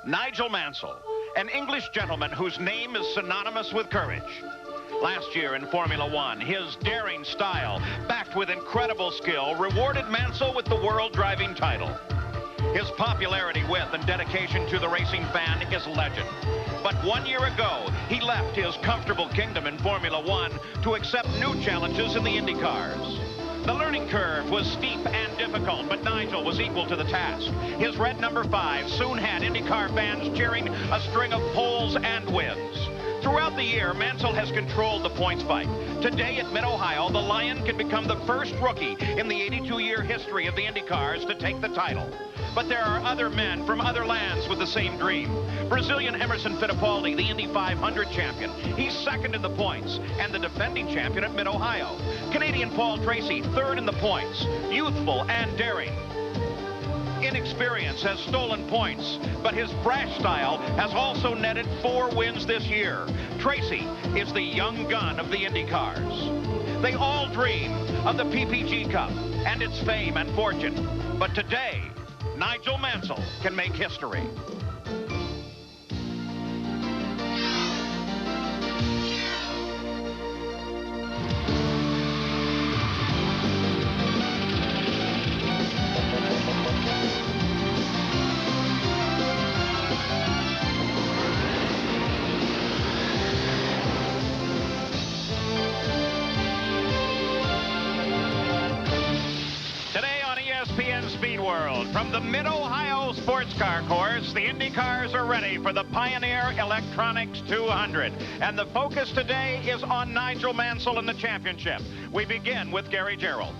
Nigel Mansell, an English gentleman whose name is synonymous with courage. Last year in Formula One, his daring style, backed with incredible skill, rewarded Mansell with the world driving title. His popularity with and dedication to the racing fan is legend. But 1 year ago, he left his comfortable kingdom in Formula One to accept new challenges in the IndyCars. The learning curve was steep and difficult, but Nigel was equal to the task. His red number 5 soon had IndyCar fans cheering a string of poles and wins. Throughout the year, Mansell has controlled the points fight. Today at Mid-Ohio, the Lion can become the first rookie in the 82-year history of the IndyCars to take the title. But there are other men from other lands with the same dream. Brazilian Emerson Fittipaldi, the Indy 500 champion. He's second in the points and the defending champion at Mid-Ohio. Canadian Paul Tracy, third in the points. Youthful and daring. Inexperience has stolen points, but his brash style has also netted 4 wins this year. Tracy is the young gun of the IndyCars. They all dream of the PPG Cup and its fame and fortune. But today, Nigel Mansell can make history. Speed World. From the Mid-Ohio Sports Car Course, the IndyCars are ready for the Pioneer Electronics 200. And the focus today is on Nigel Mansell in the championship. We begin with Gary Gerould.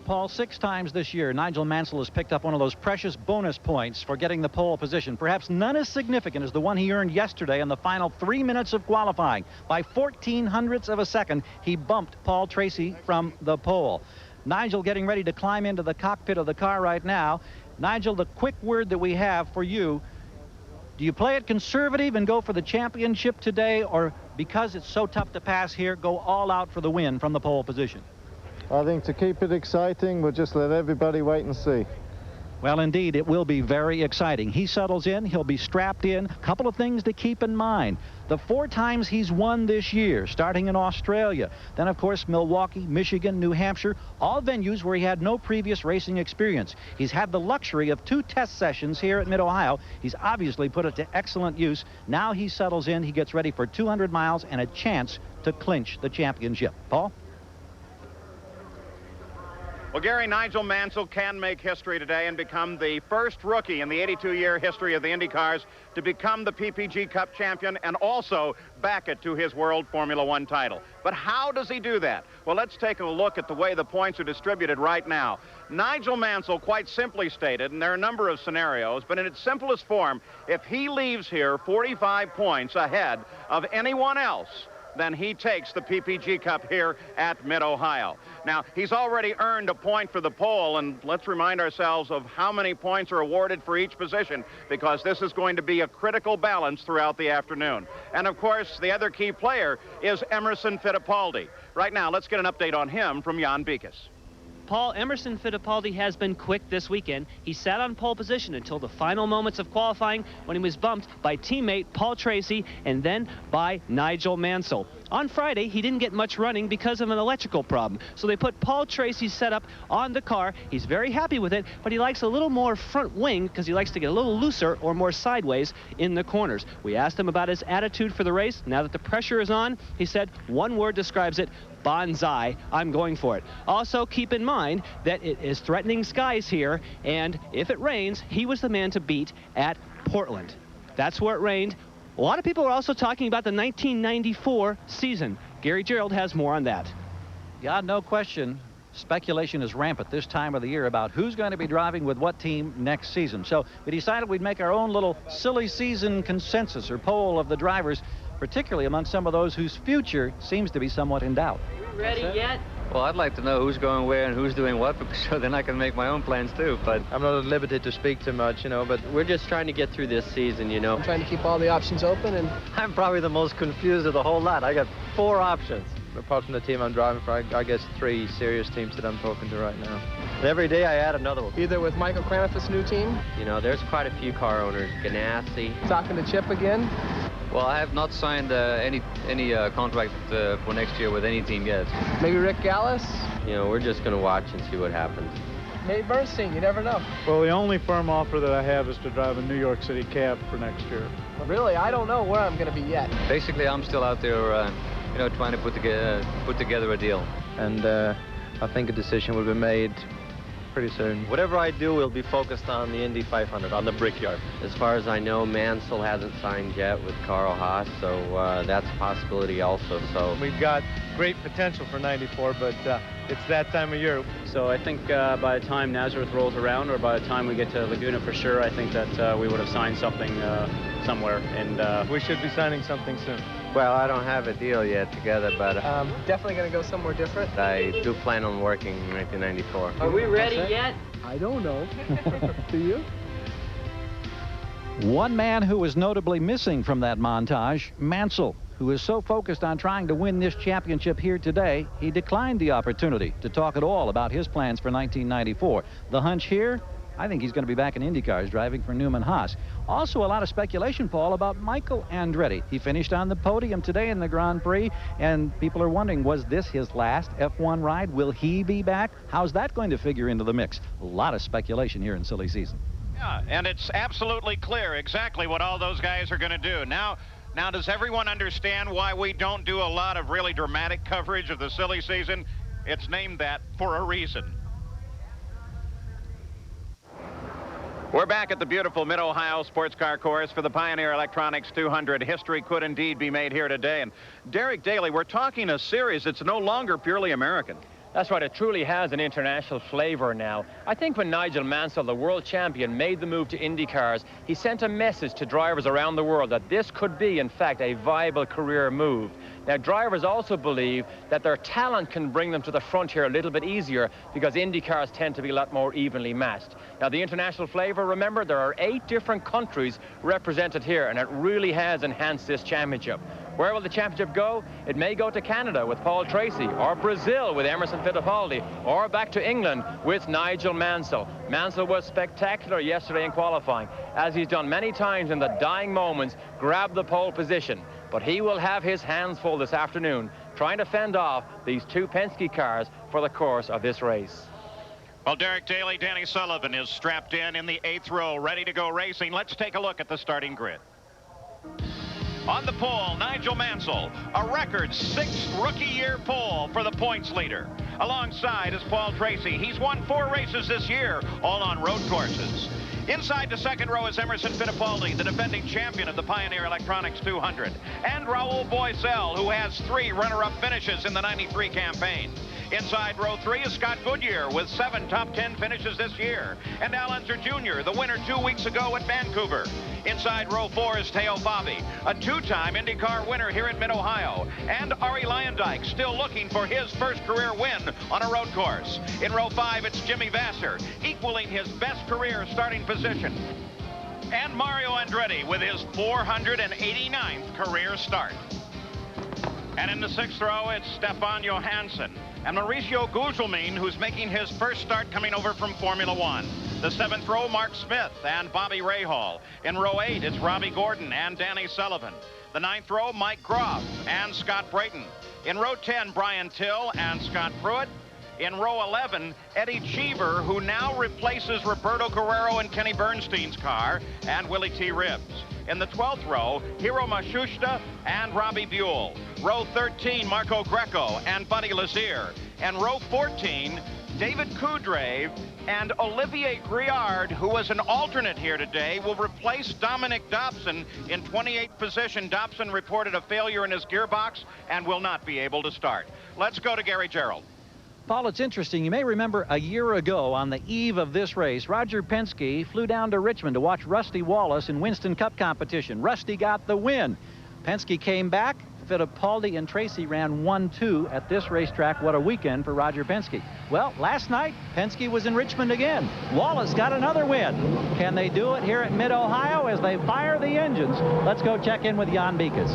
Paul, 6 times this year, Nigel Mansell has picked up one of those precious bonus points for getting the pole position. Perhaps none as significant as the one he earned yesterday in the final 3 minutes of qualifying. By 0.14 of a second, he bumped Paul Tracy from the pole. Nigel getting ready to climb into the cockpit of the car right now. Nigel, the quick word that we have for you, do you play it conservative and go for the championship today, or because it's so tough to pass here, go all out for the win from the pole position? I think to keep it exciting, we'll just let everybody wait and see. Well, indeed, it will be very exciting. He settles in. He'll be strapped in. A couple of things to keep in mind. The 4 times he's won this year, starting in Australia. Then, of course, Milwaukee, Michigan, New Hampshire, all venues where he had no previous racing experience. He's had the luxury of 2 test sessions here at Mid-Ohio. He's obviously put it to excellent use. Now he settles in. He gets ready for 200 miles and a chance to clinch the championship. Paul? Well, Gary, Nigel Mansell can make history today and become the first rookie in the 82-year history of the IndyCars to become the PPG Cup champion and also back it to his World Formula One title. But how does he do that? Well, let's take a look at the way the points are distributed right now. Nigel Mansell, quite simply stated, and there are a number of scenarios, but in its simplest form, if he leaves here 45 points ahead of anyone else, then he takes the PPG Cup here at Mid-Ohio. Now, he's already earned a point for the pole, and let's remind ourselves of how many points are awarded for each position, because this is going to be a critical balance throughout the afternoon. And, of course, the other key player is Emerson Fittipaldi. Right now, let's get an update on him from Jan Beekes. Paul, Emerson Fittipaldi has been quick this weekend. He sat on pole position until the final moments of qualifying when he was bumped by teammate Paul Tracy and then by Nigel Mansell. On Friday, he didn't get much running because of an electrical problem. So they put Paul Tracy's setup on the car. He's very happy with it, but he likes a little more front wing because he likes to get a little looser or more sideways in the corners. We asked him about his attitude for the race. Now that the pressure is on, he said one word describes it: bonsai. I'm going for it. Also, keep in mind that it is threatening skies here, and if it rains, he was the man to beat at Portland. That's where it rained. A lot of people are also talking about the 1994 season. Gary Gerould has more on that. Yeah, no question. Speculation is rampant this time of the year about who's going to be driving with what team next season. So we decided we'd make our own little silly season consensus or poll of the drivers, particularly among some of those whose future seems to be somewhat in doubt. Are we ready yet? Well, I'd like to know who's going where and who's doing what, so then I can make my own plans too. But I'm not at liberty to speak too much, but we're just trying to get through this season, I'm trying to keep all the options open, and I'm probably the most confused of the whole lot. I got 4 options. apart from the team I'm driving for, I guess 3 serious teams that I'm talking to right now. And every day I add another one. Either with Michael Cranifus' new team, You know, there's quite a few car owners. Ganassi. talking to Chip again. Well, I have not signed any contract for next year with any team yet. Maybe Rick Gallus. You know, we're just going to watch and see what happens. Maybe Bernstein. You never know. Well, the only firm offer that I have is to drive a New York City cab for next year. Really, I don't know where I'm going to be yet. Basically, I'm still out there, you know, trying to put together a deal. And I think a decision will be made pretty soon. Whatever I do will be focused on the Indy 500, on the Brickyard. As far as I know, Mansell hasn't signed yet with Carl Haas, so that's a possibility also. So We've got great potential for 94, but it's that time of year. So I think by the time Nazareth rolls around, or by the time we get to Laguna for sure, I think that we would have signed something somewhere. And We should be signing something soon. Well, I don't have a deal yet together, but Definitely going to go somewhere different. I do plan on working in 1994. Are we ready yet? I don't know. Do you? One man who was notably missing from that montage, Mansell, who is so focused on trying to win this championship here today, he declined the opportunity to talk at all about his plans for 1994. The hunch here, I think he's going to be back in IndyCars driving for Newman Haas. Also, a lot of speculation, Paul, about Michael Andretti. He finished on the podium today in the Grand Prix, and people are wondering, was this his last F1 ride? Will he be back? How's that going to figure into the mix? A lot of speculation here in silly season. Yeah, and it's absolutely clear exactly what all those guys are going to do. Now, does everyone understand why we don't do a lot of really dramatic coverage of the silly season? It's named that for a reason. We're back at the beautiful Mid-Ohio Sports Car Course for the Pioneer Electronics 200. History could indeed be made here today. And Derek Daly, we're talking a series that's no longer purely American. That's right, it truly has an international flavor now. I think when Nigel Mansell, the world champion, made the move to IndyCars, he sent a message to drivers around the world that this could be, in fact, a viable career move. Now, drivers also believe that their talent can bring them to the front here a little bit easier because IndyCars tend to be a lot more evenly matched. Now, the international flavor, remember, there are 8 different countries represented here, and it really has enhanced this championship. Where will the championship go? It may go to Canada with Paul Tracy, or Brazil with Emerson Fittipaldi, or back to England with Nigel Mansell. Mansell was spectacular yesterday in qualifying, as he's done many times in the dying moments, grabbed the pole position. But he will have his hands full this afternoon, trying to fend off these 2 Penske cars for the course of this race. Well, Derek Daly, Danny Sullivan is strapped in the 8th row, ready to go racing. Let's take a look at the starting grid. On the pole, Nigel Mansell, a record 6th rookie year pole for the points leader. Alongside is Paul Tracy. He's won 4 races this year, all on road courses. Inside the second row is Emerson Fittipaldi, the defending champion of the Pioneer Electronics 200. And Raul Boesel, who has 3 runner-up finishes in the 93 campaign. Inside row 3 is Scott Goodyear with 7 top 10 finishes this year. And Al Unser Jr., the winner 2 weeks ago at Vancouver. Inside row 4 is Teo Fabi, a 2-time IndyCar winner here in Mid-Ohio. And Arie Luyendyk, still looking for his first career win on a road course. In row 5, it's Jimmy Vasser, equaling his best career starting position. And Mario Andretti with his 489th career start. And in the 6th row, it's Stefan Johansson and Mauricio Gugelmin, who's making his first start coming over from Formula One. The 7th row, Mark Smith and Bobby Rahal. In row 8, it's Robbie Gordon and Danny Sullivan. The 9th row, Mike Groff and Scott Brayton. In row 10, Brian Till and Scott Pruitt. In row 11, Eddie Cheever, who now replaces Roberto Guerrero in Kenny Bernstein's car, and Willie T. Ribbs. In the 12th row, Hiro Matsushita and Robbie Buell. Row 13, Marco Greco and Buddy Lazier. And row 14, David Coudrave and Olivier Griard, who was an alternate here today, will replace Dominic Dobson in 28th position. Dobson reported a failure in his gearbox and will not be able to start. Let's go to Gary Gerould. Paul, it's interesting. You may remember a year ago on the eve of this race, Roger Penske flew down to Richmond to watch Rusty Wallace in Winston Cup competition. Rusty got the win. Penske came back, Fittipaldi and Tracy ran 1-2 at this racetrack. What a weekend for Roger Penske. Well, last night, Penske was in Richmond again. Wallace got another win. Can they do it here at Mid-Ohio as they fire the engines? Let's go check in with Jan Beekes.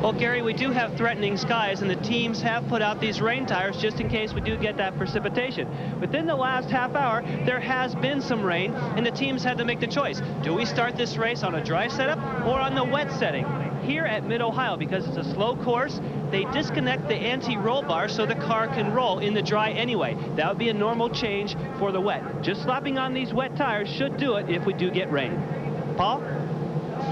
Well, Gary, we do have threatening skies, and the teams have put out these rain tires just in case we do get that precipitation. Within the last half hour, there has been some rain, and the teams had to make the choice. Do we start this race on a dry setup or on the wet setting? Here at Mid-Ohio, because it's a slow course, they disconnect the anti-roll bar so the car can roll in the dry anyway. That would be a normal change for the wet. Just slapping on these wet tires should do it if we do get rain. Paul?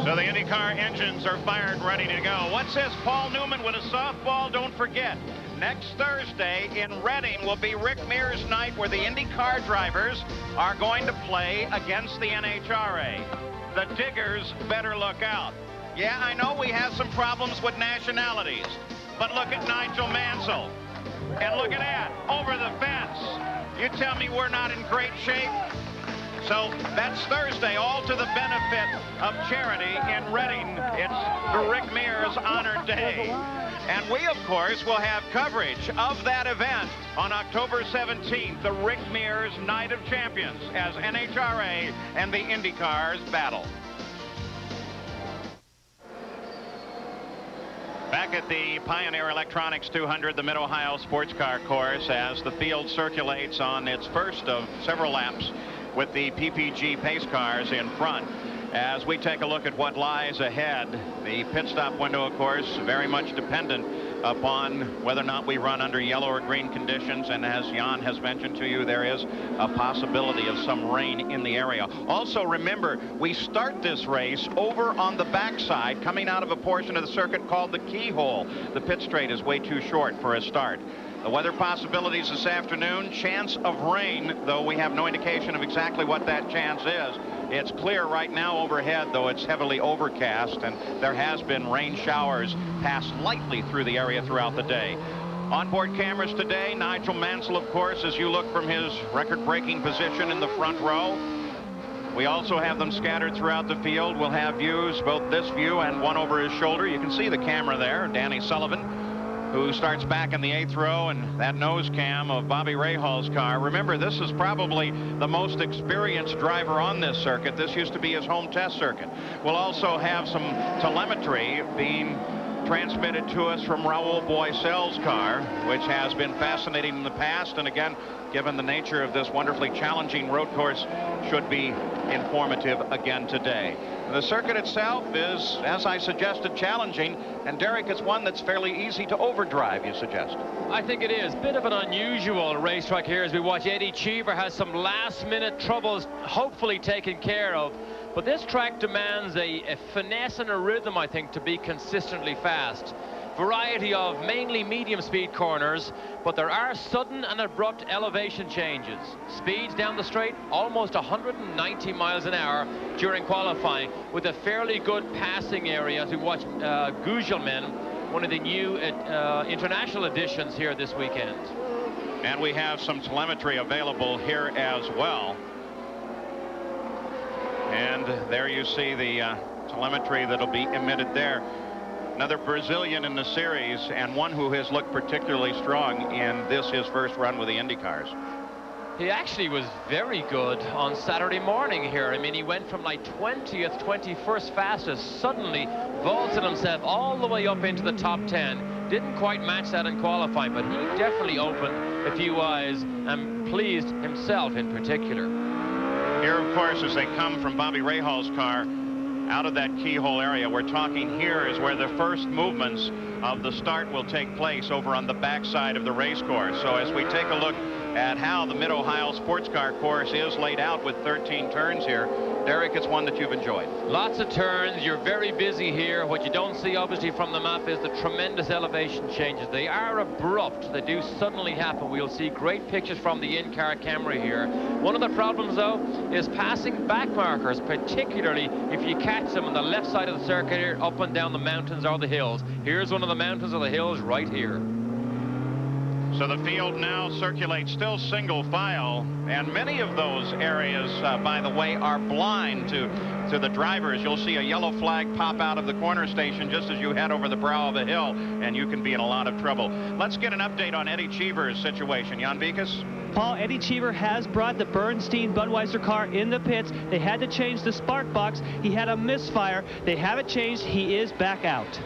So the IndyCar engines are fired, ready to go. What's this? Paul Newman with a softball. Don't forget, next Thursday in Reading will be Rick Mears' night, where the IndyCar drivers are going to play against the NHRA. The Diggers better look out. Yeah, I know we have some problems with nationalities, but look at Nigel Mansell. And look at that, over the fence. You tell me we're not in great shape? So that's Thursday, all to the benefit of charity in Reading. It's the Rick Mears Honor Day. And we, of course, will have coverage of that event on October 17th, the Rick Mears Night of Champions, as NHRA and the IndyCars battle. Back at the Pioneer Electronics 200, the Mid-Ohio Sports Car Course, as the field circulates on its first of several laps with the PPG pace cars in front. As we take a look at what lies ahead, the pit stop window, of course, very much dependent upon whether or not we run under yellow or green conditions. And as Jan has mentioned to you, there is a possibility of some rain in the area. Also, remember, we start this race over on the backside, coming out of a portion of the circuit called the Keyhole. The pit straight is way too short for a start. The weather possibilities this afternoon, chance of rain, though we have no indication of exactly what that chance is. It's clear right now overhead, though it's heavily overcast, and there has been rain showers pass lightly through the area throughout the day. Onboard cameras today, Nigel Mansell, of course, as you look from his record-breaking position in the front row. We also have them scattered throughout the field. We'll have views, both this view and one over his shoulder. You can see the camera there, Danny Sullivan, who starts back in the 8th row, and that nose cam of Bobby Rahal's car. Remember, this is probably the most experienced driver on this circuit. This used to be his home test circuit. We'll also have some telemetry being transmitted to us from Raul Boycel's car, which has been fascinating in the past, and again, given the nature of this wonderfully challenging road course, should be informative again today. The circuit itself is, as I suggested, challenging, and Derek, it's one that's fairly easy to overdrive, you suggest? I think it is. Bit of an unusual racetrack here as we watch Eddie Cheever has some last-minute troubles hopefully taken care of. But this track demands a finesse and a rhythm, I think, to be consistently fast. Variety of mainly medium-speed corners, but there are sudden and abrupt elevation changes. Speeds down the straight, almost 190 miles an hour during qualifying, with a fairly good passing area as we watch Gugelmin, one of the new international additions here this weekend. And we have some telemetry available here as well. And there you see the telemetry that'll be emitted there. Another Brazilian in the series, and one who has looked particularly strong in this, his first run with the IndyCars. He actually was very good on Saturday morning here. I mean, he went from like 20th, 21st fastest, suddenly vaulted himself all the way up into the top 10. Didn't quite match that in qualifying, but he definitely opened a few eyes and pleased himself in particular. Here, of course, as they come from Bobby Rahal's car out of that keyhole area, we're talking here is where the first movements of the start will take place over on the backside of the race course. So as we take a look at how the Mid-Ohio Sports Car Course is laid out with 13 turns here, Derek, it's one that you've enjoyed. Lots of turns. You're very busy here. What you don't see, obviously, from the map is the tremendous elevation changes. They are abrupt. They do suddenly happen. We'll see great pictures from the in-car camera here. One of the problems, though, is passing back markers, particularly if you catch them on the left side of the circuit here, up and down the mountains or the hills. Here's one of the mountains or the hills right here. So the field now circulates still single file, and many of those areas, by the way, are blind to the drivers. You'll see a yellow flag pop out of the corner station just as you head over the brow of a hill, and you can be in a lot of trouble. Let's get an update on Eddie Cheever's situation. Jan Beekes? Paul, Eddie Cheever has brought the Bernstein Budweiser car in the pits. They had to change the spark box. He had a misfire. They have it changed. He is back out.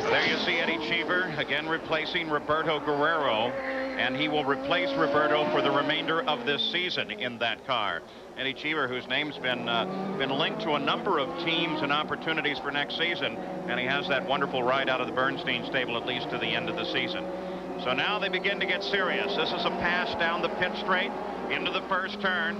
There you see Eddie Cheever again replacing Roberto Guerrero, and he will replace Roberto for the remainder of this season in that car. Eddie Cheever, whose name's been linked to a number of teams and opportunities for next season, and he has that wonderful ride out of the Bernstein stable at least to the end of the season. So now they begin to get serious. This is a pass down the pit straight into the first turn.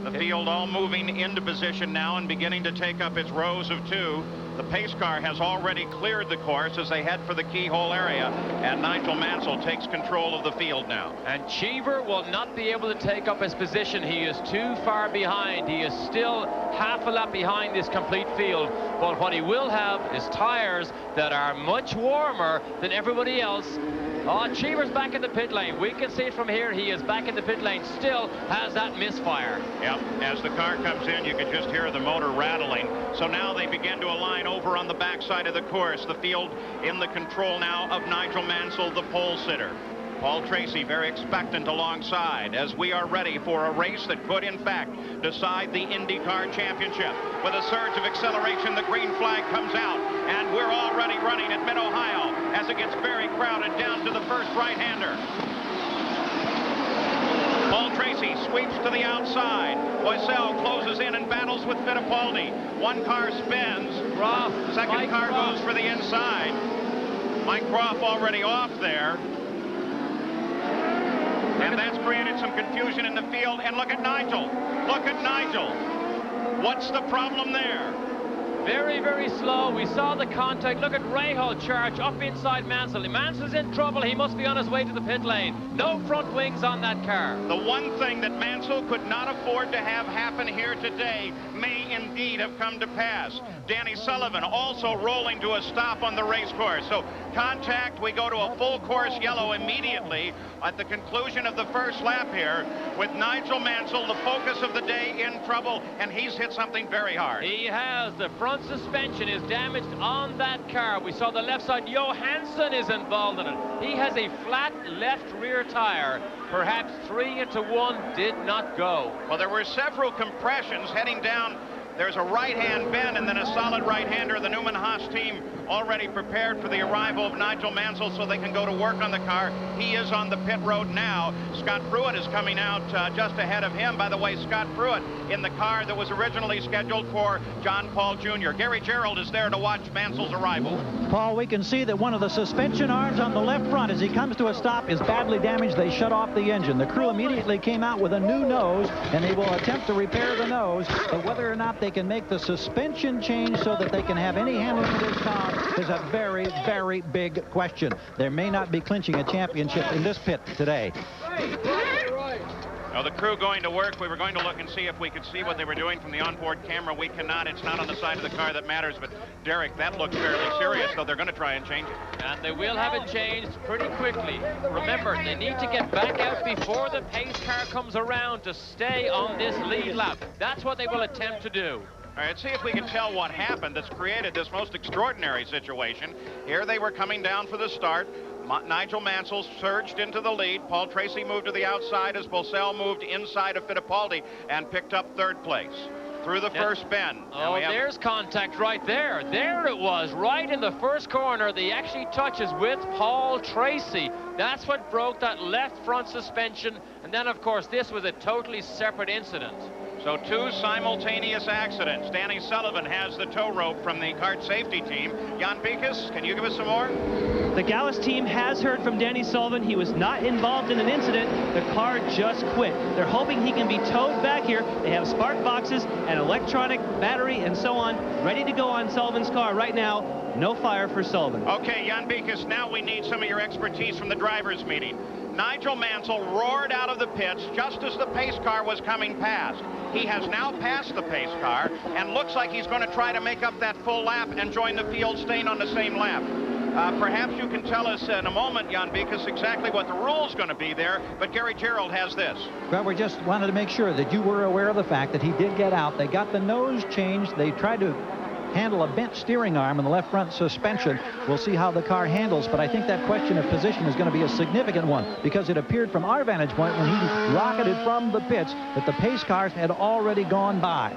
The field all moving into position now and beginning to take up its rows of two. The pace car has already cleared the course as they head for the keyhole area, and Nigel Mansell takes control of the field now. And Cheever will not be able to take up his position. He is too far behind. He is still half a lap behind this complete field. But what he will have is tires that are much warmer than everybody else. Oh, Cheever's back in the pit lane. We can see it from here. He is back in the pit lane. Still has that misfire. Yep, as the car comes in, you can just hear the motor rattling. So now they begin to align over on the backside of the course. The field in the control now of Nigel Mansell, the pole sitter. Paul Tracy very expectant alongside as we are ready for a race that could in fact decide the IndyCar Championship. With a surge of acceleration, the green flag comes out, and we're already running at Mid-Ohio as it gets very crowded down to the first right-hander. Paul Tracy sweeps to the outside. Boisel closes in and battles with Fittipaldi. One car spins. Second car goes for the inside. Mike Croft already off there. And that's created some confusion in the field. And look at Nigel. Look at Nigel. What's the problem there? Very, very slow. We saw the contact. Look at Rahal charge up inside Mansell. Mansell's in trouble. He must be on his way to the pit lane. No front wings on that car. The one thing that Mansell could not afford to have happen here today may indeed have come to pass. Danny Sullivan also rolling to a stop on the race course. So contact, we go to a full course yellow immediately at the conclusion of the first lap here with Nigel Mansell, the focus of the day, in trouble, and he's hit something very hard. He has. The front suspension is damaged on that car. We saw the left side. Johansson is involved in it. He has a flat left rear tire. Perhaps 3-1 did not go. Well, there were several compressions heading down. There's a right-hand bend and then a solid right-hander. The Newman Haas team already prepared for the arrival of Nigel Mansell so they can go to work on the car. He is on the pit road now. Scott Pruitt is coming out just ahead of him. By the way, Scott Pruitt in the car that was originally scheduled for John Paul Jr. Gary Gerald is there to watch Mansell's arrival. Paul, we can see that one of the suspension arms on the left front as he comes to a stop is badly damaged. They shut off the engine. The crew immediately came out with a new nose, and they will attempt to repair the nose. But whether or not they can make the suspension change so that they can have any handling of this car is a very, very big question. There may not be clinching a championship in this pit today. Now the crew going to work. We were going to look and see if we could see what they were doing from the onboard camera. We cannot. It's not on the side of the car that matters. But Derek, that looks fairly serious, though they're going to try and change it. And they will have it changed pretty quickly. Remember, they need to get back out before the pace car comes around to stay on this lead lap. That's what they will attempt to do. All right, see if we can tell what happened that's created this most extraordinary situation. Here they were coming down for the start. Nigel Mansell surged into the lead. Paul Tracy moved to the outside as Boisel moved inside of Fittipaldi and picked up third place. Through the first bend. Oh, there's contact right there. There it was, right in the first corner. He actually touches with Paul Tracy. That's what broke that left front suspension. And then, of course, this was a totally separate incident. So two simultaneous accidents. Danny Sullivan has the tow rope from the kart safety team. Jan Beekes, can you give us some more? The Gallus team has heard from Danny Sullivan. He was not involved in an incident. The car just quit. They're hoping he can be towed back here. They have spark boxes and electronic battery and so on ready to go on Sullivan's car right now. No fire for Sullivan. Okay, Jan Beekes, now we need some of your expertise from the drivers' meeting. Nigel Mansell roared out of the pits just as the pace car was coming past. He has now passed the pace car and looks like he's going to try to make up that full lap and join the field staying on the same lap. Perhaps you can tell us in a moment, Jan Beekes, exactly what the rule's going to be there, but Gary Gerould has this. Well, we just wanted to make sure that you were aware of the fact that he did get out. They got the nose changed. They tried to handle a bent steering arm in the left front suspension. We'll see how the car handles, but I think that question of position is going to be a significant one, because it appeared from our vantage point when he rocketed from the pits that the pace cars had already gone by.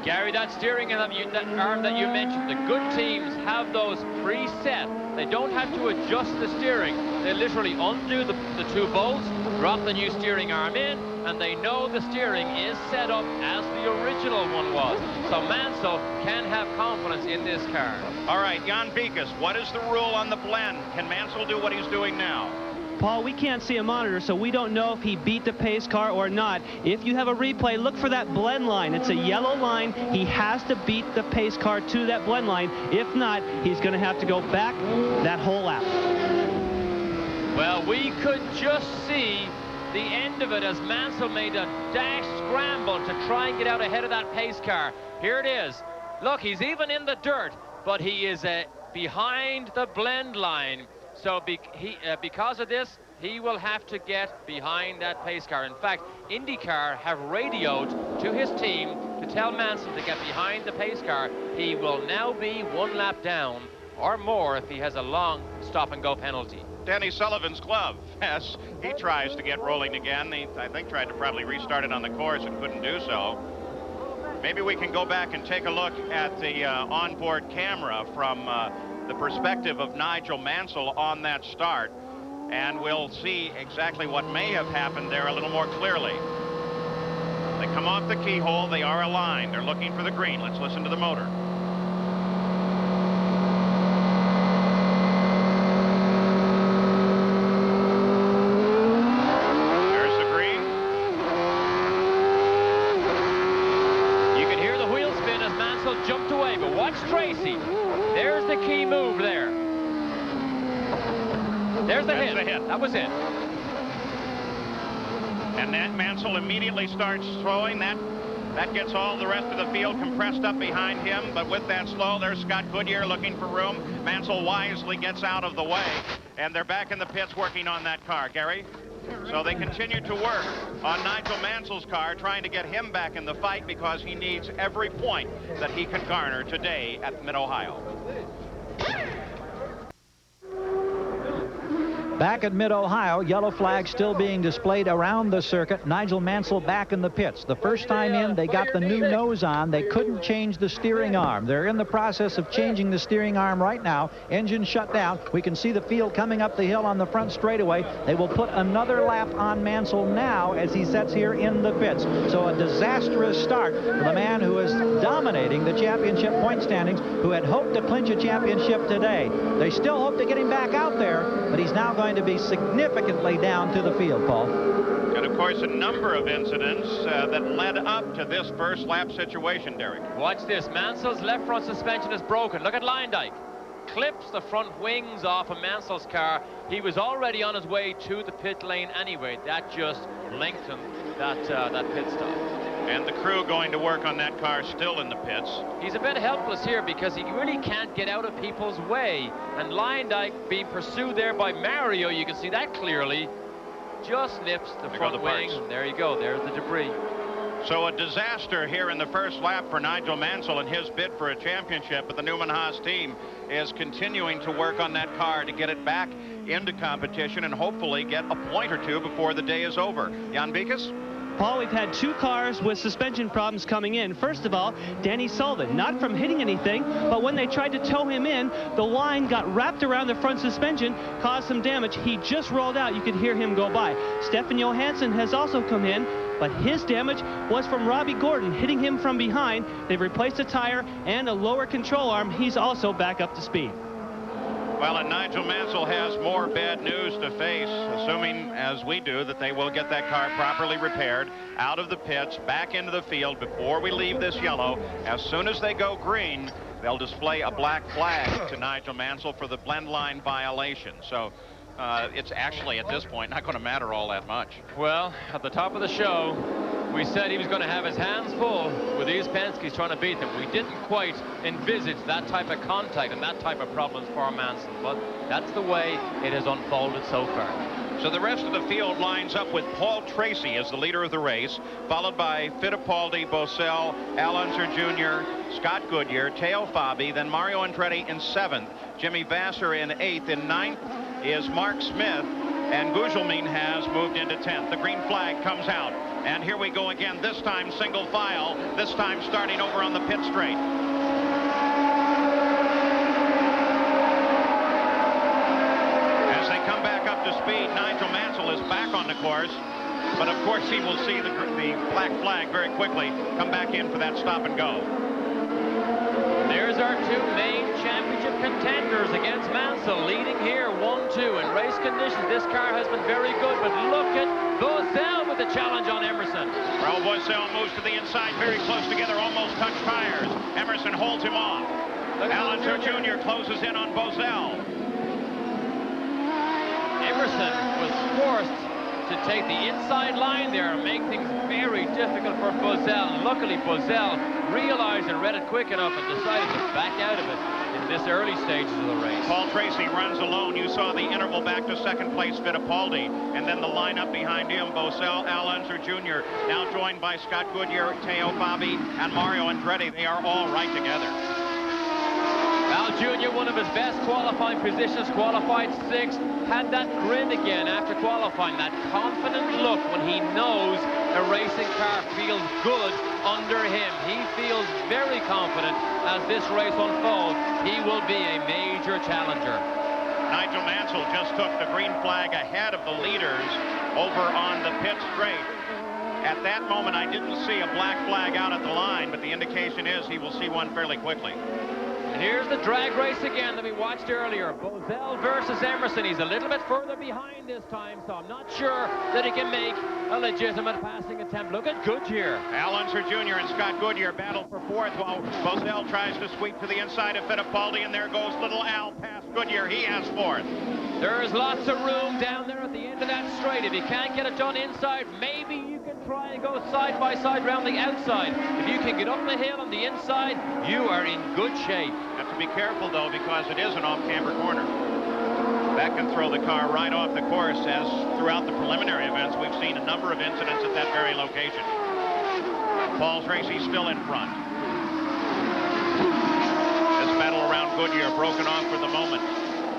Gary, that steering arm that you mentioned, the good teams have those preset. They don't have to adjust the steering. They literally undo the two bolts, drop the new steering arm in, and they know the steering is set up as the original one was. So Mansell can have confidence in this car. All right, Jan Beekes, what is the rule on the blend? Can Mansell do what he's doing now? Paul, we can't see a monitor, so we don't know if he beat the pace car or not. If you have a replay, look for that blend line. It's a yellow line. He has to beat the pace car to that blend line. If not, he's going to have to go back that whole lap. Well, we could just see the end of it as Mansell made a dash scramble to try and get out ahead of that pace car. Here it is. Look, he's even in the dirt, but he is behind the blend line. So because of this, he will have to get behind that pace car. In fact, IndyCar have radioed to his team to tell Mansell to get behind the pace car. He will now be 1 lap down or more if he has a long stop-and-go penalty. Danny Sullivan's glove. Yes, he tries to get rolling again. He, I think, tried to probably restart it on the course and couldn't do so. Maybe we can go back and take a look at the onboard camera from the perspective of Nigel Mansell on that start, and we'll see exactly what may have happened there a little more clearly. They come off the keyhole. They are aligned. They're looking for the green. Let's listen to the motor. There's the green. You can hear the wheel spin as Mansell jumped away, but watch Tracy. There's the key move there. There's the hit. That was it. And then Mansell immediately starts throwing. That gets all the rest of the field compressed up behind him. But with that slow, there's Scott Goodyear looking for room. Mansell wisely gets out of the way. And they're back in the pits working on that car. Gary? So they continue to work on Nigel Mansell's car, trying to get him back in the fight because he needs every point that he can garner today at Mid-Ohio. Back at Mid-Ohio, yellow flag still being displayed around the circuit. Nigel Mansell back in the pits. The first time in, they got the new nose on. They couldn't change the steering arm. They're in the process of changing the steering arm right now. Engine shut down. We can see the field coming up the hill on the front straightaway. They will put another lap on Mansell now as he sets here in the pits. So a disastrous start for the man who is dominating the championship point standings, who had hoped to clinch a championship today. They still hope to get him back out there, but he's now going to be significantly down to the field, Paul. And of course, a number of incidents that led up to this first lap situation, Derek. Watch this. Mansell's left front suspension is broken. Look at Leyendijk. Clips the front wings off of Mansell's car. He was already on his way to the pit lane anyway. That just lengthened that pit stop. And the crew going to work on that car still in the pits. He's a bit helpless here because he really can't get out of people's way. And Leyendijk being pursued there by Mario, you can see that clearly, just nips the front wing. There you go. There's the debris. So a disaster here in the first lap for Nigel Mansell in his bid for a championship, but the Newman Haas team is continuing to work on that car to get it back into competition and hopefully get a point or two before the day is over. Jan Beekes? Paul, we've had 2 cars with suspension problems coming in. First of all, Danny Sullivan, not from hitting anything, but when they tried to tow him in, the line got wrapped around the front suspension, caused some damage. He just rolled out. You could hear him go by. Stefan Johansson has also come in, but his damage was from Robbie Gordon hitting him from behind. They've replaced a tire and a lower control arm. He's also back up to speed. Well, and Nigel Mansell has more bad news to face, assuming, as we do, that they will get that car properly repaired, out of the pits, back into the field before we leave this yellow. As soon as they go green, they'll display a black flag to Nigel Mansell for the blend line violation. So it's actually, at this point, not going to matter all that much. Well, at the top of the show, we said he was going to have his hands full with these Penske's trying to beat them. We didn't quite envisage that type of contact and that type of problems for Mansell, but that's the way it has unfolded so far. So the rest of the field lines up with Paul Tracy as the leader of the race, followed by Fittipaldi, Boesel, Al Unser Jr., Scott Goodyear, Teo Fabi, then Mario Andretti in 7th, Jimmy Vasser in 8th. In 9th is Mark Smith, and Gugelmin has moved into 10th. The green flag comes out, and here we go again, this time single file, this time starting over on the pit straight. As they come back up to speed, Nigel Mansell is back on the course, but of course he will see the black flag very quickly come back in for that stop and go. There's our two main championship contenders against Mansell, leading here 1-2 in race conditions. This car has been very good, but look at Boesel with the challenge on Emerson. Raul Boesel moves to the inside, very close together, almost touch tires. Emerson holds him off. Al Unser Jr. closes in on Boesel. Emerson was forced to take the inside line there and make things very difficult for Boesel. Luckily, Boesel realized and read it quick enough and decided to back out of it in this early stages of the race. Paul Tracy runs alone. You saw the interval back to second place, Fittipaldi, and then the lineup behind him, Boesel, Al Unser Jr., now joined by Scott Goodyear, Teo Fabi, and Mario Andretti. They are all right together. Al Jr., one of his best qualifying positions, qualified 6th, had that grin again after qualifying, that confident look when he knows a racing car feels good under him. He feels very confident as this race unfolds. He will be a major challenger. Nigel Mansell just took the green flag ahead of the leaders over on the pit straight. At that moment, I didn't see a black flag out at the line, but the indication is he will see one fairly quickly. And here's the drag race again that we watched earlier. Boesel versus Emerson. He's a little bit further behind this time, so I'm not sure that he can make a legitimate passing attempt. Look at Goodyear. Al Unser Jr. and Scott Goodyear battle for 4th while Boesel tries to sweep to the inside of Fittipaldi, and there goes little Al past Goodyear. He has 4th. There's lots of room down there at the end of that straight. If you can't get it done inside, maybe you can try and go side by side around the outside. If you can get up the hill on the inside, you are in good shape. Have to be careful, though, because it is an off-camber corner. That can throw the car right off the course, as throughout the preliminary events, we've seen a number of incidents at that very location. Paul Tracy still in front. This battle around Goodyear broken off for the moment.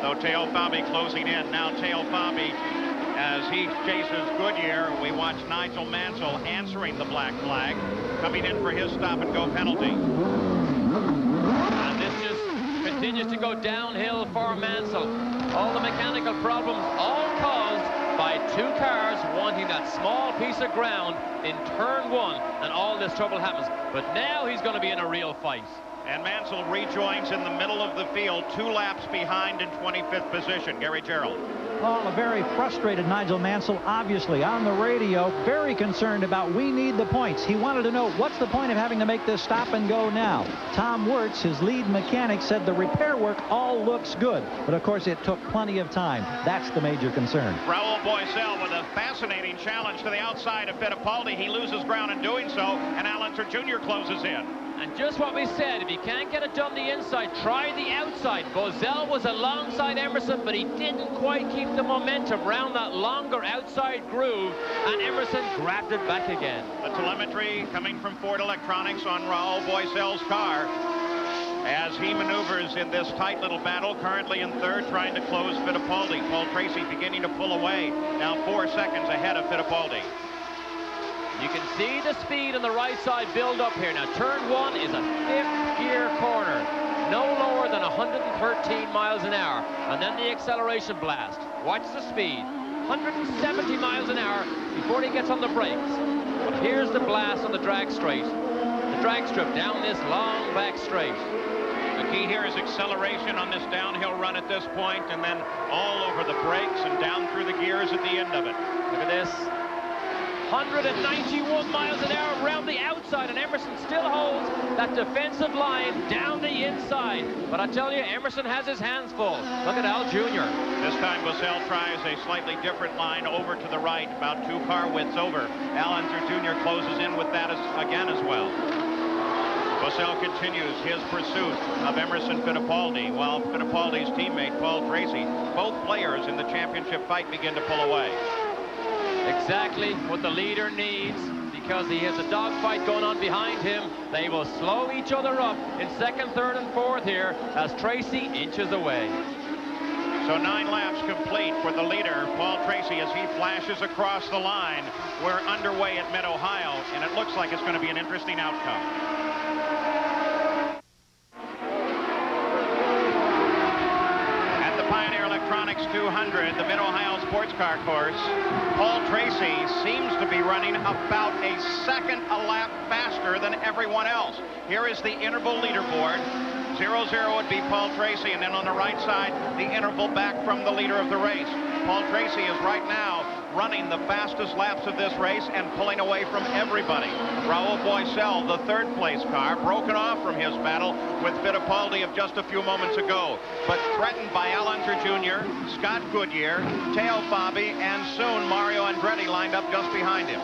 Though Teo Fabi closing in. Now Teo Fabi, as he chases Goodyear, we watch Nigel Mansell answering the black flag, coming in for his stop-and-go penalty. And this just continues to go downhill for Mansell. All the mechanical problems, all caused by two cars wanting that small piece of ground in turn 1, and all this trouble happens. But now he's going to be in a real fight. And Mansell rejoins in the middle of the field, 2 laps behind in 25th position. Gary Gerald. Paul, a very frustrated Nigel Mansell, obviously on the radio, very concerned about we need the points. He wanted to know what's the point of having to make this stop and go now. Tom Wirtz, his lead mechanic, said the repair work all looks good, but of course it took plenty of time. That's the major concern. Raul Boesel with a fascinating challenge to the outside of Fittipaldi. He loses ground in doing so, and Al Unser Jr. closes in. And just what we said, if you can't get it done the inside, try the outside. Boesel was alongside Emerson, but he didn't quite keep the momentum around that longer outside groove, and Emerson grabbed it back again. The telemetry coming from Ford Electronics on Raul Boesel's car as he maneuvers in this tight little battle, currently in 3rd, trying to close Fittipaldi. Paul Tracy beginning to pull away, now 4 seconds ahead of Fittipaldi. You can see the speed on the right side build up here. Now, turn 1 is a 5th gear corner, no lower than 113 miles an hour. And then the acceleration blast. Watch the speed. 170 miles an hour before he gets on the brakes. But here's the blast on the drag straight. The drag strip down this long back straight. The key here is acceleration on this downhill run at this point, and then all over the brakes and down through the gears at the end of it. Look at this. 191 miles an hour around the outside, and Emerson still holds that defensive line down the inside. But I tell you, Emerson has his hands full. Look at Al Jr. This time Boesel tries a slightly different line over to the right, about 2 car widths over. Al Unser Jr. closes in with that again as well. Boesel continues his pursuit of Emerson Fittipaldi, while Fittipaldi's teammate Paul Tracy, both players in the championship fight, begin to pull away. Exactly what the leader needs, because he has a dogfight going on behind him. They will slow each other up in second, third, and fourth here as Tracy inches away. So 9 laps complete for the leader, Paul Tracy, as he flashes across the line. We're underway at Mid-Ohio, and it looks like it's going to be an interesting outcome. At the Pioneer Electronics 200, the Mid-Ohio Sports Car Course, Paul Tracy seems to be running about a second a lap faster than everyone else. Here is the interval leaderboard. 0-0 would be Paul Tracy, and then on the right side, the interval back from the leader of the race. Paul Tracy is right now running the fastest laps of this race and pulling away from everybody. Raul Boesel, the third place car, broken off from his battle with Fittipaldi of just a few moments ago, but threatened by Al Unser Jr., Scott Goodyear, Teo Fabi, and soon Mario Andretti lined up just behind him.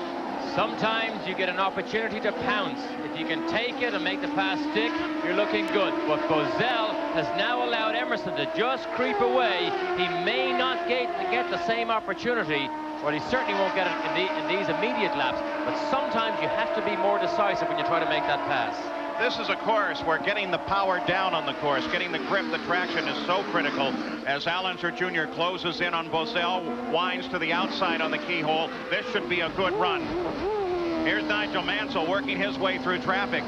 Sometimes you get an opportunity to pounce. If you can take it and make the pass stick, you're looking good. But Boesel has now allowed Emerson to just creep away. He may not get the same opportunity, or he certainly won't get it in these immediate laps. But sometimes you have to be more decisive when you try to make that pass. This is a course where getting the power down on the course, getting the grip, the traction is so critical. As Al Unser Jr. closes in on Boesel, winds to the outside on the keyhole. This should be a good run. Here's Nigel Mansell working his way through traffic.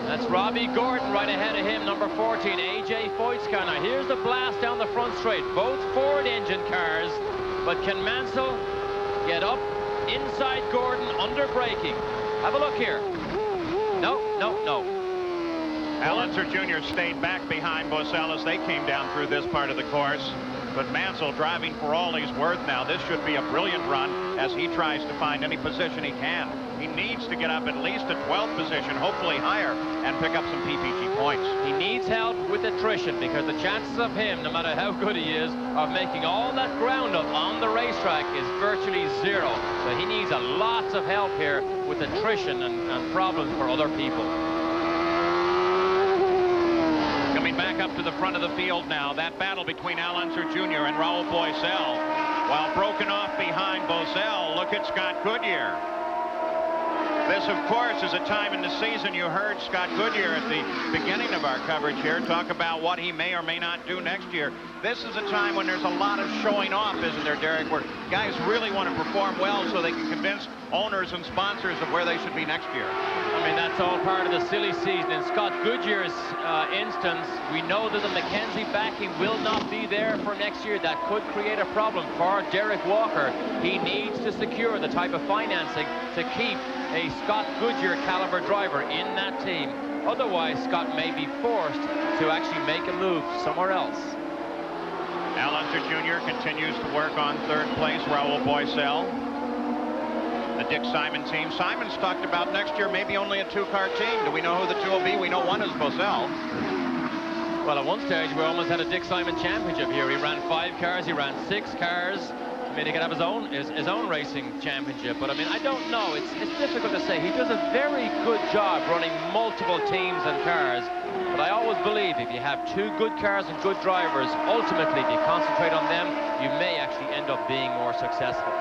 That's Robbie Gordon right ahead of him, number 14, A.J. Foytska. Now here's the blast down the front straight. Both Ford engine cars, but can Mansell get up inside Gordon under braking? Have a look here. No, no, no. Al Unser Jr. stayed back behind Boesel as they came down through this part of the course. But Mansell driving for all he's worth now. This should be a brilliant run as he tries to find any position he can. He needs to get up at least a 12th position, hopefully higher, and pick up some PPG points. He needs help with attrition, because the chances of him, no matter how good he is, of making all that ground up on the racetrack is virtually zero. So he needs a lot of help here with attrition and problems for other people. Coming back up to the front of the field now, that battle between Al Unser Jr. and Raul Boesel. While broken off behind Boesel, look at Scott Goodyear. This, of course, is a time in the season. You heard Scott Goodyear at the beginning of our coverage here talk about what he may or may not do next year. This is a time when there's a lot of showing off, isn't there, Derek, where guys really want to perform well so they can convince owners and sponsors of where they should be next year. I mean, that's all part of the silly season. In Scott Goodyear's instance, we know that the McKenzie backing will not be there for next year. That could create a problem for Derek Walker. He needs to secure the type of financing to keep a Scott Goodyear caliber driver in that team. Otherwise, Scott may be forced to actually make a move somewhere else. Al Unser Jr. continues to work on third place, Raul Boesel. The Dick Simon team. Simon's talked about next year maybe only a 2-car team. Do we know who the 2 will be? We know one is Boesel. Well, at one stage, we almost had a Dick Simon championship here. He ran 5 cars, he ran 6 cars. I mean, he could have his own racing championship. But I mean, I don't know. It's difficult to say. He does a very good job running multiple teams and cars. But I always believe if you have 2 good cars and good drivers, ultimately, if you concentrate on them, you may actually end up being more successful.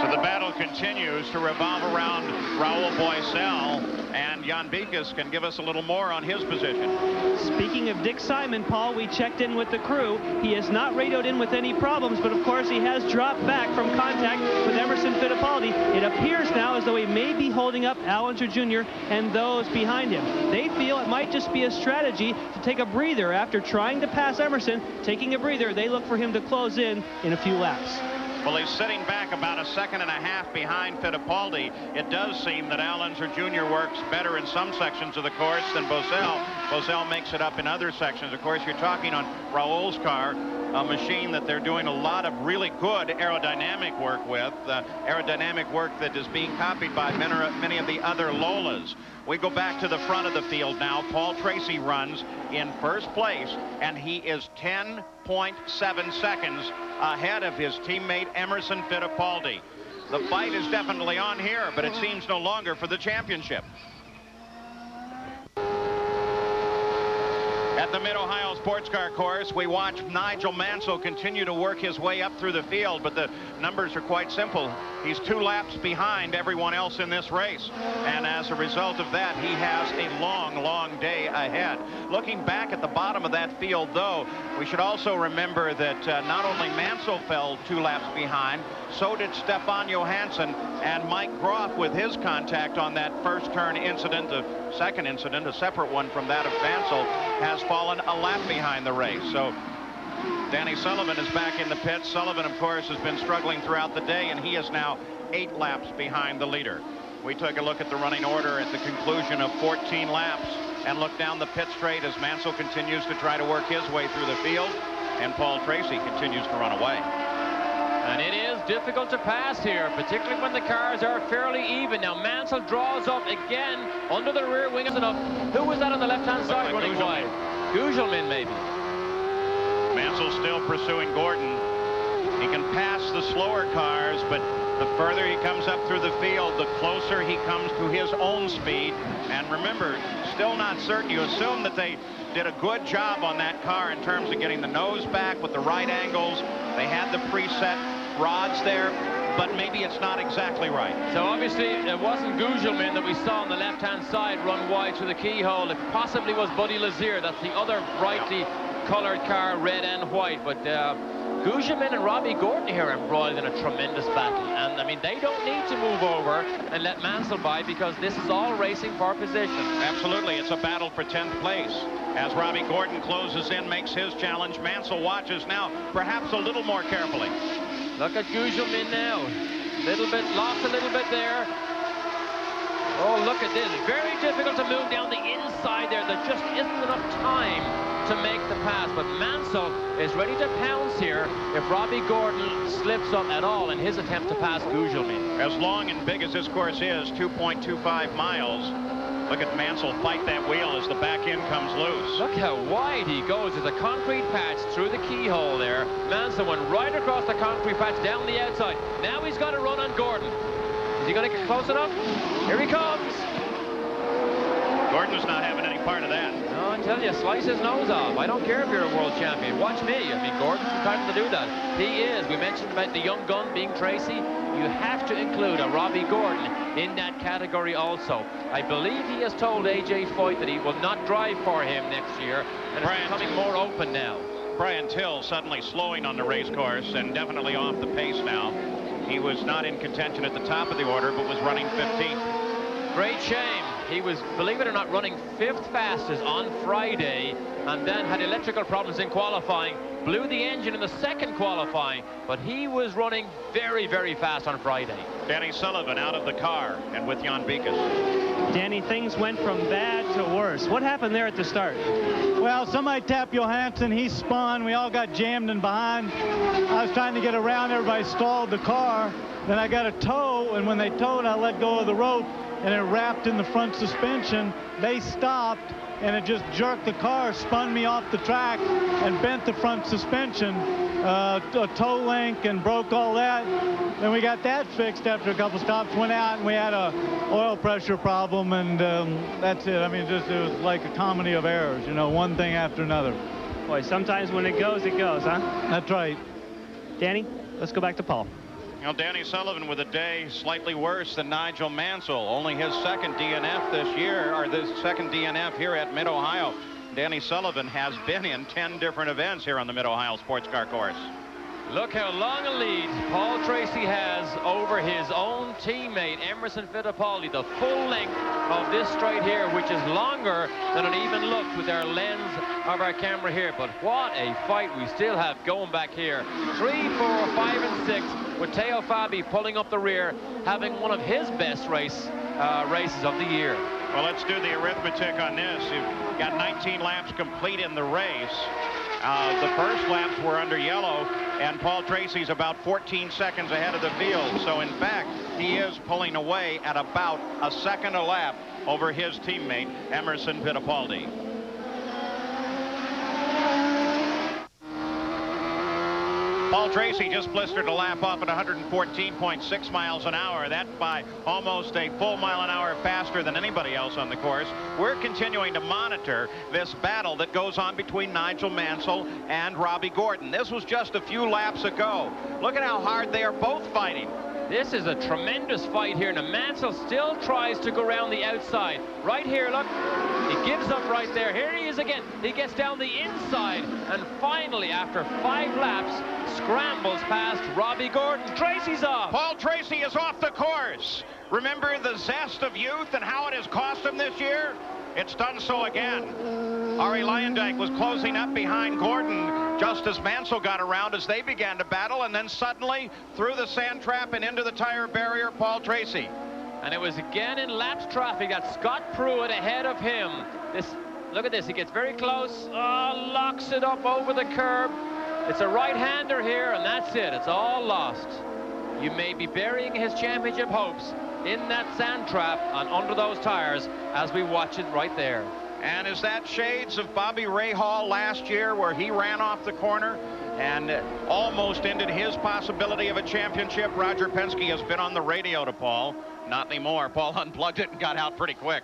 So the battle continues to revolve around Raul Boesel, and Jan Beekes can give us a little more on his position. Speaking of Dick Simon, Paul, we checked in with the crew. He has not radioed in with any problems, but of course he has dropped back from contact with Emerson Fittipaldi. It appears now as though he may be holding up Al Unser Jr. and those behind him. They feel it might just be a strategy to take a breather after trying to pass Emerson. Taking a breather, they look for him to close in a few laps. Well, he's sitting back about a second and a half behind Fittipaldi. It does seem that Al Unser Jr. works better in some sections of the course than Boesel. Boesel makes it up in other sections. Of course, you're talking on Raul's car, a machine that they're doing a lot of really good aerodynamic work with, aerodynamic work that is being copied by many of the other Lolas. We go back to the front of the field now. Paul Tracy runs in first place, and he is 10.7 seconds ahead of his teammate Emerson Fittipaldi. The fight is definitely on here, but it seems no longer for the championship. At the Mid-Ohio Sports Car Course, we watch Nigel Mansell continue to work his way up through the field, but the numbers are quite simple. He's 2 laps behind everyone else in this race, and as a result of that, he has a long day ahead. Looking back at the bottom of that field, though, we should also remember that not only Mansell fell 2 laps behind, so did Stefan Johansson, and Mike Groff, with his contact on that first turn incident, the second incident, a separate one from that of Mansell, has fallen a lap behind the race. So Danny Sullivan is back in the pits. Sullivan, of course, has been struggling throughout the day, and he is now 8 laps behind the leader. We took a look at the running order at the conclusion of 14 laps and look down the pit straight as Mansell continues to try to work his way through the field, and Paul Tracy continues to run away. And it is difficult to pass here, particularly when the cars are fairly even. Now Mansell draws up again under the rear wing. Who was that on the left-hand side like running wide? Gugelmin, maybe. Mansell still pursuing Gordon. He can pass the slower cars, but the further he comes up through the field, the closer he comes to his own speed. And remember, still not certain. You assume that they did a good job on that car in terms of getting the nose back with the right angles. They had the preset rods there, but maybe it's not exactly right. So obviously it wasn't Gugelmin that we saw on the left-hand side run wide through the keyhole. It possibly was Buddy Lazier. That's the other brightly colored car, red and white. But Gugelmin and Robbie Gordon here are embroiled in a tremendous battle. And I mean, they don't need to move over and let Mansell by, because this is all racing for position. Absolutely, it's a battle for 10th place. As Robbie Gordon closes in, makes his challenge, Mansell watches now, perhaps a little more carefully. Look at Gugelmin now. Lost a little bit there. Oh, look at this. Very difficult to move down the inside there. There just isn't enough time to make the pass. But Mansell is ready to pounce here if Robbie Gordon slips up at all in his attempt to pass Gugelmin. As long and big as this course is, 2.25 miles, look at Mansell fight that wheel as the back end comes loose. Look how wide he goes. There's a concrete patch through the keyhole there. Mansell went right across the concrete patch down the outside. Now he's got to run on Gordon. Is he going to get close enough? Here he comes. Gordon's not having any part of that. No, I tell you, slice his nose off. I don't care if you're a world champion. Watch me. I mean, Gordon's entitled to do that. He is. We mentioned about the young gun being Tracy. You have to include a Robbie Gordon in that category also. I believe he has told A.J. Foyt that he will not drive for him next year, and it's becoming more open now. Brian Till suddenly slowing on the race course and definitely off the pace now. He was not in contention at the top of the order, but was running 15th. Great shame. He was, believe it or not, running 5th fastest on Friday, and then had electrical problems in qualifying. Blew the engine in the second qualifying, but he was running very fast on Friday. Danny Sullivan out of the car and with Jan Beekes. Danny, things went from bad to worse. What happened there at the start? Well, somebody tapped Johansson. He spun. We all got jammed in behind. I was trying to get around. Everybody stalled the car. Then I got a tow, and when they towed, I let go of the rope, and it wrapped in the front suspension. They stopped, and it just jerked the car, spun me off the track, and bent the front suspension, a toe link, and broke all that. Then we got that fixed after a couple stops, went out, and we had a oil pressure problem, and that's it. I mean, it was like a comedy of errors, you know, one thing after another. Boy, sometimes when it goes, huh? That's right. Danny, let's go back to Paul. You know, Danny Sullivan with a day slightly worse than Nigel Mansell. Only his second DNF this year, or the second DNF here at Mid-Ohio. Danny Sullivan has been in 10 different events here on the Mid-Ohio Sports Car Course. Look how long a lead Paul Tracy has over his own teammate, Emerson Fittipaldi. The full length of this straight here, which is longer than it even looks with our lens of our camera here. But what a fight we still have going back here. 3, 4, 5, and 6, with Teo Fabi pulling up the rear, having one of his best races of the year. Well, let's do the arithmetic on this. You've got 19 laps complete in the race. The first laps were under yellow, and Paul Tracy's about 14 seconds ahead of the field. So, in fact, he is pulling away at about a second a lap over his teammate, Emerson Fittipaldi. Paul Tracy just blistered a lap off at 114.6 miles an hour. That's by almost a full mile an hour faster than anybody else on the course. We're continuing to monitor this battle that goes on between Nigel Mansell and Robbie Gordon. This was just a few laps ago. Look at how hard they are both fighting. This is a tremendous fight here. Now Mansell still tries to go around the outside. Right here, look. He gives up right there. Here he is again. He gets down the inside and finally, after 5 laps, scrambles past Robbie Gordon. Tracy's off. Paul Tracy is off the course. Remember the zest of youth and how it has cost him this year? It's done so again. Arie Luyendyk was closing up behind Gordon just as Mansell got around as they began to battle, and then suddenly through the sand trap and into the tire barrier, Paul Tracy. And it was again in lapped traffic that Scott Pruitt ahead of him. Look at this, he gets very close, locks it up over the curb. It's a right-hander here, and that's it, it's all lost. You may be burying his championship hopes in that sand trap and under those tires as we watch it right there. And is that shades of Bobby Rahal last year, where he ran off the corner and almost ended his possibility of a championship? Roger Penske has been on the radio to Paul. Not anymore. Paul unplugged it and got out pretty quick.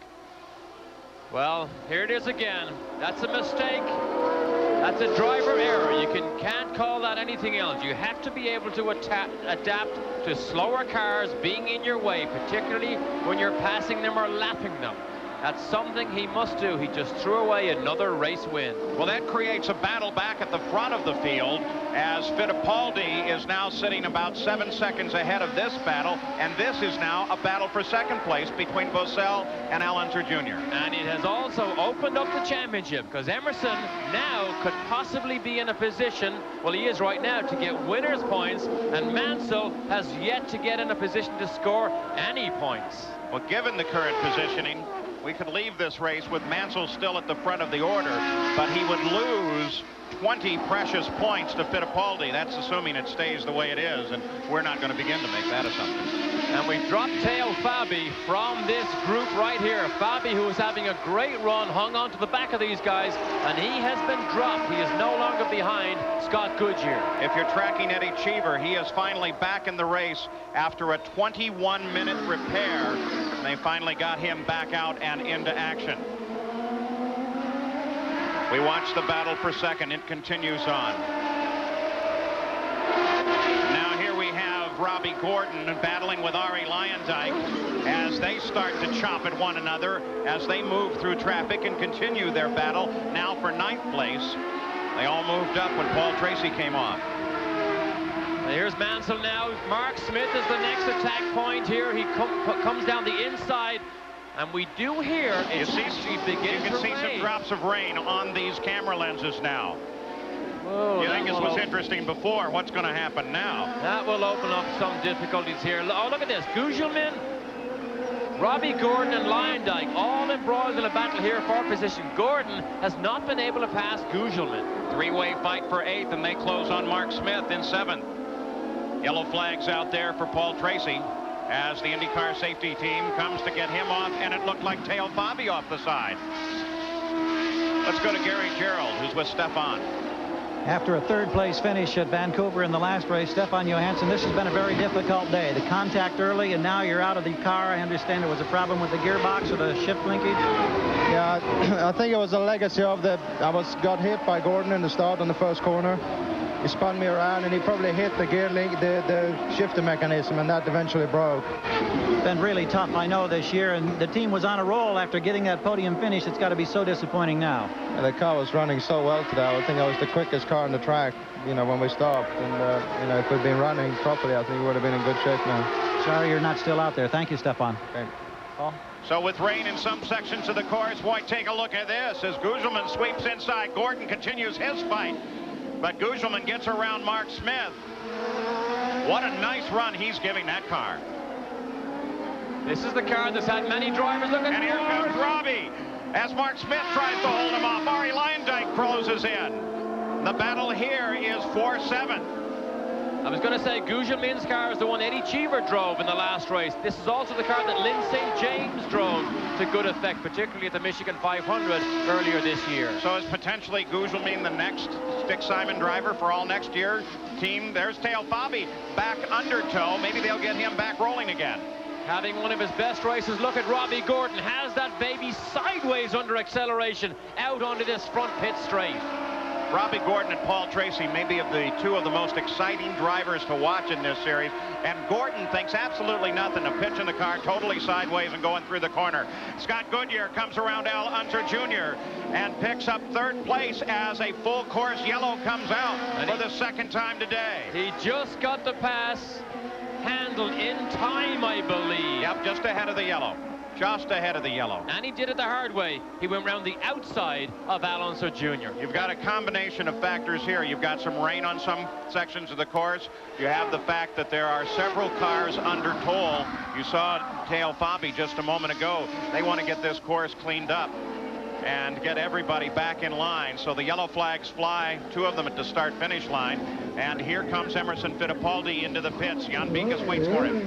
Well, here it is again. That's a mistake. That's a driver error. You can't call that anything else. You have to be able to adapt to slower cars being in your way, particularly when you're passing them or lapping them. That's something he must do. He just threw away another race win. Well, that creates a battle back at the front of the field, as Fittipaldi is now sitting about 7 seconds ahead of this battle, and this is now a battle for second place between Boesel and Alonso Jr. And it has also opened up the championship, because Emerson now could possibly be in a position, well, he is right now, to get winner's points, and Mansell has yet to get in a position to score any points. Well, given the current positioning, we could leave this race with Mansell still at the front of the order, but he would lose 20 precious points to Fittipaldi. That's assuming it stays the way it is, and we're not going to begin to make that assumption. And we've dropped Teo Fabi from this group right here. Fabi, who is having a great run, hung on to the back of these guys, and he has been dropped. He is no longer behind Scott Goodyear. If you're tracking Eddie Cheever, he is finally back in the race after a 21-minute repair. They finally got him back out and into action. We watch the battle for second. It continues on. Now here we have Robbie Gordon battling with Arie Luyendyk as they start to chop at one another as they move through traffic and continue their battle now for 9th place. They all moved up when Paul Tracy came off. Here's Mansell now. Mark Smith is the next attack point here. He comes down the inside, and we do hear you can see rain. Some drops of rain on these camera lenses now. Whoa, you think this was interesting before? What's going to happen now? That will open up some difficulties here. Oh, look at this. Gugelmin, Robbie Gordon, and Luyendyk all embroiled in a battle here for position. Gordon has not been able to pass Gugelmin. Three-way fight for 8th, and they close on Mark Smith in 7th. Yellow flags out there for Paul Tracy as the IndyCar safety team comes to get him off, and it looked like Teo Fabi off the side. Let's go to Gary Gerould, who's with Stefan. After a 3rd place finish at Vancouver in the last race, Stefan Johansson, this has been a very difficult day. The contact early, and now you're out of the car. I understand there was a problem with the gearbox or the shift linkage. Yeah, I think it was a legacy of that. Got hit by Gordon in the start on the first corner. He spun me around, and he probably hit the gear link, the shifter mechanism, and that eventually broke. It's been really tough, I know, this year, and the team was on a roll after getting that podium finish. It's got to be so disappointing now. Yeah, the car was running so well today. I think I was the quickest car on the track, when we stopped. And, if we'd been running properly, I think we would have been in good shape now. Sorry you're not still out there. Thank you, Stefan. Okay. Paul? So with rain in some sections of the course, boy, take a look at this as Gugelmin sweeps inside. Gordon continues his fight. But Gugelmin gets around Mark Smith. What a nice run he's giving that car. This is the car that's had many drivers looking. And here comes Robbie as Mark Smith tries to hold him off. Arie Luyendyk closes in. The battle here is for 7th. I was going to say Gugelmin's car is the one Eddie Cheever drove in the last race. This is also the car that Lynn St. James drove to good effect, particularly at the Michigan 500 earlier this year. So is potentially Gugelmin the next Stick Simon driver for all next year? Team, there's Teo Fabi back under tow. Maybe they'll get him back rolling again. Having one of his best races, look at Robbie Gordon. Has that baby sideways under acceleration out onto this front pit straight. Robbie Gordon and Paul Tracy may be two of the most exciting drivers to watch in this series. And Gordon thinks absolutely nothing of pitching the car totally sideways and going through the corner. Scott Goodyear comes around Al Unser Jr. and picks up third place as a full course yellow comes out for the second time today. He just got the pass handled in time, I believe. Yep, just ahead of the yellow. Just ahead of the yellow. And he did it the hard way. He went round the outside of Al Unser Jr. You've got a combination of factors here. You've got some rain on some sections of the course. You have the fact that there are several cars under toll. You saw Teo Fabi just a moment ago. They want to get this course cleaned up and get everybody back in line. So the yellow flags fly, two of them at the start-finish line. And here comes Emerson Fittipaldi into the pits. Jan Beekes waits for him.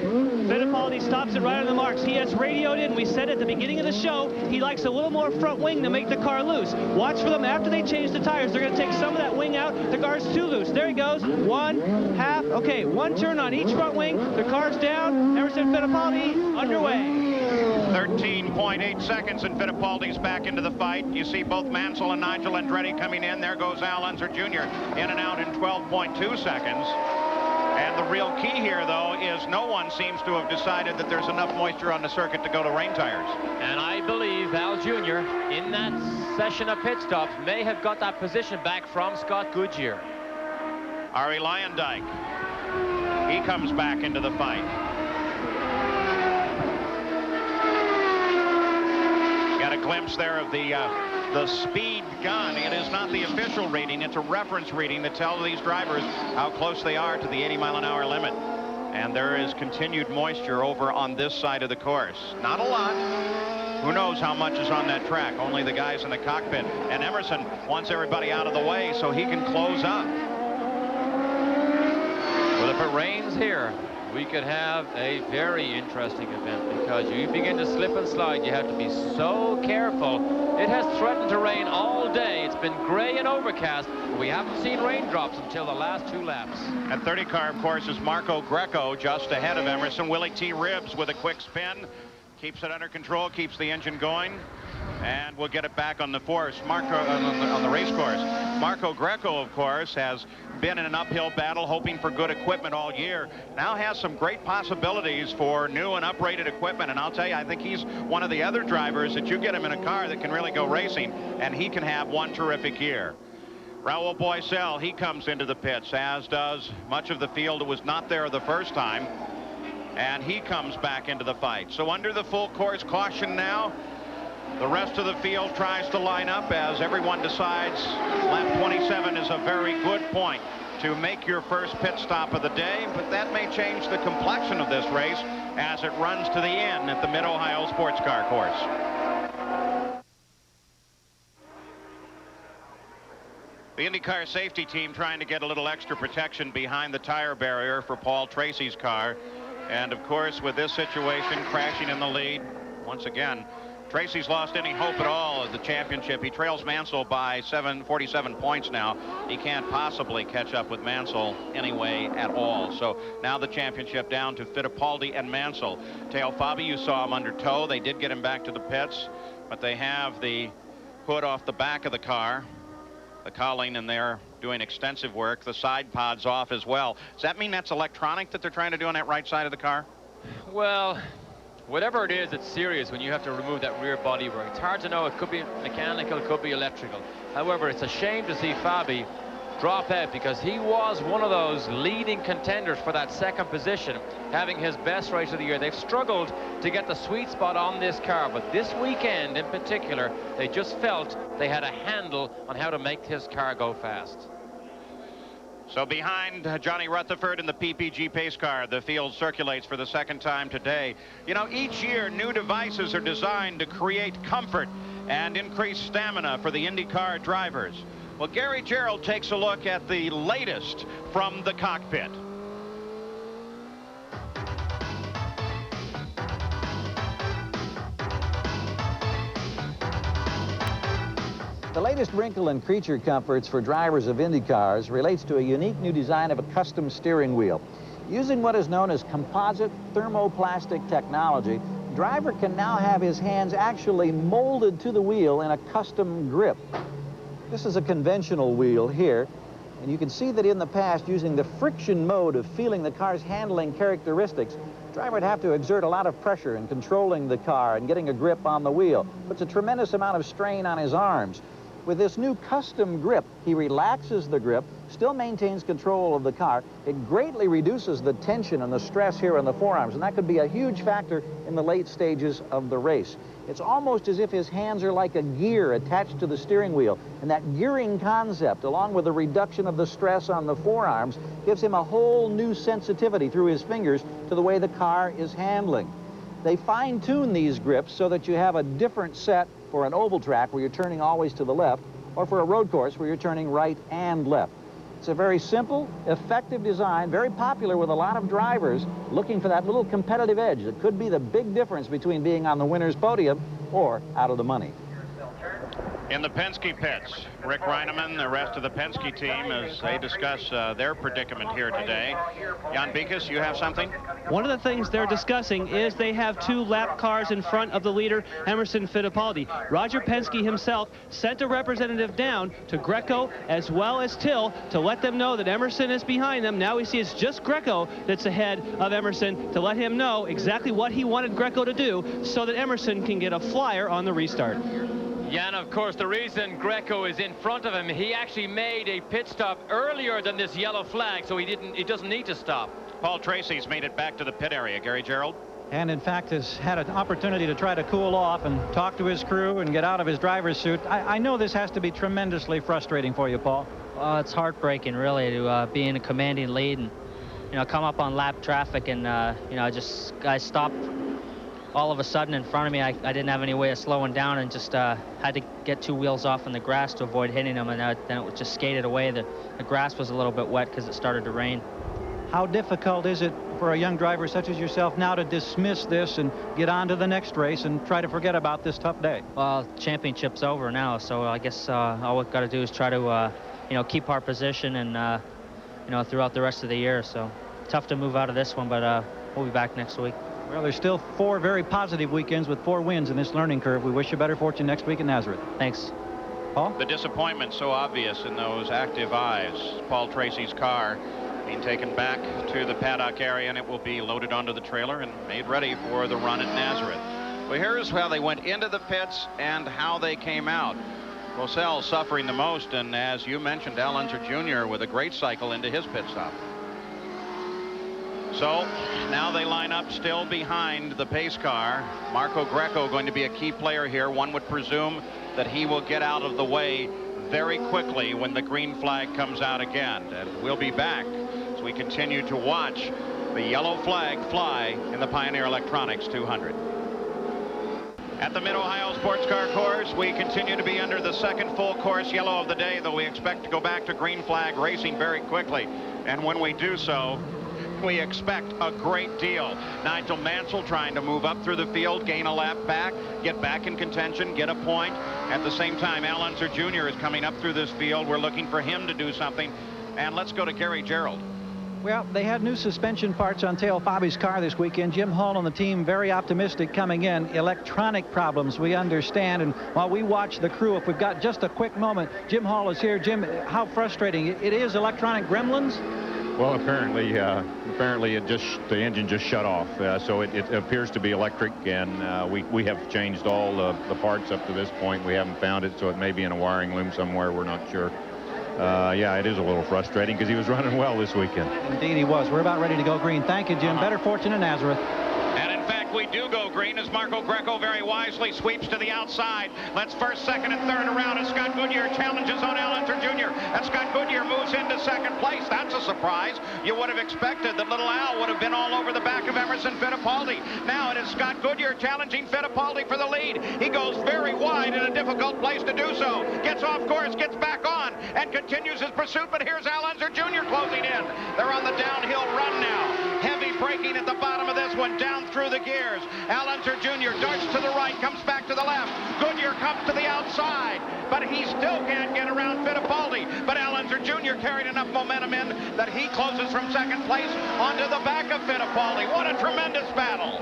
Fittipaldi stops it right on the marks. He has radioed in. We said at the beginning of the show, he likes a little more front wing to make the car loose. Watch for them after they change the tires. They're going to take some of that wing out. The car's too loose. There he goes. One, half. Okay, one turn on each front wing. The car's down. Emerson Fittipaldi underway. 13.8 seconds and Fittipaldi's back into the fight. You see both Mansell and Nigel Andretti coming in. There goes Al Unser Jr. in and out in 12.2 seconds. And the real key here, though, is no one seems to have decided that there's enough moisture on the circuit to go to rain tires. And I believe Al Jr. in that session of pit stops may have got that position back from Scott Goodyear. Arie Luyendyk, he comes back into the fight. Got a glimpse there of the speed gun. It is not the official reading. It's a reference reading that tells these drivers how close they are to the 80-mile-an-hour limit. And there is continued moisture over on this side of the course. Not a lot. Who knows how much is on that track? Only the guys in the cockpit. And Emerson wants everybody out of the way so he can close up. Well, if it rains here, we could have a very interesting event, because you begin to slip and slide. You have to be so careful. It has threatened to rain all day. It's been gray and overcast. We haven't seen raindrops until the last two laps. At 30 car, of course, is Marco Greco just ahead of Emerson. Willie T. Ribbs with a quick spin. Keeps it under control, keeps the engine going. And we'll get it back on the course. On the race course. Marco Greco, of course, has been in an uphill battle hoping for good equipment all year. Now has some great possibilities for new and uprated equipment. And I'll tell you, I think he's one of the other drivers that you get him in a car that can really go racing, and he can have one terrific year. Raul Boesel, he comes into the pits, as does much of the field that was not there the first time. And he comes back into the fight. So under the full course caution now, the rest of the field tries to line up as everyone decides lap 27 is a very good point to make your first pit stop of the day, but that may change the complexion of this race as it runs to the end at the Mid-Ohio Sports Car Course. The IndyCar safety team trying to get a little extra protection behind the tire barrier for Paul Tracy's car. And of course, with this situation, crashing in the lead, once again, Tracy's lost any hope at all of the championship. He trails Mansell by 47 points now. He can't possibly catch up with Mansell anyway at all. So now the championship down to Fittipaldi and Mansell. Teo Fabi, you saw him under tow. They did get him back to the pits, but they have the hood off the back of the car. The cowling in there doing extensive work. The side pod's off as well. Does that mean that's electronic that they're trying to do on that right side of the car? Well, whatever it is, it's serious when you have to remove that rear bodywork. It's hard to know. It could be mechanical, it could be electrical. However, it's a shame to see Fabi drop out, because he was one of those leading contenders for that second position, having his best race of the year. They've struggled to get the sweet spot on this car, but this weekend in particular, they just felt they had a handle on how to make his car go fast. So behind Johnny Rutherford in the PPG pace car, the field circulates for the second time today. You know, each year new devices are designed to create comfort and increase stamina for the IndyCar drivers. Well, Gary Gerould takes a look at the latest from the cockpit. The latest wrinkle in creature comforts for drivers of Indy cars relates to a unique new design of a custom steering wheel. Using what is known as composite thermoplastic technology, driver can now have his hands actually molded to the wheel in a custom grip. This is a conventional wheel here, and you can see that in the past, using the friction mode of feeling the car's handling characteristics, driver would have to exert a lot of pressure in controlling the car and getting a grip on the wheel. Puts a tremendous amount of strain on his arms. With this new custom grip, he relaxes the grip, still maintains control of the car. It greatly reduces the tension and the stress here on the forearms, and that could be a huge factor in the late stages of the race. It's almost as if his hands are like a gear attached to the steering wheel, and that gearing concept, along with the reduction of the stress on the forearms, gives him a whole new sensitivity through his fingers to the way the car is handling. They fine-tune these grips so that you have a different set for an oval track where you're turning always to the left, or for a road course where you're turning right and left. It's a very simple, effective design, very popular with a lot of drivers looking for that little competitive edge that could be the big difference between being on the winner's podium or out of the money. In the Penske pits, Rick Reineman, the rest of the Penske team, as they discuss their predicament here today. Jan Beekes, you have something? One of the things they're discussing is they have 2 lap cars in front of the leader, Emerson Fittipaldi. Roger Penske himself sent a representative down to Greco as well as Till to let them know that Emerson is behind them. Now we see it's just Greco that's ahead of Emerson, to let him know exactly what he wanted Greco to do so that Emerson can get a flyer on the restart. Yeah, and of course, the reason Greco is in front of him, he actually made a pit stop earlier than this yellow flag, so he doesn't need to stop. Paul Tracy's made it back to the pit area. Gary Gerould? And in fact has had an opportunity to try to cool off and talk to his crew and get out of his driver's suit. I know this has to be tremendously frustrating for you, Paul. It's heartbreaking, really, to be in a commanding lead and, come up on lap traffic and, guys stopped all of a sudden in front of me. I didn't have any way of slowing down and just had to get 2 wheels off in the grass to avoid hitting them, and then it was just skated away. The grass was a little bit wet because it started to rain. How difficult is it for a young driver such as yourself now to dismiss this and get on to the next race and try to forget about this tough day? Well, championship's over now, so I guess all we've got to do is try to keep our position and throughout the rest of the year. So tough to move out of this one, but we'll be back next week. Well, there's still 4 very positive weekends with 4 wins in this learning curve. We wish you better fortune next week in Nazareth. Thanks. Paul? The disappointment so obvious in those active eyes. Paul Tracy's car being taken back to the paddock area, and it will be loaded onto the trailer and made ready for the run at Nazareth. Well, here's how they went into the pits and how they came out. Rosell suffering the most, and as you mentioned, Al Unser Jr. with a great cycle into his pit stop. So now they line up still behind the pace car. Marco Greco going to be a key player here. One would presume that he will get out of the way very quickly when the green flag comes out again. And we'll be back as we continue to watch the yellow flag fly in the Pioneer Electronics 200. At the Mid-Ohio Sports Car Course, we continue to be under the second full course yellow of the day, though we expect to go back to green flag racing very quickly. And when we do so, we expect a great deal. Nigel Mansell trying to move up through the field, gain a lap back, get back in contention, get a point. At the same time, Al Unser Jr. is coming up through this field. We're looking for him to do something. And let's go to Gary Gerould. Well, they had new suspension parts on Theo Fabi's car this weekend. Jim Hall and the team very optimistic coming in. Electronic problems, we understand. And while we watch the crew, if we've got just a quick moment, Jim Hall is here. Jim, how frustrating. It is electronic gremlins? Well, apparently the engine just shut off. So it appears to be electric, and we have changed all the parts up to this point. We haven't found it, so it may be in a wiring loom somewhere. We're not sure. Yeah, it is a little frustrating because he was running well this weekend. Indeed he was. We're about ready to go green. Thank you, Jim. Better fortune in Nazareth. And in fact, we do go green as Marco Greco very wisely sweeps to the outside. Let's first, second, and third around as Scott Goodyear challenges on Al Unser Jr. And Scott Goodyear moves into second place. That's a surprise. You would have expected that little Al would have been all over the back of Emerson Fittipaldi. Now it is Scott Goodyear challenging Fittipaldi for the lead. He goes very wide in a difficult place to do so. Gets off course, gets back on, and continues his pursuit. But here's Al Unser Jr. closing in. They're on the downhill run now. Heavy braking at the bottom of this one, down through the gears. Al Unser Jr. darts to the right, comes back to the left. Goodyear comes to the outside, but but he still can't get around Fittipaldi. But Al Unser Jr. carried enough momentum in that he closes from second place onto the back of Fittipaldi. What a tremendous battle.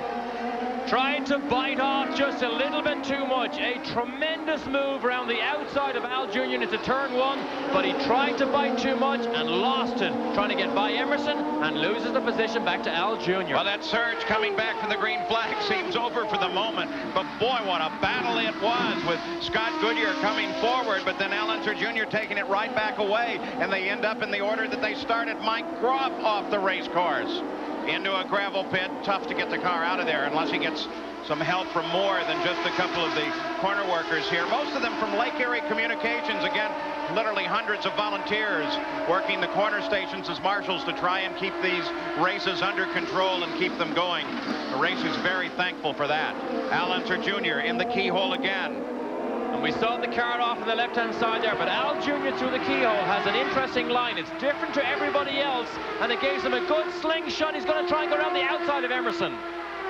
Trying to bite off just a little bit too much. A tremendous move around the outside of Al Jr. into turn one, but he tried to bite too much and lost it, trying to get by Emerson, and loses the position back to Al Jr. Well, that surge coming back for the green flag seems over for the moment, but boy, what a battle it was with Scott Goodyear coming forward, but then Al Unser Jr. taking it right back away, and they end up in the order that they started. Mike Groff off the race course into a gravel pit. Tough to get the car out of there unless he gets some help from more than just a couple of the corner workers here. Most of them from Lake Erie Communications. Again, literally hundreds of volunteers working the corner stations as marshals to try and keep these races under control and keep them going. The race is very thankful for that. Al Unser Jr. in the keyhole again. And we saw the car off on the left-hand side there, but Al Jr. through the keyhole has an interesting line. It's different to everybody else, and it gives him a good slingshot. He's going to try and go around the outside of Emerson.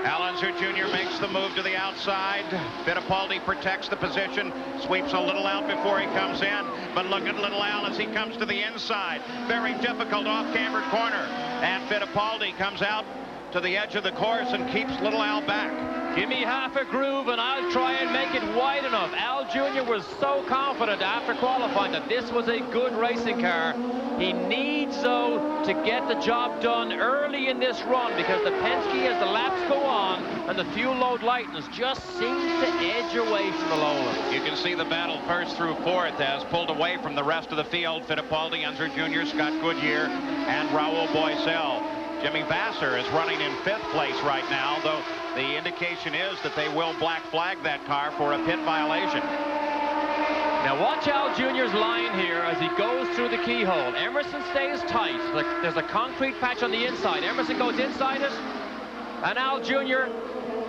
Al Unser Jr. makes the move to the outside. Fittipaldi protects the position, sweeps a little out before he comes in. But look at little Al as he comes to the inside. Very difficult off-cambered corner. And Fittipaldi comes out to the edge of the course and keeps little Al back. Give me half a groove and I'll try and make it wide enough. Al Jr. was so confident after qualifying that this was a good racing car. He needs, though, to get the job done early in this run, because the Penske, as the laps go on and the fuel load lightens, just seems to edge away from the lowland. You can see the battle first through fourth as pulled away from the rest of the field. Fittipaldi, Unser Jr., Scott Goodyear, and Raul Boesel. Jimmy Vasser is running in fifth place right now, though the indication is that they will black flag that car for a pit violation. Now watch Al Jr.'s line here as he goes through the keyhole. Emerson stays tight. There's a concrete patch on the inside. Emerson goes inside it, and Al Jr.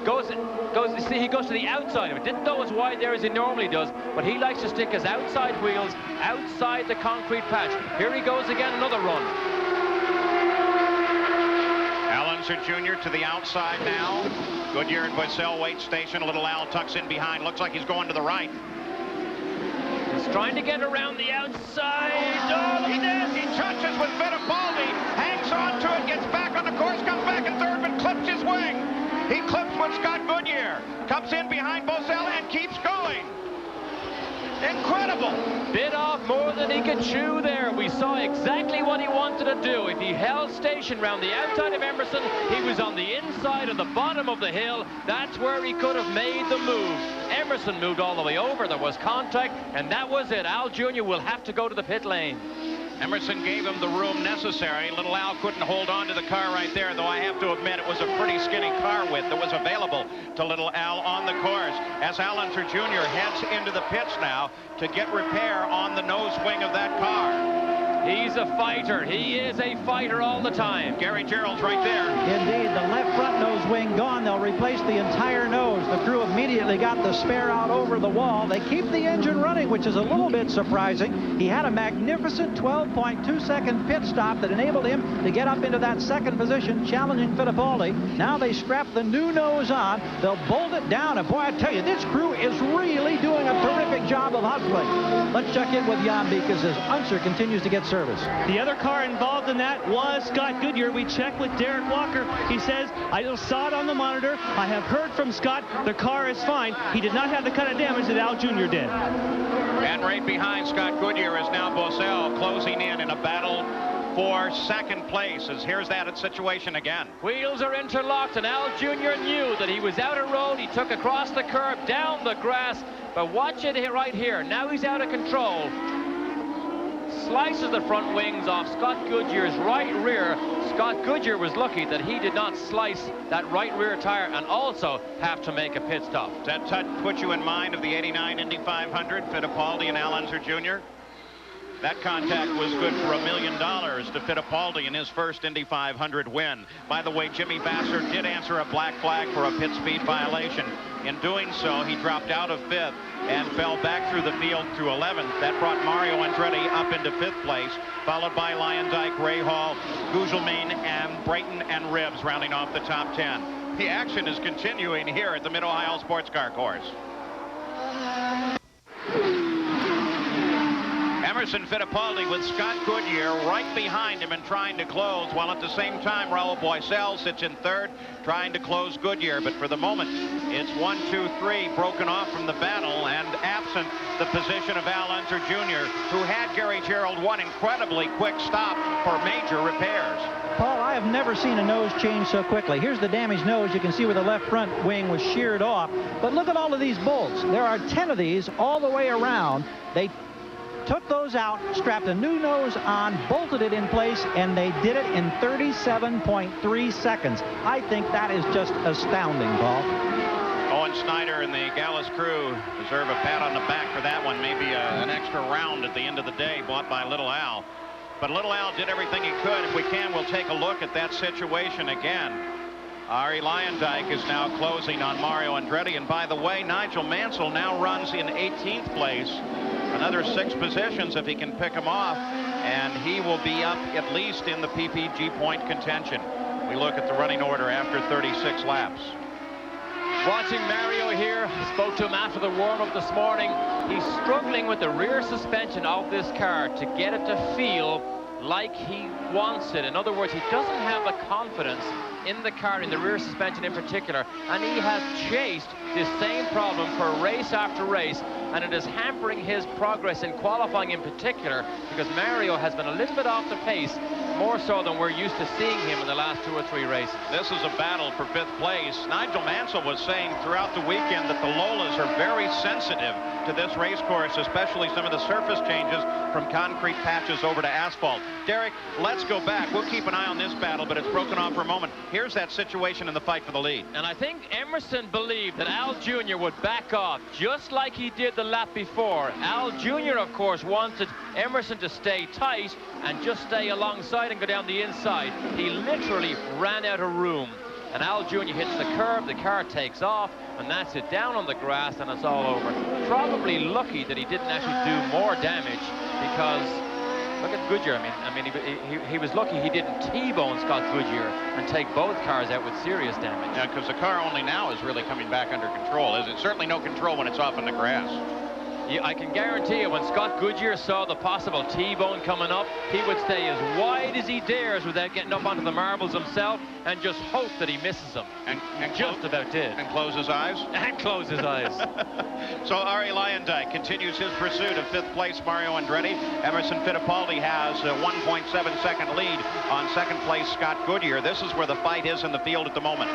goes to the outside of it. Didn't go as wide there as he normally does, but he likes to stick his outside wheels outside the concrete patch. Here he goes again, another run. Al Unser Jr. to the outside now. Goodyear and Boesel wait station. Little Al tucks in behind. Looks like he's going to the right. He's trying to get around the outside. Oh, He does. He touches with Fittipaldi. Hangs on to it. Gets back on the course. Comes back in third, but clips his wing. He clips with Scott Goodyear. Comes in behind Boesel and keeps going. Incredible. Bit off more than he could chew there. We saw exactly what he wanted to do. If he held station round the outside of Emerson, he was on the inside of the bottom of the hill. That's where he could have made the move. Emerson moved all the way over. There was contact, and that was it. Al Jr. will have to go to the pit lane. Emerson gave him the room necessary. Little Al couldn't hold on to the car right there, though I have to admit it was a pretty skinny car width that was available to little Al on the course. As Al Unser Jr. heads into the pits now to get repair on the nose wing of that car. He's a fighter. He is a fighter all the time. Gary Gerald's right there. Indeed, the left front nose wing gone. They'll replace the entire nose. The crew immediately got the spare out over the wall. They keep the engine running, which is a little bit surprising. He had a magnificent 12.2-second pit stop that enabled him to get up into that second position, challenging Fittipaldi. Now they strap the new nose on. They'll bolt it down. And boy, I tell you, this crew is really doing a terrific job of hustling. Let's check in with Jan Beekes as Unser continues to get service. The other car involved in that was Scott Goodyear. We checked with Derek Walker. He says, I just saw it on the monitor. I have heard from Scott. The car is fine. He did not have the kind of damage that Al Jr. did. And right behind Scott Goodyear is now Boesel closing in a battle for second place. As here's that situation again. Wheels are interlocked, and Al Jr. knew that he was out of road. He took across the curb, down the grass. But watch it here, right here. Now he's out of control. Slices the front wings off Scott Goodyear's right rear. Scott Goodyear was lucky that he did not slice that right rear tire and also have to make a pit stop. Does that put you in mind of the '89 Indy 500, Fittipaldi and Al Unser Jr.? That contact was good for $1 million to Fittipaldi in his first Indy 500 win. By the way, Jimmy Vasser did answer a black flag for a pit speed violation. In doing so, he dropped out of fifth and fell back through the field to 11th. That brought Mario Andretti up into fifth place, followed by Lyondike, Ray Hall, Gugelmin, and Brayton and Ribbs rounding off the top 10. The action is continuing here at the Mid-Ohio Sports Car Course. Emerson Fittipaldi with Scott Goodyear right behind him and trying to close, while at the same time Raul Boesel sits in third trying to close Goodyear. But for the moment, it's 1, 2, 3 broken off from the battle, and absent the position of Al Unser Jr., who had Gary Gerould one incredibly quick stop for major repairs. Paul, I have never seen a nose change so quickly. Here's the damaged nose. You can see where the left front wing was sheared off. But look at all of these bolts. There are 10 of these all the way around. They took those out, strapped a new nose on, bolted it in place, and they did it in 37.3 seconds. I think that is just astounding, Paul. Owen Snyder and the Gallus crew deserve a pat on the back for that one. Maybe an extra round at the end of the day bought by Little Al. But Little Al did everything he could. If we can, we'll take a look at that situation again. Arie Luyendyk is now closing on Mario Andretti. And by the way, Nigel Mansell now runs in 18th place. Another 6 positions if he can pick him off. And he will be up at least in the PPG point contention. We look at the running order after 36 laps. Watching Mario here, spoke to him after the warm-up this morning. He's struggling with the rear suspension of this car to get it to feel like he wants it. In other words, he doesn't have the confidence in the car, in the rear suspension in particular, and he has chased this same problem for race after race, and it is hampering his progress in qualifying in particular, because Mario has been a little bit off the pace, more so than we're used to seeing him in the last 2 or 3 races. This is a battle for 5th place. Nigel Mansell was saying throughout the weekend that the Lolas are very sensitive to this race course, especially some of the surface changes from concrete patches over to asphalt. Derek, let's go back. We'll keep an eye on this battle, but it's broken off for a moment. Here's that situation in the fight for the lead. And I think Emerson believed that Al Jr. would back off just like he did the lap before. Al Jr., of course, wanted Emerson to stay tight and just stay alongside and go down the inside. He literally ran out of room. And Al Jr. hits the curb, the car takes off, and that's it, down on the grass, and it's all over. Probably lucky that he didn't actually do more damage, because look at Goodyear. I mean, he was lucky he didn't T-bone Scott Goodyear and take both cars out with serious damage. Yeah, because the car only now is really coming back under control. Is it? Certainly no control when it's off in the grass. Yeah, I can guarantee you, when Scott Goodyear saw the possible T-bone coming up, he would stay as wide as he dares without getting up onto the marbles himself and just hope that he misses them. And just about did. And close his eyes? And close his eyes. So Arie Luyendyk continues his pursuit of 5th place Mario Andretti. Emerson Fittipaldi has a 1.7 second lead on 2nd place Scott Goodyear. This is where the fight is in the field at the moment.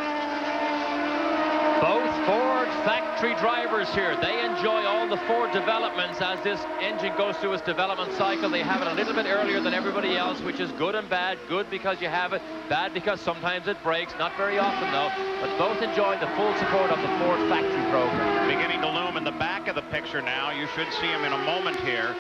Both Ford factory drivers here, they enjoy all the Ford developments as this engine goes through its development cycle. They have it a little bit earlier than everybody else, which is good and bad. Good because you have it, bad because sometimes it breaks. Not very often, though. But both enjoy the full support of the Ford factory program. Beginning to loom in the back of the picture now. You should see him in a moment here.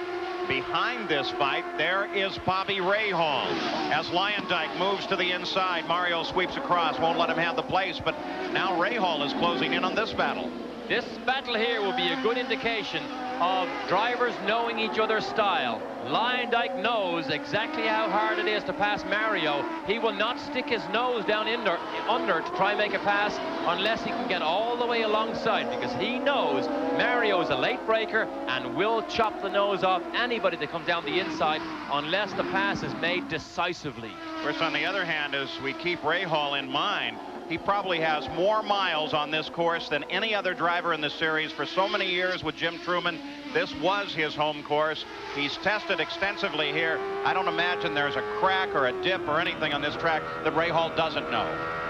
Behind this fight, there is Bobby Rahal. As Luyendyk moves to the inside, Mario sweeps across, won't let him have the place, but now Rahal is closing in on this battle. This battle here will be a good indication of drivers knowing each other's style. Luyendyk knows exactly how hard it is to pass Mario. He will not stick his nose down under to try and make a pass unless he can get all the way alongside, because he knows Mario is a late breaker and will chop the nose off anybody that comes down the inside unless the pass is made decisively. Of course, on the other hand, as we keep Rahal in mind, he probably has more miles on this course than any other driver in the series. For so many years with Jim Truman, this was his home course. He's tested extensively here. I don't imagine there's a crack or a dip or anything on this track that Rahal doesn't know.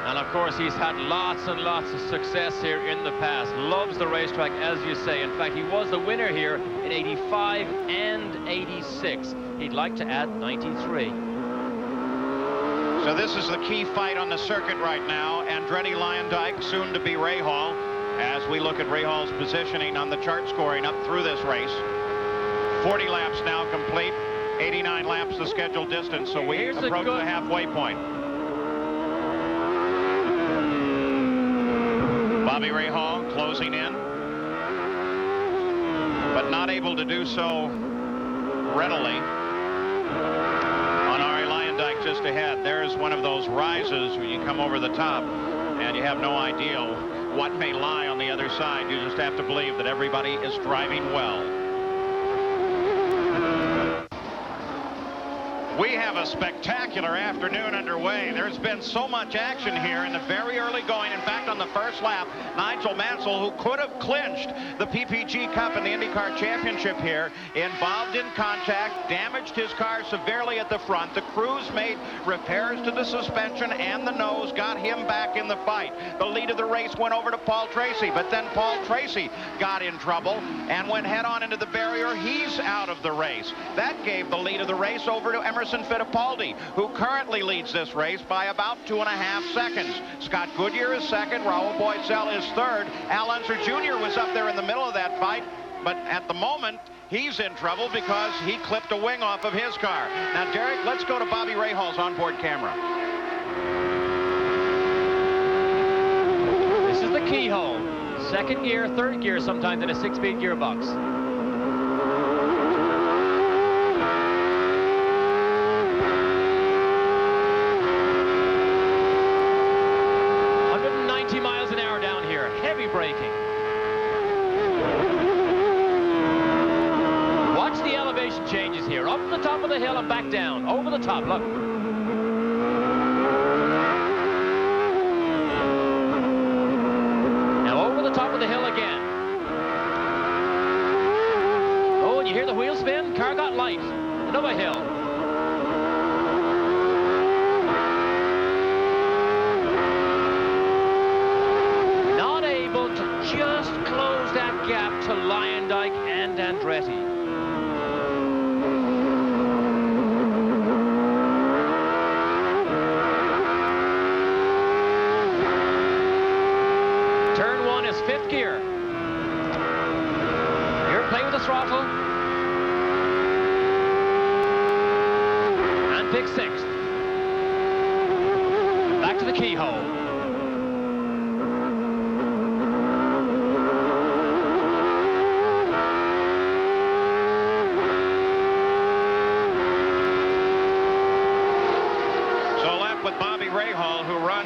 And of course, he's had lots and lots of success here in the past. Loves the racetrack, as you say. In fact, he was the winner here in '85 and '86. He'd like to add '93. So this is the key fight on the circuit right now. Andretti Luyendyk, soon to be Rahal, as we look at Rahal's positioning on the chart scoring up through this race. 40 laps now complete, 89 laps the scheduled distance, so we approach the halfway point. Bobby Rahal closing in, but not able to do so readily. Just ahead, there's one of those rises where you come over the top and you have no idea what may lie on the other side. You just have to believe that everybody is driving well. have a spectacular afternoon underway. There's been so much action here in the very early going. In fact, on the first lap, Nigel Mansell, who could have clinched the PPG Cup and the IndyCar Championship here, involved in contact, damaged his car severely at the front. The crews made repairs to the suspension and the nose, got him back in the fight. The lead of the race went over to Paul Tracy, but then Paul Tracy got in trouble and went head-on into the barrier. He's out of the race. That gave the lead of the race over to Emerson Fittipaldi, who currently leads this race by about 2.5 seconds. Scott Goodyear is second. Raul Boesel is third. Al Unser Jr. was up there in the middle of that fight, but at the moment, he's in trouble because he clipped a wing off of his car. Now, Derek, let's go to Bobby Rahal's onboard camera. This is the keyhole. Second gear, third gear, sometimes in a 6-speed gearbox. Braking. Watch the elevation changes here. Up the top of the hill and back down. Over the top, look. Now over the top of the hill again. Oh, and you hear the wheel spin? Car got light. Another hill. Just close that gap to Lyondike and Andretti. Turn 1 is 5th gear. Here, play with the throttle. And pick 6th. Back to the keyhole.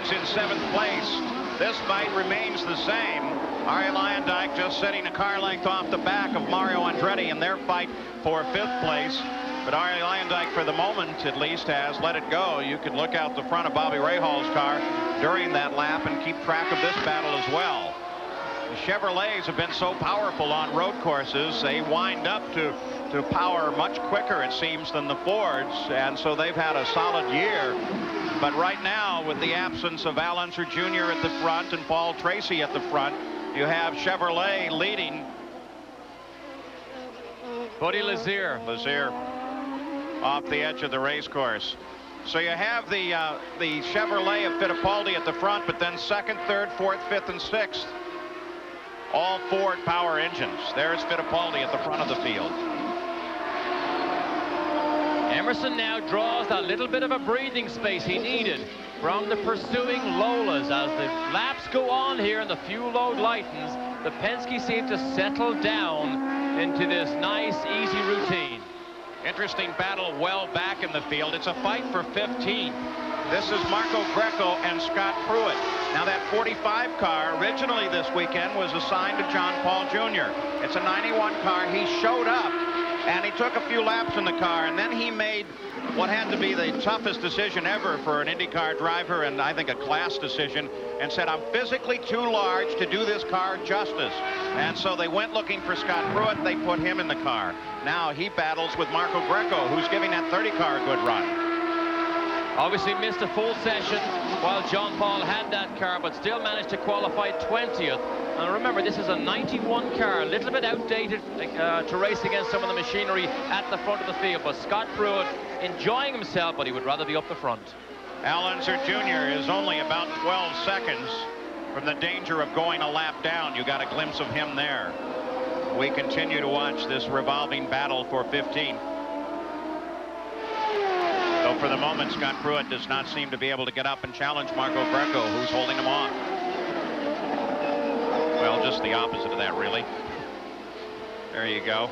In 7th place. This fight remains the same. Arie Luyendyk just sitting a car length off the back of Mario Andretti in their fight for 5th place. But Arie Luyendyk, for the moment at least, has let it go. You could look out the front of Bobby Rahal's car during that lap and keep track of this battle as well. The Chevrolets have been so powerful on road courses. They wind up to power much quicker, it seems, than the Fords, and so they've had a solid year. But right now, with the absence of Al Unser Jr. at the front and Paul Tracy at the front, you have Chevrolet leading. Buddy Lazier off the edge of the race course. So you have the Chevrolet of Fittipaldi at the front, but then 2nd, 3rd, 4th, 5th, and 6th, all Ford power engines. There's Fittipaldi at the front of the field. Emerson now draws a little bit of a breathing space he needed from the pursuing Lolas. As the laps go on here and the fuel load lightens, the Penske seem to settle down into this nice, easy routine. Interesting battle well back in the field. It's a fight for 15. This is Marco Greco and Scott Pruitt. Now, that 45 car originally this weekend was assigned to John Paul Jr. It's a 91 car. He showed up and he took a few laps in the car, and then he made what had to be the toughest decision ever for an IndyCar driver, and I think a class decision, and said, I'm physically too large to do this car justice. And so they went looking for Scott Pruitt. They put him in the car. Now he battles with Marco Greco, who's giving that 30 car a good run. Obviously missed a full session while John Paul had that car, but still managed to qualify 20th. And remember, this is a 91 car, a little bit outdated to race against some of the machinery at the front of the field. But Scott Pruitt enjoying himself, but he would rather be up the front. Al Unser Jr. is only about 12 seconds from the danger of going a lap down. You got a glimpse of him there. We continue to watch this revolving battle for 15. So for the moment, Scott Pruitt does not seem to be able to get up and challenge Marco Greco, who's holding him off. Well, just the opposite of that, really. There you go.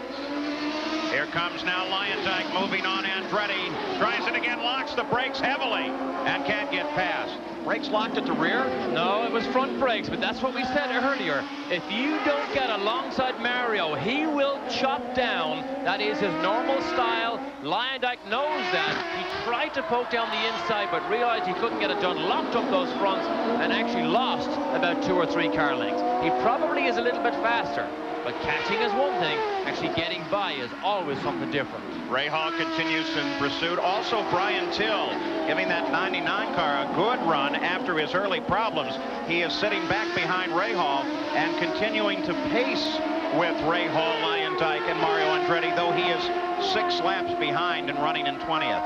Here comes now Luyendyk moving on Andretti. Tries it again, locks the brakes heavily, and can't get past. Brakes locked at the rear? No, it was front brakes, but that's what we said earlier. If you don't get alongside Mario, he will chop down. That is his normal style. Lyondike knows that. He tried to poke down the inside, but realized he couldn't get it done, locked up those fronts, and actually lost about 2 or 3 car lengths. He probably is a little bit faster, but catching is one thing. Actually getting by is always something different. Rahal continues in pursuit. Also, Brian Till giving that 99 car a good run after his early problems. He is sitting back behind Rahal and continuing to pace with Rahal, Lyondike, and Mario Andretti, though he is 6 laps behind and running in 20th.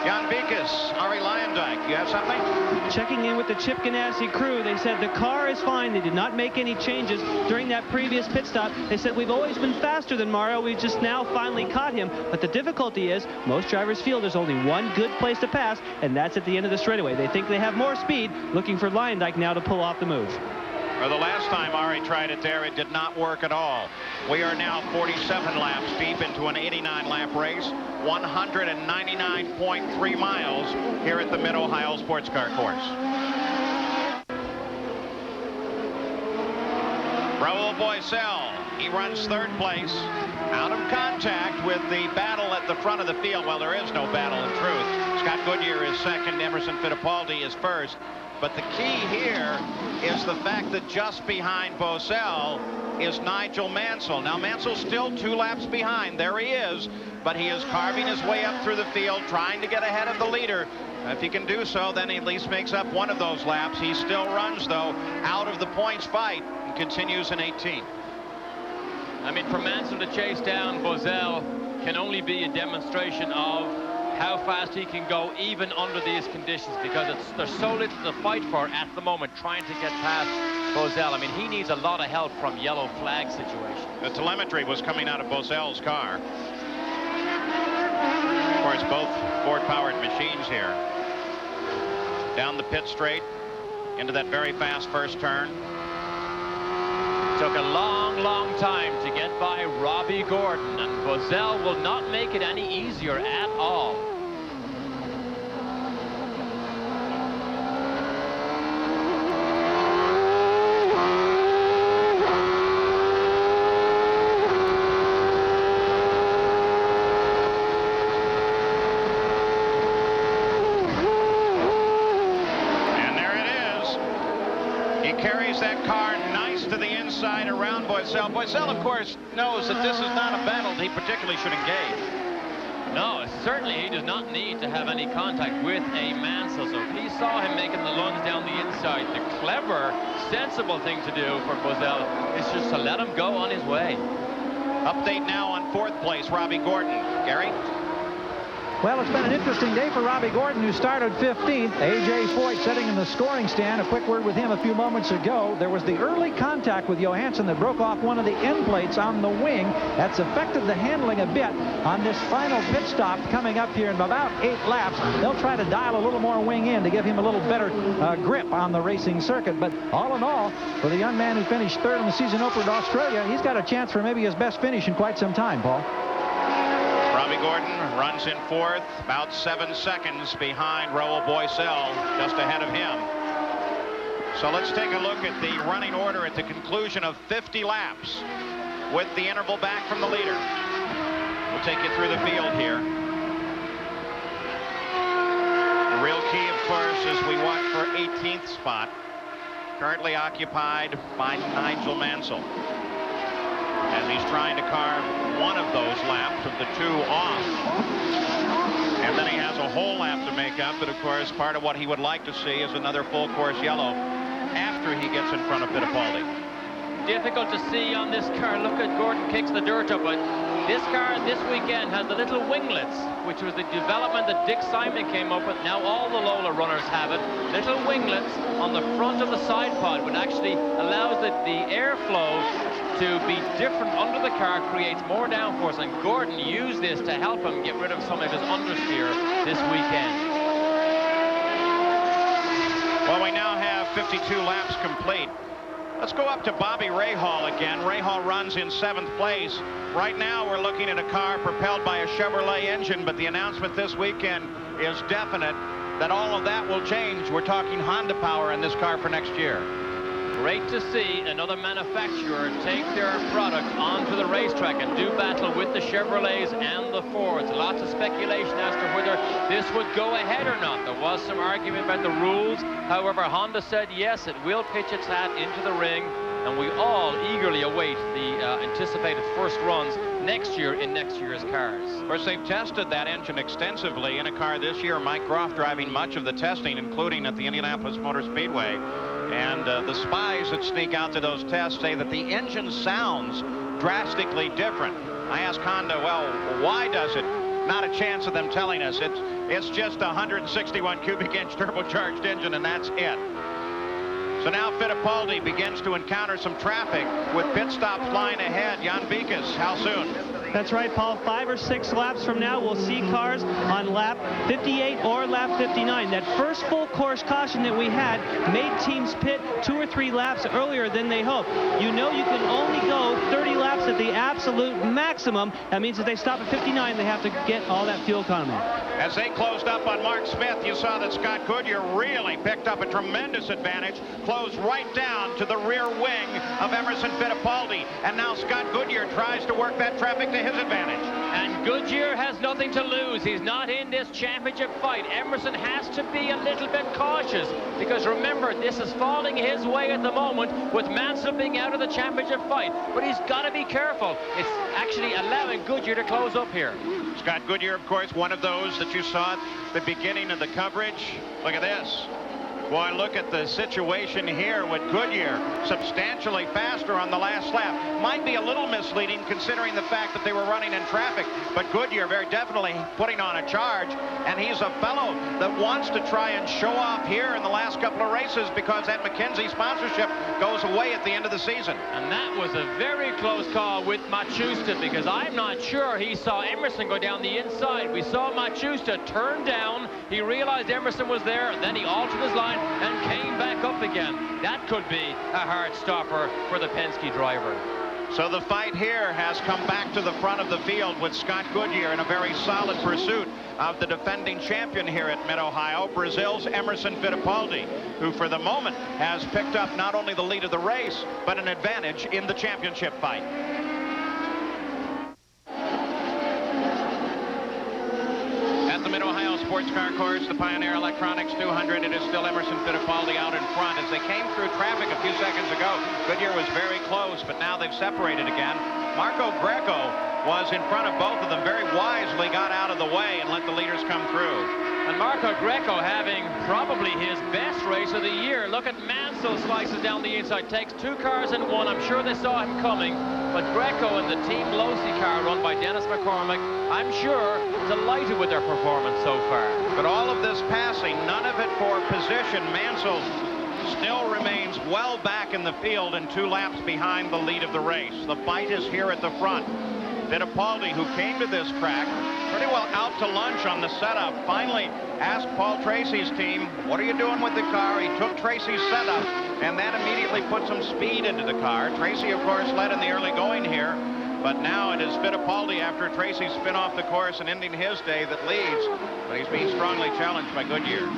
Jan Beekes, Ari Lyondike, you have something? Checking in with the Chip Ganassi crew, they said the car is fine. They did not make any changes during that previous pit stop. They said we've always been faster than Mario. We've just now finally caught him. But the difficulty is most drivers feel there's only one good place to pass, and that's at the end of the straightaway. They think they have more speed, looking for Lyondike now to pull off the move. Well, the last time Ari tried it there, it did not work at all. We are now 47 laps deep into an 89-lap race, 199.3 miles here at the Mid-Ohio Sports Car Course. Raul Boesel, he runs 3rd place, out of contact with the battle at the front of the field. Well, there is no battle in truth. Scott Goodyear is 2nd, Emerson Fittipaldi is 1st. But the key here is the fact that just behind Boesel is Nigel Mansell. Now, Mansell's still 2 laps behind. There he is. But he is carving his way up through the field, trying to get ahead of the leader. If he can do so, then he at least makes up one of those laps. He still runs, though, out of the points fight and continues in 18th. I mean, for Mansell to chase down Boesel can only be a demonstration of how fast he can go even under these conditions, because there's so little to fight for at the moment trying to get past Boesel. I mean, he needs a lot of help from yellow flag situation. The telemetry was coming out of Boesel's car. Of course, both Ford-powered machines here. Down the pit straight into that very fast first turn. Took a long, long time to get by Robbie Gordon, and Boesel will not make it any easier at all. Boesel, of course, knows that this is not a battle he particularly should engage. No, certainly he does not need to have any contact with a Mansell. So if he saw him making the lunge down the inside, the clever, sensible thing to do for Boesel is just to let him go on his way. Update now on 4th place, Robbie Gordon. Gary? Well, it's been an interesting day for Robbie Gordon, who started 15th. A.J. Foyt sitting in the scoring stand. A quick word with him a few moments ago. There was the early contact with Johansson that broke off one of the end plates on the wing. That's affected the handling a bit on this final pit stop coming up here in about 8 laps. They'll try to dial a little more wing in to give him a little better grip on the racing circuit. But all in all, for the young man who finished 3rd in the season opener at Australia, he's got a chance for maybe his best finish in quite some time, Paul. Robbie Gordon runs in 4th, about 7 seconds behind Raul Boesel, just ahead of him. So let's take a look at the running order at the conclusion of 50 laps with the interval back from the leader. We'll take you through the field here. The real key, of course, is we watch for 18th spot, currently occupied by Nigel Mansell, as he's trying to carve one of those laps of the 2 off. And then he has a whole lap to make up, but of course part of what he would like to see is another full course yellow after he gets in front of Fittipaldi. Difficult to see on this car. Look at Gordon kicks the dirt up, but this car this weekend has the little winglets, which was the development that Dick Simon came up with. Now all the Lola runners have it. Little winglets on the front of the side pod, which actually allows the airflow to be different under the car, creates more downforce, and Gordon used this to help him get rid of some of his understeer this weekend. Well, we now have 52 laps complete. Let's go up to Bobby Rahal again. Rahal runs in 7th place. Right now we're looking at a car propelled by a Chevrolet engine, but the announcement this weekend is definite that all of that will change. We're talking Honda power in this car for next year. Great to see another manufacturer take their product onto the racetrack and do battle with the Chevrolets and the Fords. Lots of speculation as to whether this would go ahead or not. There was some argument about the rules. However, Honda said yes, it will pitch its hat into the ring, and we all eagerly await the anticipated first runs next year in next year's cars. Of course, they've tested that engine extensively in a car this year. Mike Groff driving much of the testing, including at the Indianapolis Motor Speedway. And the spies that sneak out to those tests say that the engine sounds drastically different. I asked Honda, well, why does it? Not a chance of them telling us. It's just a 161 cubic inch turbocharged engine, and that's it. So now Fittipaldi begins to encounter some traffic with pit stops flying ahead. Jan Bikas, how soon? That's right, Paul. 5 or 6 laps from now, we'll see cars on lap 58 or lap 59. That first full course caution that we had made teams pit 2 or 3 laps earlier than they hoped. You know you can only go 30 laps at the absolute maximum. That means if they stop at 59, they have to get all that fuel economy. As they closed up on Mark Smith, you saw that Scott Goodyear really picked up a tremendous advantage, closed right down to the rear wing of Emerson Fittipaldi. And now Scott Goodyear tries to work that traffic to his advantage. And Goodyear has nothing to lose. He's not in this championship fight. Emerson has to be a little bit cautious, because remember, this is falling his way at the moment with Mansell being out of the championship fight. But he's got to be careful. It's actually allowing Goodyear to close up here. Scott Goodyear, of course, one of those that you saw at the beginning of the coverage. Look at this. Boy, look at the situation here with Goodyear substantially faster on the last lap. Might be a little misleading considering the fact that they were running in traffic, but Goodyear very definitely putting on a charge, and he's a fellow that wants to try and show off here in the last couple of races, because that McKenzie sponsorship goes away at the end of the season. And that was a very close call with Machusta, because I'm not sure he saw Emerson go down the inside. We saw Machusta turn down. He realized Emerson was there, and then he altered his line and came back up again. That could be a hard stopper for the Penske driver. So the fight here has come back to the front of the field with Scott Goodyear in a very solid pursuit of the defending champion here at Mid-Ohio, Brazil's Emerson Fittipaldi, who for the moment has picked up not only the lead of the race, but an advantage in the championship fight. At the Mid-Ohio Sports Car Course, the Pioneer Electronics 200, it is still Emerson Fittipaldi out in front. As they came through traffic a few seconds ago, Goodyear was very close, but now they've separated again. Marco Greco was in front of both of them, very wisely got out of the way and let the leaders come through. And Marco Greco having probably his best race of the year. Look at Mansell slices down the inside, takes 2 cars in one. I'm sure they saw him coming, but Greco and the Team Losi car run by Dennis McCormick, I'm sure delighted with their performance so far. But all of this passing, none of it for position. Mansell still remains well back in the field and 2 laps behind the lead of the race. The fight is here at the front. Fittipaldi, who came to this track pretty well out to lunch on the setup, finally asked Paul Tracy's team, what are you doing with the car? He took Tracy's setup, and that immediately put some speed into the car. Tracy, of course, led in the early going here, but now it is Fittipaldi, after Tracy's spin off the course and ending his day, that leads, but he's being strongly challenged by Goodyear.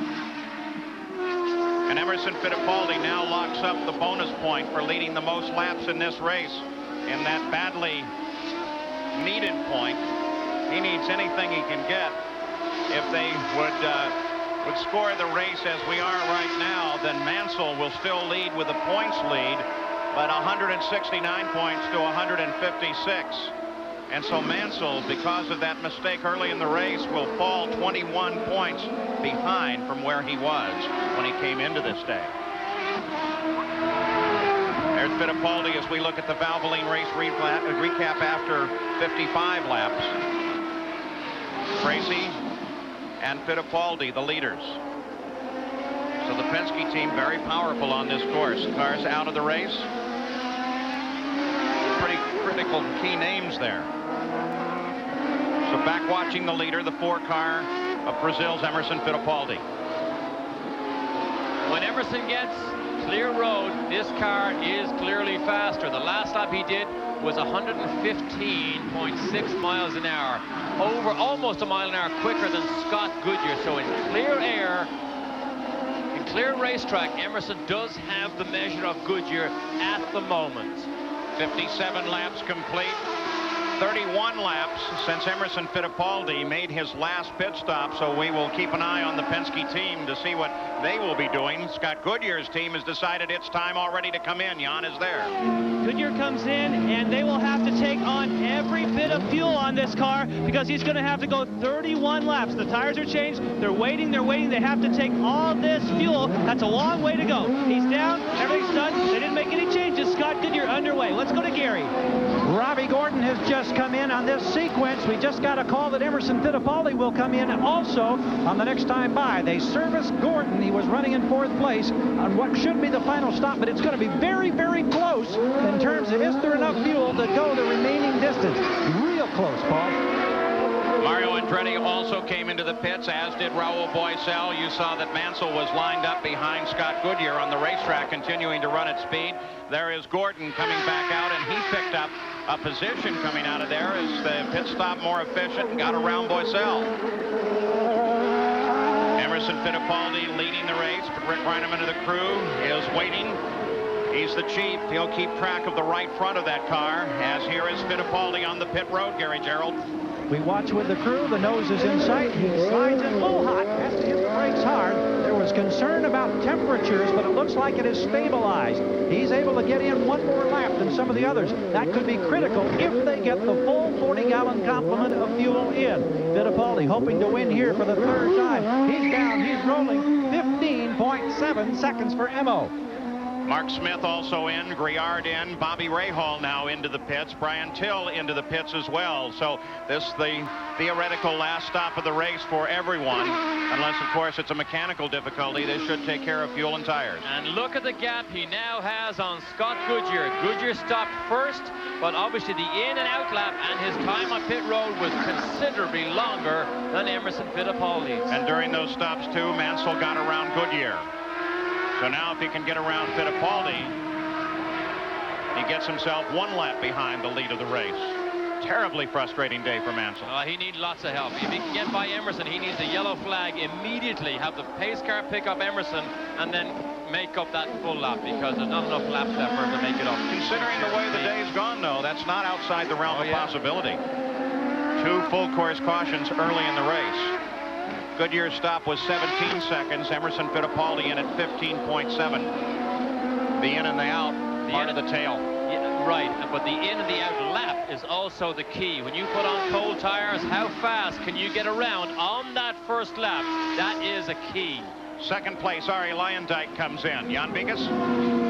And Emerson Fittipaldi now locks up the bonus point for leading the most laps in this race in that badly needed point. He needs anything he can get. If they would score the race as we are right now, then Mansell will still lead with a points lead, but 169 points to 156. And so Mansell, because of that mistake early in the race, will fall 21 points behind from where he was when he came into this day. There's Fittipaldi as we look at the Valvoline race recap after 55 laps. Tracy and Fittipaldi, the leaders. So the Penske team very powerful on this course. Cars out of the race. Pretty critical key names there. So back watching the leader, the 4-car of Brazil's Emerson Fittipaldi. When Emerson gets clear road, this car is clearly faster. The last lap he did was 115.6 miles an hour, over almost a mile an hour quicker than Scott Goodyear. So in clear air, in clear racetrack, Emerson does have the measure of Goodyear at the moment. 57 laps complete. 31 laps since Emerson Fittipaldi made his last pit stop, so we will keep an eye on the Penske team to see what they will be doing. Scott Goodyear's team has decided it's time already to come in. Jan is there. Goodyear comes in, and they will have to take on every bit of fuel on this car because he's going to have to go 31 laps. The tires are changed. They're waiting. They have to take all this fuel. That's a long way to go. He's down. Everything's done. They didn't make any changes. Scott Goodyear underway. Let's go to Gary. Robbie Gordon has just come in on this sequence. We just got a call that Emerson Fittipaldi will come in also on the next time by. They service Gordon. He was running in 4th place on what should be the final stop, but it's going to be very, very close in terms of is there enough fuel to go the remaining distance. Real close, Paul. Mario Andretti also came into the pits, as did Raul Boesel. You saw that Mansell was lined up behind Scott Goodyear on the racetrack, continuing to run at speed. There is Gordon coming back out, and he picked up a position coming out of there as the pit stop more efficient and got around Boesel. Emerson Fittipaldi leading the race, but Rick Reineman of the crew is waiting. He's the chief. He'll keep track of the right front of that car, as here is Fittipaldi on the pit road, Gary Gerould. We watch with the crew. The nose is in sight. He slides in full hot. Has to hit the brakes hard. There was concern about temperatures, but it looks like it is stabilized. He's able to get in one more lap than some of the others. That could be critical if they get the full 40-gallon complement of fuel in. Fittipaldi hoping to win here for the 3rd time. He's down. He's rolling. 15.7 seconds for Emo. Mark Smith also in, Griard in, Bobby Rahal now into the pits, Brian Till into the pits as well. So this the theoretical last stop of the race for everyone, unless of course it's a mechanical difficulty. This should take care of fuel and tires. And look at the gap he now has on Scott Goodyear. Goodyear stopped first, but obviously the in and out lap and his time on pit road was considerably longer than Emerson Fittipaldi's. And during those stops too, Mansell got around Goodyear. So now if he can get around Fittipaldi, he gets himself 1 lap behind the lead of the race. Terribly frustrating day for Mansell. He needs lots of help. If he can get by Emerson, he needs a yellow flag immediately, have the pace car pick up Emerson, and then make up that full lap, because there's not enough laps left for him to make it up. Considering the way the day's gone, though, that's not outside the realm of possibility. 2 full course cautions early in the race. Goodyear's stop was 17 seconds. Emerson Fittipaldi in at 15.7. The in and the out, part of the tail. Yeah, right, but the in and the out lap is also the key. When you put on cold tires, how fast can you get around on that first lap? That is a key. 2nd place, Ari Luyendyk comes in. Jan Bigas?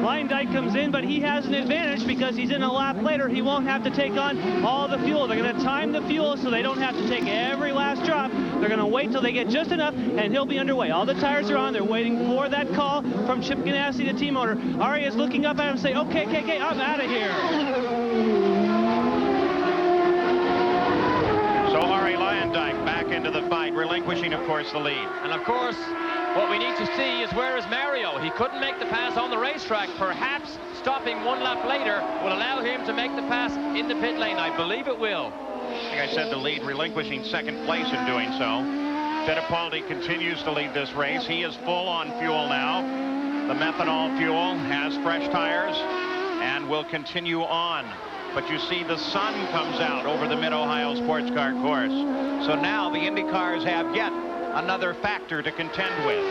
Luyendyk comes in, but he has an advantage because he's in a lap later. He won't have to take on all the fuel. They're going to time the fuel so they don't have to take every last drop. They're going to wait till they get just enough, and he'll be underway. All the tires are on. They're waiting for that call from Chip Ganassi, the team owner. Ari is looking up at him saying, okay, I'm out of here. So Ari Luyendyk back into the fight, relinquishing, of course, the lead. And of course, what we need to see is where is Mario. He couldn't make the pass on the racetrack. Perhaps stopping 1 lap later will allow him to make the pass in the pit lane. I believe it will. I think I said the lead, relinquishing 2nd place in doing so. Fittipaldi continues to lead this race. He is full on fuel now. The methanol fuel has fresh tires and will continue on. But you see the sun comes out over the Mid-Ohio Sports Car course. So now the Indy cars have yet another factor to contend with.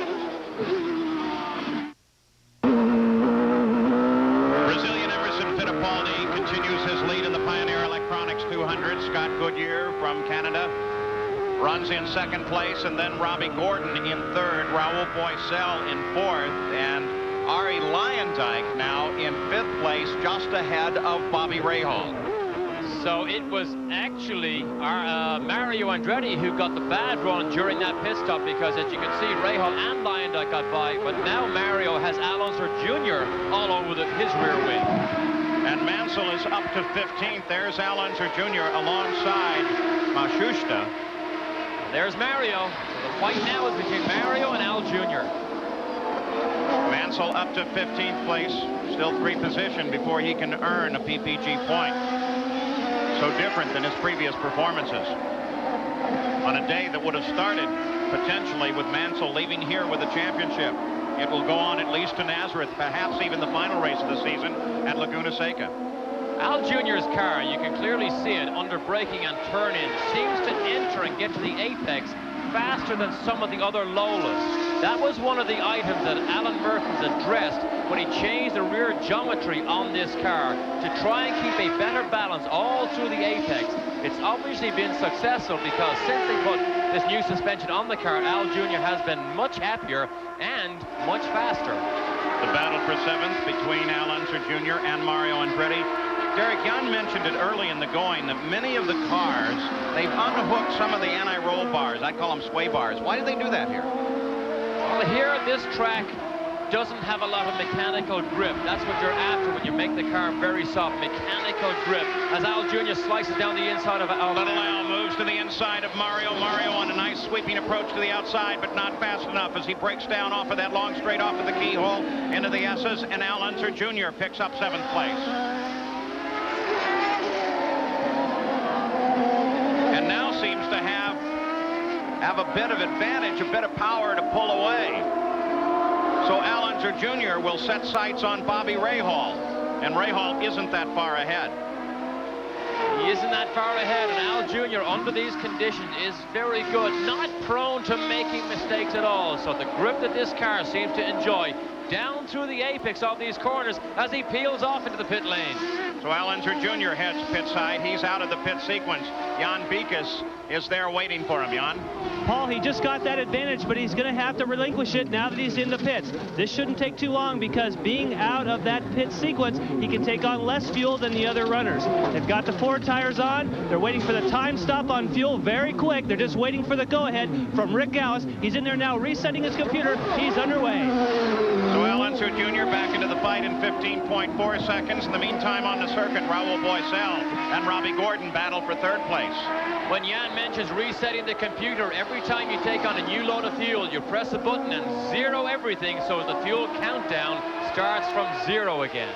Brazilian Emerson Fittipaldi continues his lead in the Pioneer Electronics 200. Scott Goodyear from Canada runs in 2nd place, and then Robbie Gordon in 3rd, Raul Boesel in 4th, and Ari Luyendyk now in 5th place, just ahead of Bobby Rahal. So it was actually Mario Andretti who got the bad run during that pit stop, because as you can see, Rahal and Luyendyk got by, but now Mario has Al Unser Jr. all over his rear wing. And Mansell is up to 15th. There's Al Unser Jr. alongside Matsushita. There's Mario. So the fight now is between Mario and Al Jr. Mansell up to 15th place. Still 3 positions before he can earn a PPG point. So different than his previous performances. On a day that would have started potentially with Mansell leaving here with a championship. It will go on at least to Nazareth, perhaps even the final race of the season at Laguna Seca. Al Jr.'s car, you can clearly see it under braking and turn-in, seems to enter and get to the apex faster than some of the other Lolas. That was one of the items that Alan Mertens addressed when he changed the rear geometry on this car to try and keep a better balance all through the apex. It's obviously been successful because since they put this new suspension on the car, Al Jr. has been much happier and much faster. The battle for 7th between Al Unser Jr. and Mario Andretti. Derek, Jan mentioned it early in the going that many of the cars, they've unhooked some of the anti-roll bars. I call them sway bars. Why do they do that here? Well, here this track doesn't have a lot of mechanical grip. That's what you're after when you make the car very soft. Mechanical grip. As Al Jr. slices down the inside of Al. Little Al moves to the inside of Mario. Mario on a nice sweeping approach to the outside, but not fast enough as he breaks down off of that long straight off of the keyhole into the S's, and Al Unser Jr. picks up 7th place. And now seems to have a bit of advantage, a bit of power to pull away. So Al Unser Jr. will set sights on Bobby Rahal, and Rahal isn't that far ahead. He isn't that far ahead, and Al Jr. under these conditions is very good, not prone to making mistakes at all. So the grip that this car seems to enjoy down through the apex of these corners as he peels off into the pit lane. So Al Unser Jr. heads pit side. He's out of the pit sequence. Jan Beekes is there waiting for him. Jan? Paul, he just got that advantage, but he's going to have to relinquish it now that he's in the pits. This shouldn't take too long because being out of that pit sequence, he can take on less fuel than the other runners. They've got the 4 tires on. They're waiting for the time stop on fuel very quick. They're just waiting for the go-ahead from Rick Gauss. He's in there now resetting his computer. He's underway. So Al Unser Jr. back into the fight in 15.4 seconds. In the meantime, on the circuit, Raul Boesel and Robbie Gordon battle for 3rd place. When Jan mentions resetting the computer, every time you take on a new load of fuel, you press a button and zero everything so the fuel countdown starts from 0 again.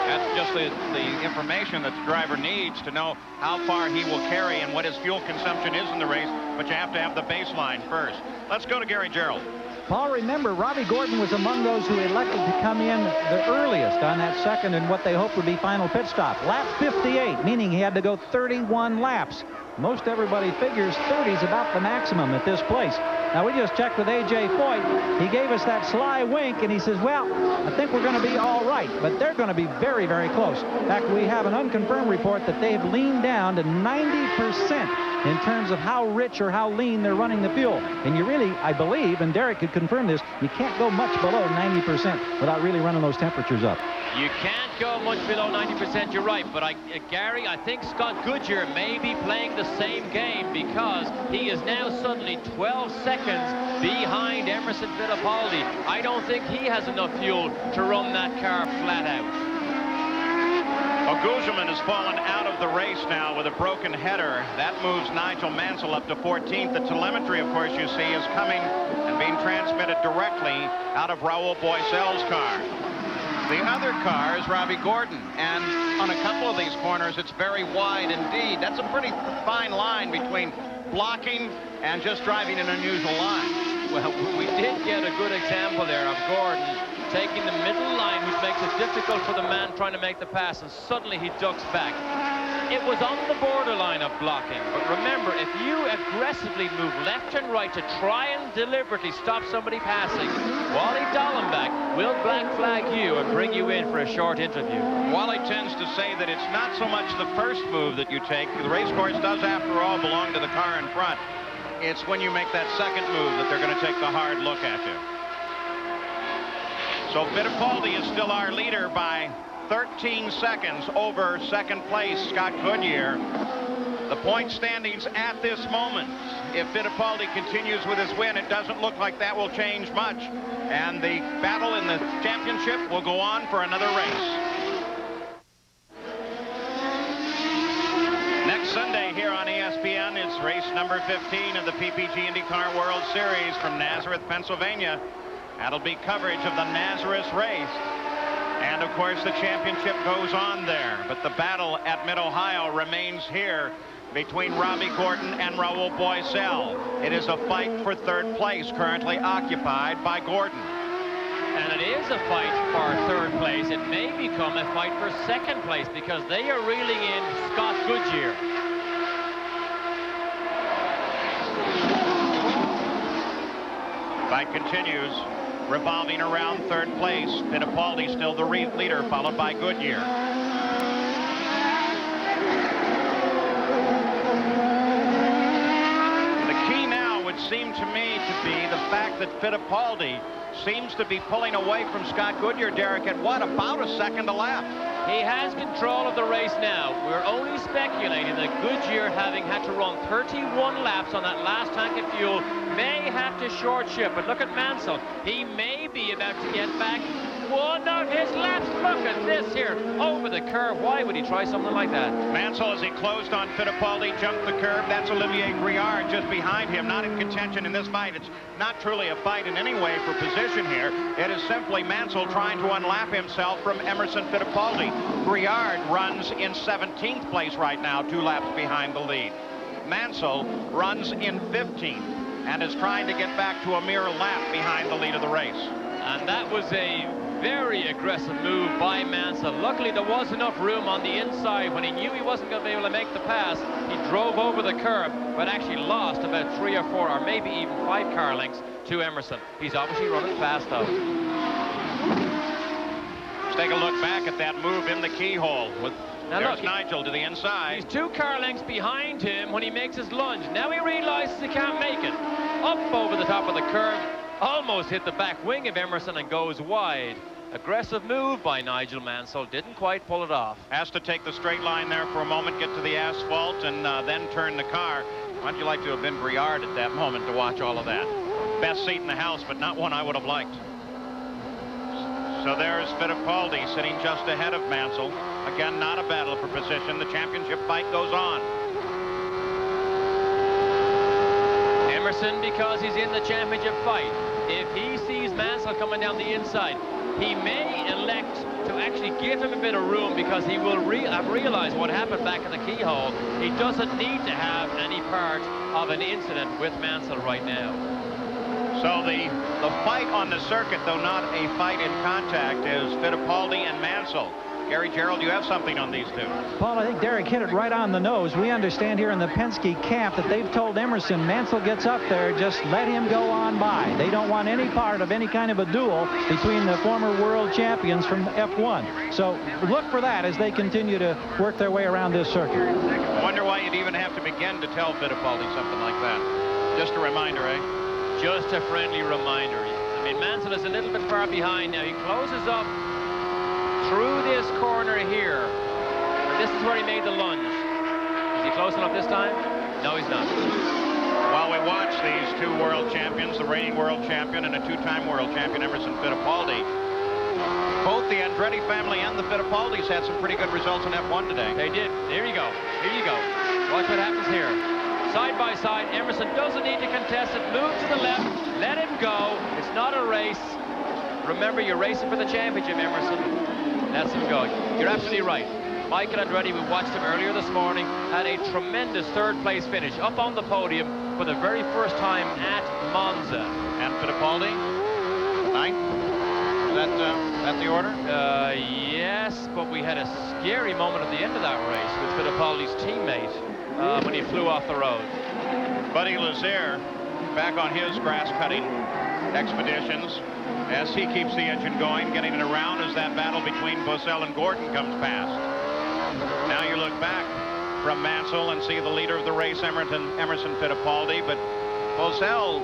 That's just the information that the driver needs to know how far he will carry and what his fuel consumption is in the race, but you have to have the baseline first. Let's go to Gary Gerould. Paul, remember, Robbie Gordon was among those who elected to come in the earliest on that second and what they hoped would be final pit stop. Lap 58, meaning he had to go 31 laps. Most everybody figures 30 is about the maximum at this place. Now, we just checked with A.J. Foyt. He gave us that sly wink, and he says, well, I think we're going to be all right, but they're going to be very, very close. In fact, we have an unconfirmed report that they've leaned down to 90% in terms of how rich or how lean they're running the fuel. And you really, I believe, and Derek could confirm this, you can't go much below 90% without really running those temperatures up. You can't go much below 90%, you're right, but Gary, I think Scott Goodyear may be playing the same game because he is now suddenly 12 seconds behind Emerson Fittipaldi. I don't think he has enough fuel to run that car flat out. Guzman has fallen out of the race now with a broken header. That moves Nigel Mansell up to 14th. The telemetry, of course, you see, is coming and being transmitted directly out of Raul Boesel's car. The other car is Robbie Gordon, and on a couple of these corners, it's very wide indeed. That's a pretty fine line between blocking and just driving an unusual line. Well, we did get a good example there of Gordon taking the middle line, which makes it difficult for the man trying to make the pass, and suddenly he ducks back. It was on the borderline of blocking, but remember, if you aggressively move left and right to try and deliberately stop somebody passing, Wally Dallenbach will black flag you and bring you in for a short interview. Wally tends to say that it's not so much the first move that you take. The race course does, after all, belong to the car in front. It's when you make that second move that they're going to take the hard look at you. So Fittipaldi is still our leader by 13 seconds over second place, Scott Goodyear. The point standings at this moment. If Fittipaldi continues with his win, it doesn't look like that will change much. And the battle in the championship will go on for another race. Next Sunday here on ESPN, it's race number 15 of the PPG IndyCar World Series from Nazareth, Pennsylvania. That'll be coverage of the Nazareth race. And, of course, the championship goes on there. But the battle at Mid-Ohio remains here between Robbie Gordon and Raul Boesel. It is a fight for 3rd place, currently occupied by Gordon. and it is a fight for third place. It may become a fight for second place because they are reeling in Scott Goodyear. Fight continues, revolving around third place. Fittipaldi still the leader, followed by Goodyear. Seemed to me to be the fact that Fittipaldi seems to be pulling away from Scott Goodyear, Derek, at what, about a second to lap? He has control of the race now. We're only speculating that Goodyear, having had to run 31 laps on that last tank of fuel, may have to short shift. But look at Mansell. He may be about to get back one of his laps. Look at this here, over the curve. Why would he try something like that? Mansell, as he closed on Fittipaldi, jumped the curve. That's Olivier Briard just behind him, not in contention in this fight. It's not truly a fight in any way for position here. It is simply Mansell trying to unlap himself from Emerson Fittipaldi. Briard runs in 17th place right now, 2 laps behind the lead. Mansell runs in 15th and is trying to get back to a mere lap behind the lead of the race. And that was a very aggressive move by Mansell. Luckily, there was enough room on the inside. When he knew he wasn't going to be able to make the pass, he drove over the curb, but actually lost about 3 or 4 or maybe even 5 car lengths to Emerson. He's obviously running fast, though. Let's take a look back at that move in the keyhole. Now There's look, Nigel to the inside. He's 2 car lengths behind him when he makes his lunge. Now he realizes he can't make it. Up over the top of the curve, almost hit the back wing of Emerson and goes wide. Aggressive move by Nigel Mansell, didn't quite pull it off. Has to take the straight line there for a moment, get to the asphalt, and then turn the car. How'd you like to have been Briard at that moment to watch all of that? Best seat in the house, but not one I would have liked. So there's Fittipaldi sitting just ahead of Mansell. Again, not a battle for position. The championship fight goes on. Emerson, because he's in the championship fight, if he sees Mansell coming down the inside, he may elect to actually give him a bit of room because he will have realized what happened back in the keyhole. He doesn't need to have any part of an incident with Mansell right now. So the fight on the circuit, though not a fight in contact, is Fittipaldi and Mansell. Gary Gerald, you have something on these two. Paul, I think Derek hit it right on the nose. We understand here in the Penske camp that they've told Emerson, Mansell gets up there, just let him go on by. They don't want any part of any kind of a duel between the former world champions from F1. So look for that as they continue to work their way around this circuit. I wonder why you'd even have to begin to tell Fittipaldi something like that. Just a reminder, eh? Just a friendly reminder. I mean, Mansell is a little bit far behind now. He closes up through this corner here. And this is where he made the lunge. Is he close enough this time? No, he's not. While we watch these 2 world champions, the reigning world champion and a 2-time world champion, Emerson Fittipaldi, both the Andretti family and the Fittipaldis had some pretty good results in F1 today. They did. There you go. Here you go. Watch what happens here. Side by side, Emerson doesn't need to contest it. Move to the left. Let him go. It's not a race. Remember, you're racing for the championship, Emerson. That's him go. You're absolutely right. Michael Andretti, we watched him earlier this morning, had a tremendous 3rd place finish up on the podium for the very first time at Monza. And Fittipaldi, 9th? Is that the order? Yes, but we had a scary moment at the end of that race with Fittipaldi's teammate when he flew off the road. Buddy Lazier back on his grass-cutting expeditions as he keeps the engine going, getting it around as that battle between Boesel and Gordon comes past. Now you look back from Mansell and see the leader of the race, Emerson Fittipaldi, but Boesel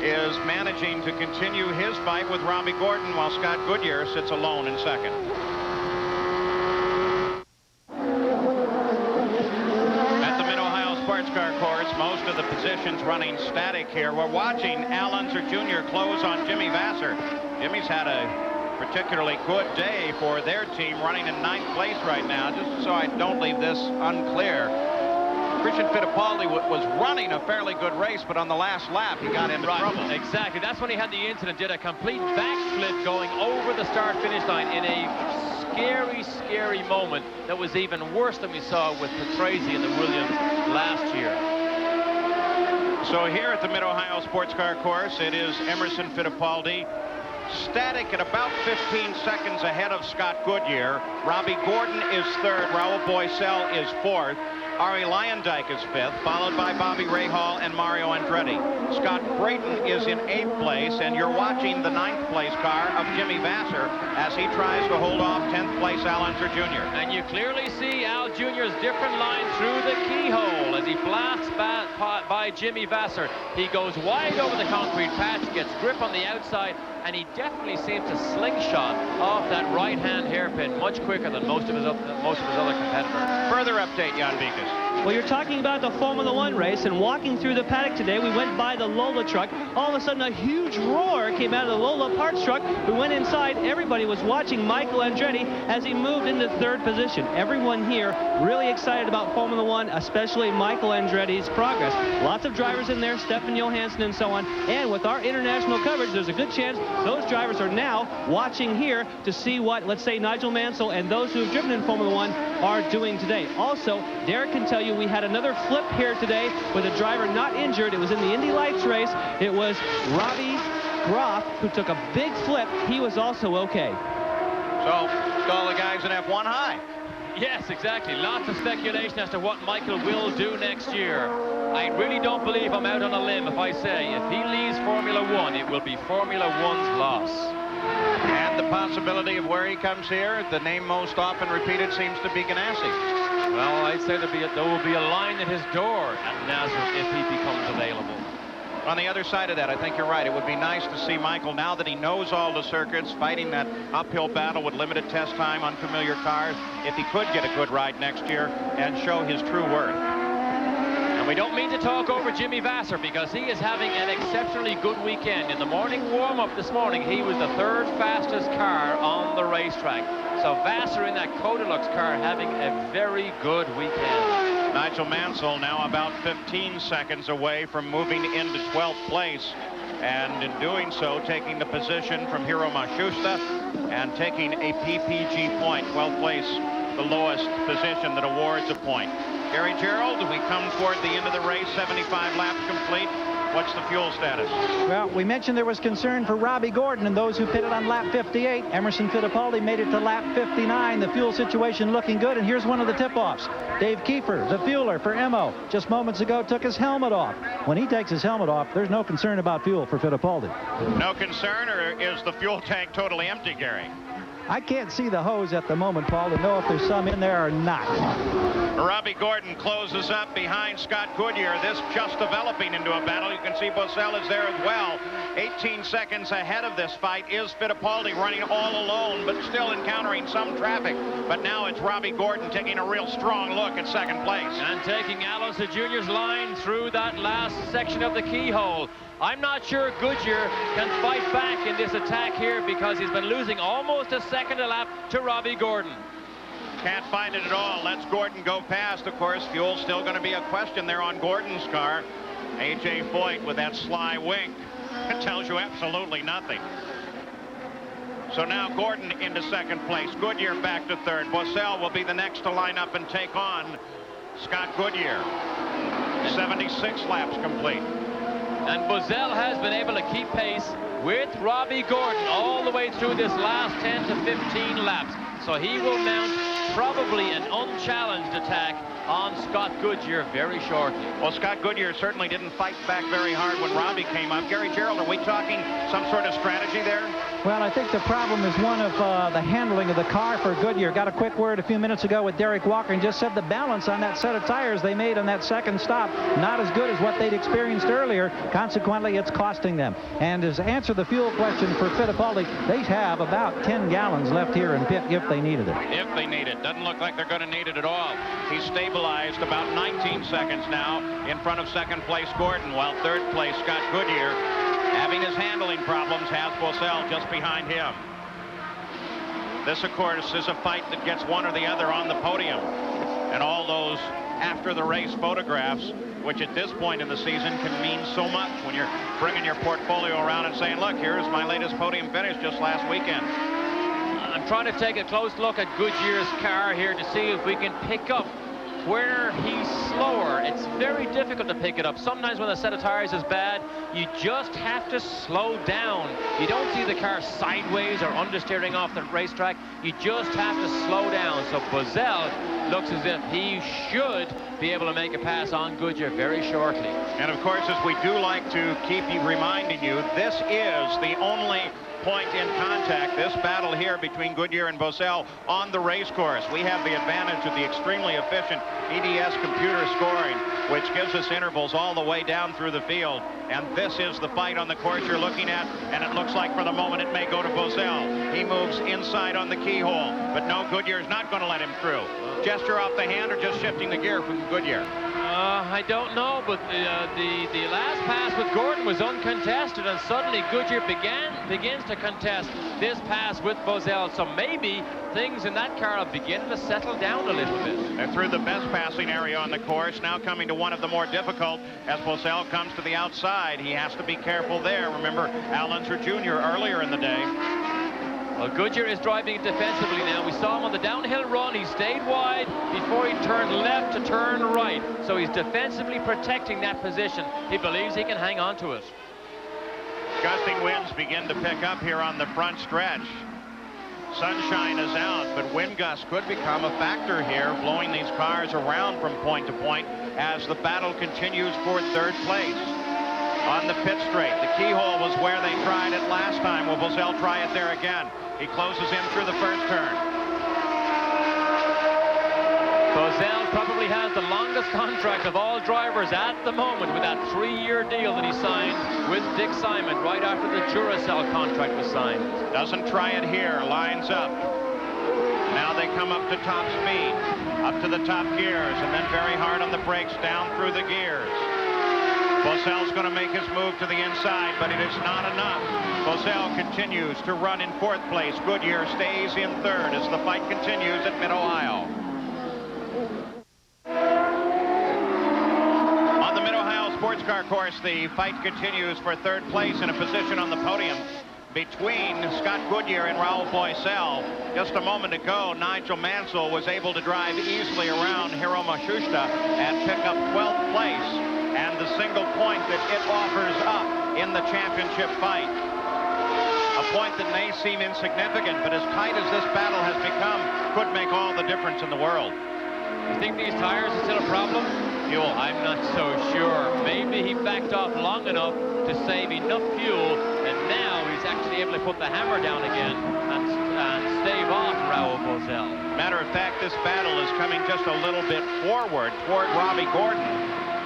is managing to continue his fight with Robbie Gordon while Scott Goodyear sits alone in 2nd. At the Mid-Ohio Sports Car Course, most of the positions running static here. We're watching Al Unser Jr. close on Jimmy Vasser. Jimmy's had a particularly good day for their team, running in 9th place right now. Just so I don't leave this unclear, Christian Fittipaldi was running a fairly good race, but on the last lap he got into trouble. Exactly. That's when he had the incident, did a complete backflip going over the start-finish line in a scary, scary moment that was even worse than we saw with Patrese and the Williams last year. So here at the Mid-Ohio Sports Car Course, it is Emerson Fittipaldi static at about 15 seconds ahead of Scott Goodyear. Robbie Gordon is third. Raul Boesel is fourth. Ari Leyendijk is fifth, followed by Bobby Rahal and Mario Andretti. Scott Brayton is in 8th place, and you're watching the 9th place car of Jimmy Vasser as he tries to hold off 10th place Al Unser Jr. And you clearly see Al Jr.'s different line through the keyhole as he blasts by Jimmy Vasser. He goes wide over the concrete patch, gets grip on the outside, and he definitely seems to slingshot off that right-hand hairpin much quicker than most of his other competitors. Further update, Jan Beekes. Well, you're talking about the Formula One race, and walking through the paddock today, we went by the Lola truck. All of a sudden, a huge roar came out of the Lola parts truck. We went inside. Everybody was watching Michael Andretti as he moved into third position. Everyone here really excited about Formula One, especially Michael Andretti's progress. Lots of drivers in there, Stefan Johansson and so on. And with our international coverage, there's a good chance those drivers are now watching here to see what, let's say, Nigel Mansell and those who have driven in Formula One are doing today. Also, Derek can tell you we had another flip here today with a driver not injured. It was in the Indy Lights race. It was Robbie Groff who took a big flip. He was also okay. So, all the guys in F1 high. Yes, exactly. Lots of speculation as to what Michael will do next year. I really don't believe I'm out on a limb if I say if he leaves Formula One, it will be Formula One's loss. And the possibility of where he comes here, the name most often repeated seems to be Ganassi. Well, I'd say there will be a line at his door at Nazareth if he becomes available. On the other side of that, I think you're right. It would be nice to see Michael, now that he knows all the circuits, fighting that uphill battle with limited test time, unfamiliar cars, if he could get a good ride next year and show his true worth. And we don't mean to talk over Jimmy Vasser because he is having an exceptionally good weekend. In the morning warm-up this morning, he was the third fastest car on the racetrack. So Vasser in that Codilux car having a very good weekend. Nigel Mansell now about 15 seconds away from moving into 12th place. And in doing so, taking the position from Hiro Matsushita and taking a PPG point. 12th place, the lowest position that awards a point. Gary Gerould, we come toward the end of the race, 75 laps complete. What's the fuel status? Well, we mentioned there was concern for Robbie Gordon and those who pitted on lap 58. Emerson Fittipaldi made it to lap 59. The fuel situation looking good, and here's one of the tip-offs. Dave Kiefer, the fueler for Emo, just moments ago took his helmet off. When he takes his helmet off, there's no concern about fuel for Fittipaldi. No concern, or is the fuel tank totally empty, Gary? I can't see the hose at the moment, Paul, to know if there's some in there or not. Robbie Gordon closes up behind Scott Goodyear. This just developing into a battle. You can see Boesel is there as well. 18 seconds ahead of this fight is Fittipaldi running all alone, but still encountering some traffic. But now it's Robbie Gordon taking a real strong look at second place. And taking Al Unser Jr.'s line through that last section of the keyhole. I'm not sure Goodyear can fight back in this attack here because he's been losing almost a second a lap to Robbie Gordon. Can't find it at all. Lets Gordon go past. Of course, fuel's still going to be a question there on Gordon's car. A.J. Foyt with that sly wink. It tells you absolutely nothing. So now Gordon into second place. Goodyear back to third. Boesel will be the next to line up and take on Scott Goodyear. 76 laps complete. And Boesel has been able to keep pace with Robbie Gordon all the way through this last 10 to 15 laps. So he will mount probably an unchallenged attack on Scott Goodyear very shortly. Well, Scott Goodyear certainly didn't fight back very hard when Robbie came up. Gary Gerould, are we talking some sort of strategy there? Well, I think the problem is one of the handling of the car for Goodyear. Got a quick word a few minutes ago with Derek Walker and just said the balance on that set of tires they made on that second stop not as good as what they'd experienced earlier. Consequently, it's costing them. And to answer the fuel question for Fittipaldi, they have about 10 gallons left here in pit if they needed it. If they need it. Doesn't look like they're going to need it at all. He's stabilized about 19 seconds now in front of second place Gordon, while third place Scott Goodyear, having his handling problems, has Boesel just behind him. This, of course, is a fight that gets one or the other on the podium. And all those after the race photographs, which at this point in the season can mean so much when you're bringing your portfolio around and saying, look, here's my latest podium finish just last weekend. I'm trying to take a close look at Goodyear's car here to see if we can pick up where he's slower, it's very difficult to pick it up. Sometimes when the set of tires is bad, you just have to slow down. You don't see the car sideways or understeering off the racetrack. You just have to slow down. So Boesel looks as if he should be able to make a pass on Goodyear very shortly. And of course, as we do like to keep reminding you, this is the only point in contact, this battle here between Goodyear and Boesel on the race course. We have the advantage of the extremely efficient EDS computer scoring, which gives us intervals all the way down through the field. And this is the fight on the course you're looking at, and it looks like for the moment it may go to Boesel. He moves inside on the keyhole, but no, Goodyear's not going to let him through. Gesture off the hand or just shifting the gear from Goodyear? I don't know, but the last pass with Gordon was uncontested, and suddenly Goodyear begins to contest this pass with Boesel. So maybe things in that car are beginning to settle down a little bit. They're through the best passing area on the course, now coming to one of the more difficult as Boesel comes to the outside. He has to be careful there. Remember Al Unser Jr. earlier in the day. Well, Goodyear is driving it defensively now. We saw him on the downhill run. He stayed wide before he turned left to turn right. So he's defensively protecting that position. He believes he can hang on to it. Gusting winds begin to pick up here on the front stretch. Sunshine is out, but wind gusts could become a factor here, blowing these cars around from point to point as the battle continues for third place. On the pit straight, the keyhole was where they tried it last time. Will Boesel try it there again? He closes in through the first turn. Boesel probably has the longest contract of all drivers at the moment with that 3-year deal that he signed with Dick Simon right after the Duracell contract was signed. Doesn't try it here, lines up. Now they come up to top speed, up to the top gears, and then very hard on the brakes down through the gears. Boesel's going to make his move to the inside, but it is not enough. Boesel continues to run in fourth place. Goodyear stays in third as the fight continues at Mid-Ohio. On the Mid-Ohio Sports Car course, the fight continues for third place in a position on the podium between Scott Goodyear and Raul Boesel. Just a moment ago, Nigel Mansell was able to drive easily around Hiro Matsushita and pick up 12th place and the single point that it offers up in the championship fight. A point that may seem insignificant, but as tight as this battle has become, could make all the difference in the world. You think these tires are still a problem? Fuel, I'm not so sure. Maybe he backed off long enough to save enough fuel, and now he's actually able to put the hammer down again and stave off Raul Boesel. Matter of fact, this battle is coming just a little bit forward toward Robbie Gordon,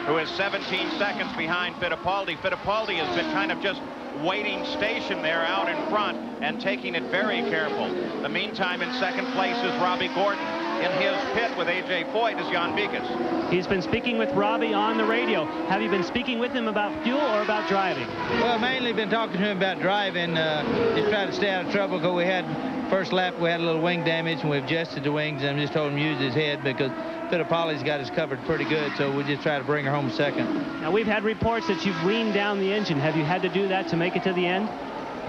who is 17 seconds behind Fittipaldi. Fittipaldi has been kind of just waiting station there out in front and taking it very careful. The meantime, in second place is Robbie Gordon. In his pit with A.J. Foyt is Jan Bigas. He's been speaking with Robbie on the radio. Have you been speaking with him about fuel or about driving? Well, mainly been talking to him about driving. Just trying to stay out of trouble because we had first lap, we had a little wing damage, and we adjusted the wings, and just told him to use his head because Fittipaldi's got us covered pretty good, so we just try to bring her home second. Now, we've had reports that you've leaned down the engine. Have you had to do that to make it to the end?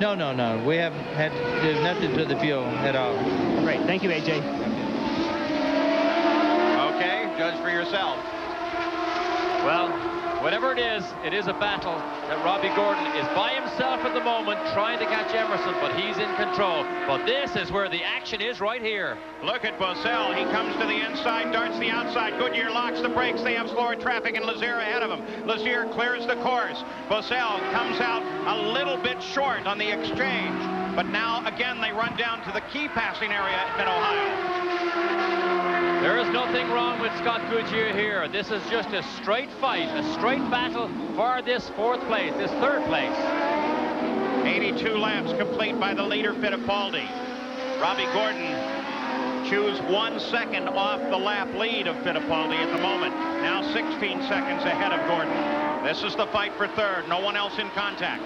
No. We haven't had to do nothing to the fuel at all. Great. Thank you, A.J. Okay, judge for yourself. Well, whatever it is a battle that Robbie Gordon is by himself at the moment trying to catch Emerson, but he's in control. But this is where the action is right here. Look at Boesel. He comes to the inside, darts the outside. Goodyear locks the brakes. They have slower traffic, and Lazier ahead of him. Lazier clears the course. Boesel comes out a little bit short on the exchange. But now, again, they run down to the key passing area at Mid-Ohio. There is nothing wrong with Scott Goodyear here. This is just a straight fight, a straight battle for this fourth place, this third place. 82 laps complete by the leader, Fittipaldi. Robbie Gordon chews 1 second off the lap lead of Fittipaldi at the moment. Now 16 seconds ahead of Gordon. This is the fight for third. No one else in contact.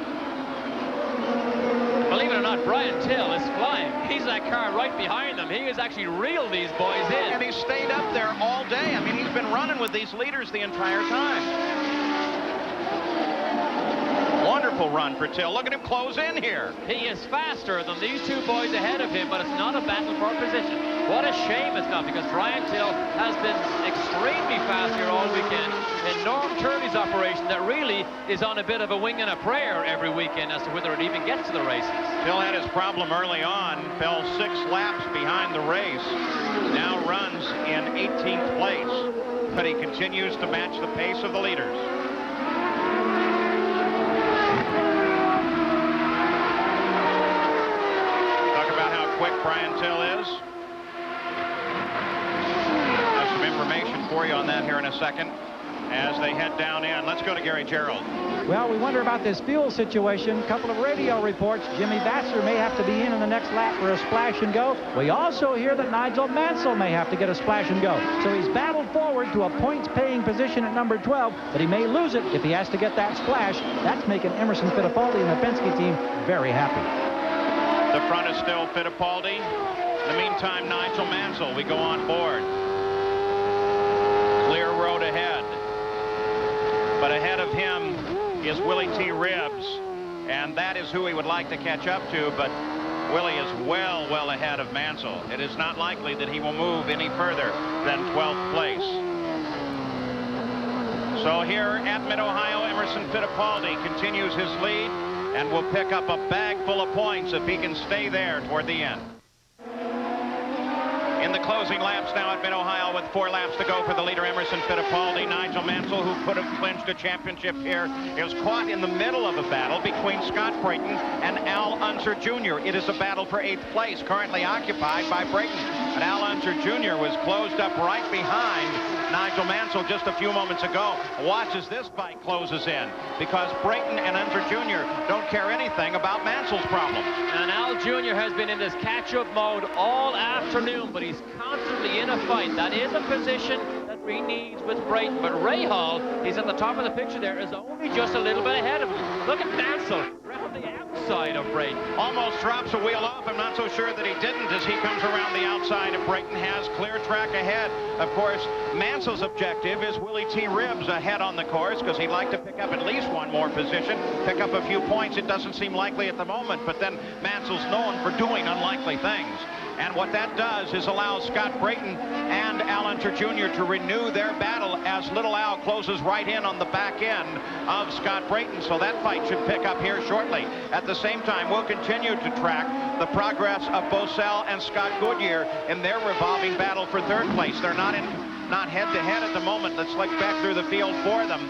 Believe it or not, Brian Till is flying. He's that car right behind them. He has actually reeled these boys in. And he's stayed up there all day. I mean, he's been running with these leaders the entire time. Wonderful run for Till. Look at him close in here. He is faster than these two boys ahead of him, but it's not a battle for position. What a shame it's not, because Brian Till has been extremely fast here all weekend. And Norm Turley's operation that really is on a bit of a wing and a prayer every weekend as to whether it even gets to the races. Till had his problem early on, fell 6 laps behind the race, now runs in 18th place, but he continues to match the pace of the leaders. Talk about how quick Brian Till is. Have some information for you on that here in a second as they head down in. Let's go to Gary Gerould. Well, we wonder about this fuel situation. A couple of radio reports. Jimmy Vasser may have to be in the next lap for a splash and go. We also hear that Nigel Mansell may have to get a splash and go. So he's battled forward to a points-paying position at number 12, but he may lose it if he has to get that splash. That's making Emerson Fittipaldi and the Penske team very happy. The front is still Fittipaldi. In the meantime, Nigel Mansell, we go on board. Clear road ahead. But ahead of him is Willie T. Ribbs, and that is who he would like to catch up to, but Willie is well ahead of Mansell. It is not likely that he will move any further than 12th place. So here at Mid-Ohio, Emerson Fittipaldi continues his lead and will pick up a bag full of points if he can stay there toward the end. In the closing laps now at Mid-Ohio with 4 laps to go for the leader, Emerson Fittipaldi. Nigel Mansell, who could have clinched a championship here, is caught in the middle of a battle between Scott Brayton and Al Unser Jr. It is a battle for 8th place, currently occupied by Brayton. But Al Unser Jr. was closed up right behind Nigel Mansell just a few moments ago. Watch as this fight closes in, because Brayton and Unser Jr. don't care anything about Mansell's problems. And Al Jr. has been in this catch-up mode all afternoon, but he's constantly in a fight. That is a position that he needs with Brayton. But Ray Hall, he's at the top of the picture there, is only just a little bit ahead of him. Look at Mansell around the outside of Brayton. Almost drops a wheel off. I'm not so sure that he didn't as he comes around the outside, and Brayton has clear track ahead. Of course, Mansell's objective is Willie T. Ribbs ahead on the course, because he'd like to pick up at least one more position, pick up a few points. It doesn't seem likely at the moment, but then Mansell's known for doing unlikely things. And what that does is allow Scott Brayton and Al Unser Jr. to renew their battle as Little Al closes right in on the back end of Scott Brayton. So that fight should pick up here shortly. At the same time, we'll continue to track the progress of Bosell and Scott Goodyear in their revolving battle for 3rd place. They're not head-to-head at the moment. Let's look back through the field for them.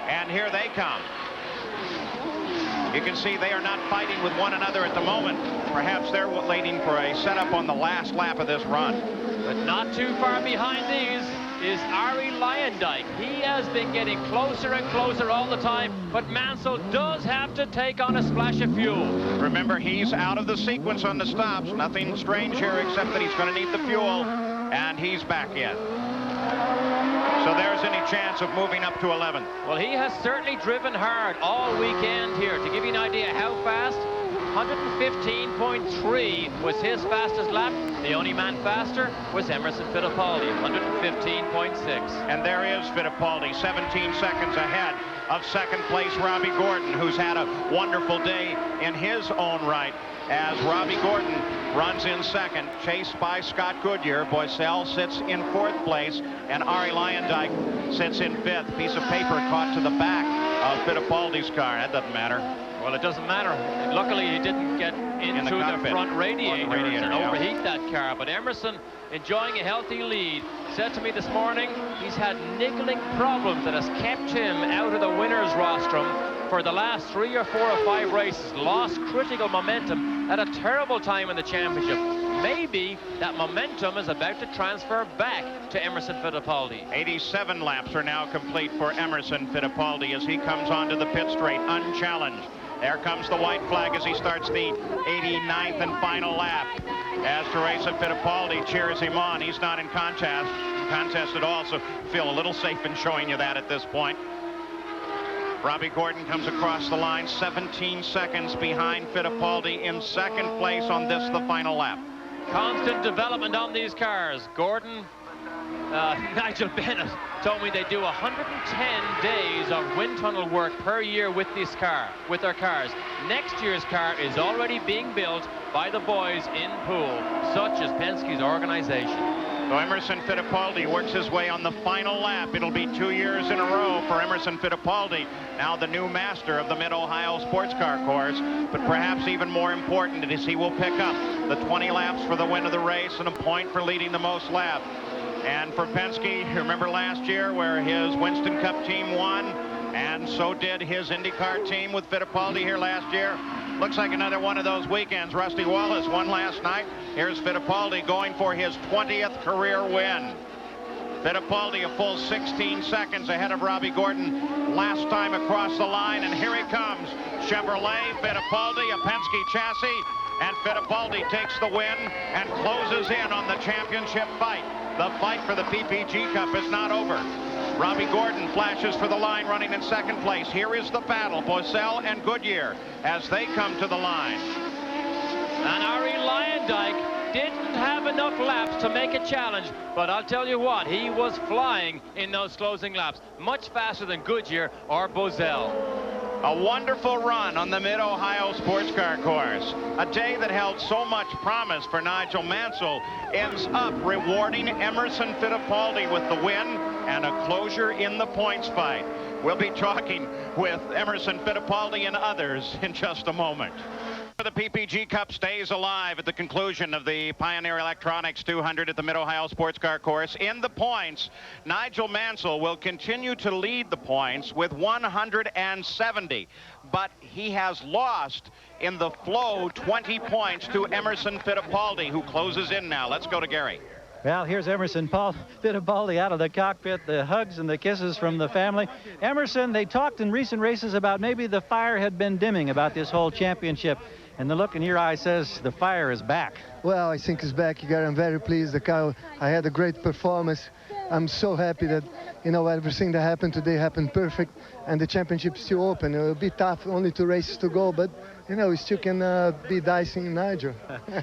And here they come. You can see they are not fighting with one another at the moment. Perhaps they're waiting for a setup on the last lap of this run. But not too far behind these is Ari Lyondike. He has been getting closer and closer all the time, but Mansell does have to take on a splash of fuel. Remember, he's out of the sequence on the stops. Nothing strange here except that he's going to need the fuel, and he's back in. So there's any chance of moving up to 11th. Well, he has certainly driven hard all weekend here. To give you an idea how fast, 115.3 was his fastest lap. The only man faster was Emerson Fittipaldi, 115.6. And there is Fittipaldi, 17 seconds ahead of 2nd place Robbie Gordon, who's had a wonderful day in his own right, as Robbie Gordon runs in 2nd, chased by Scott Goodyear. Boiselle sits in 4th place, and Ari Lyondike sits in 5th. Piece of paper caught to the back of Fittipaldi's car. That doesn't matter. Well, it doesn't matter. Luckily, he didn't get into the front radiator and overheat that car. But Emerson, enjoying a healthy lead, said to me this morning he's had niggling problems that has kept him out of the winner's rostrum for the last 3 or 4 or 5 races. Lost critical momentum at a terrible time in the championship. Maybe that momentum is about to transfer back to Emerson Fittipaldi. 87 laps are now complete for Emerson Fittipaldi as he comes onto the pit straight unchallenged. There comes the white flag as he starts the 89th and final lap. As Teresa Fittipaldi cheers him on. He's not in contest at all, so feel a little safe in showing you that at this point. Robbie Gordon comes across the line 17 seconds behind Fittipaldi in 2nd place on this, the final lap. Constant development on these cars. Gordon Nigel Bennett told me they do 110 days of wind tunnel work per year with this car, with their cars. Next year's car is already being built by the boys in Poole, such as Penske's organization. So Emerson Fittipaldi works his way on the final lap. It'll be 2 years in a row for Emerson Fittipaldi, now the new master of the Mid-Ohio Sports Car Course. But perhaps even more important is he will pick up the 20 laps for the win of the race and a point for leading the most laps. And for Penske, you remember last year where his Winston Cup team won, and so did his IndyCar team with Fittipaldi here last year. Looks like another one of those weekends. Rusty Wallace won last night. Here's Fittipaldi going for his 20th career win. Fittipaldi a full 16 seconds ahead of Robbie Gordon last time across the line, and here he comes. Chevrolet, Fittipaldi, a Penske chassis, and Fittipaldi takes the win and closes in on the championship fight. The fight for the PPG Cup is not over. Robbie Gordon flashes for the line, running in second place. Here is the battle, Boesel and Goodyear, as they come to the line. And Ari Lyondike didn't have enough laps to make a challenge, but I'll tell you what, he was flying in those closing laps, much faster than Goodyear or Boesel. A wonderful run on the Mid-Ohio Sports Car Course. A day that held so much promise for Nigel Mansell ends up rewarding Emerson Fittipaldi with the win and a closure in the points fight. We'll be talking with Emerson Fittipaldi and others in just a moment. The PPG Cup stays alive at the conclusion of the Pioneer Electronics 200 at the Mid-Ohio Sports Car Course. In the points, Nigel Mansell will continue to lead the points with 170, but he has lost in the flow 20 points to Emerson Fittipaldi, who closes in now. Let's go to Gary. Well, here's Emerson Fittipaldi out of the cockpit, the hugs and the kisses from the family. Emerson, they talked in recent races about maybe the fire had been dimming about this whole championship. And the look in your eye says the fire is back. Well, I think it's back, Gary. I'm very pleased. The car, I had a great performance. I'm so happy that, you know, everything that happened today happened perfect, and the championship's still open. It will be tough, only 2 races to go, but, you know, we still can be dicing Nigel.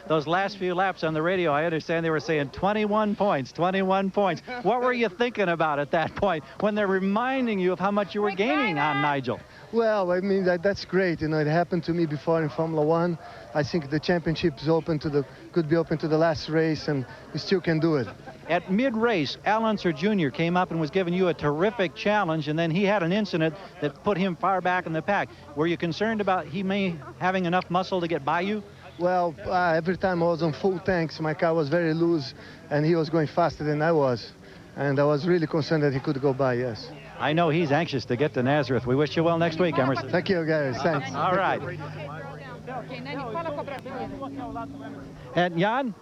Those last few laps on the radio, I understand they were saying 21 points, 21 points. What were you thinking about at that point when they're reminding you of how much you were gaining on Nigel? Well, I mean, that's great. You know, it happened to me before in Formula One. I think the championship is open to could be open to the last race, and we still can do it. At mid-race, Al Unser Jr. came up and was giving you a terrific challenge, and then he had an incident that put him far back in the pack. Were you concerned about he may having enough muscle to get by you? Well, every time I was on full tanks, my car was very loose, and he was going faster than I was. And I was really concerned that he could go by, yes. I know he's anxious to get to Nazareth. We wish you well next week, Emerson. Thank you, guys. Thanks. All right. And Jan?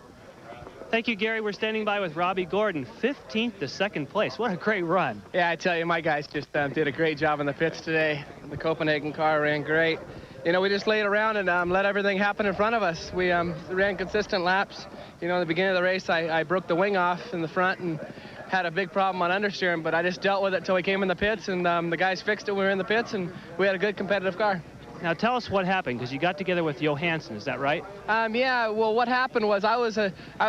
Thank you, Gary. We're standing by with Robbie Gordon, 15th to second place. What a great run. Yeah, I tell you, my guys just did a great job in the pits today. The Copenhagen car ran great. You know, we just laid around and let everything happen in front of us. We ran consistent laps. You know, in the beginning of the race, I broke the wing off in the front and had a big problem on understeering, but I just dealt with it until we came in the pits, and the guys fixed it when we were in the pits, and we had a good competitive car. Now tell us what happened, because you got together with Johansson, is that right? Yeah, well, what happened was I was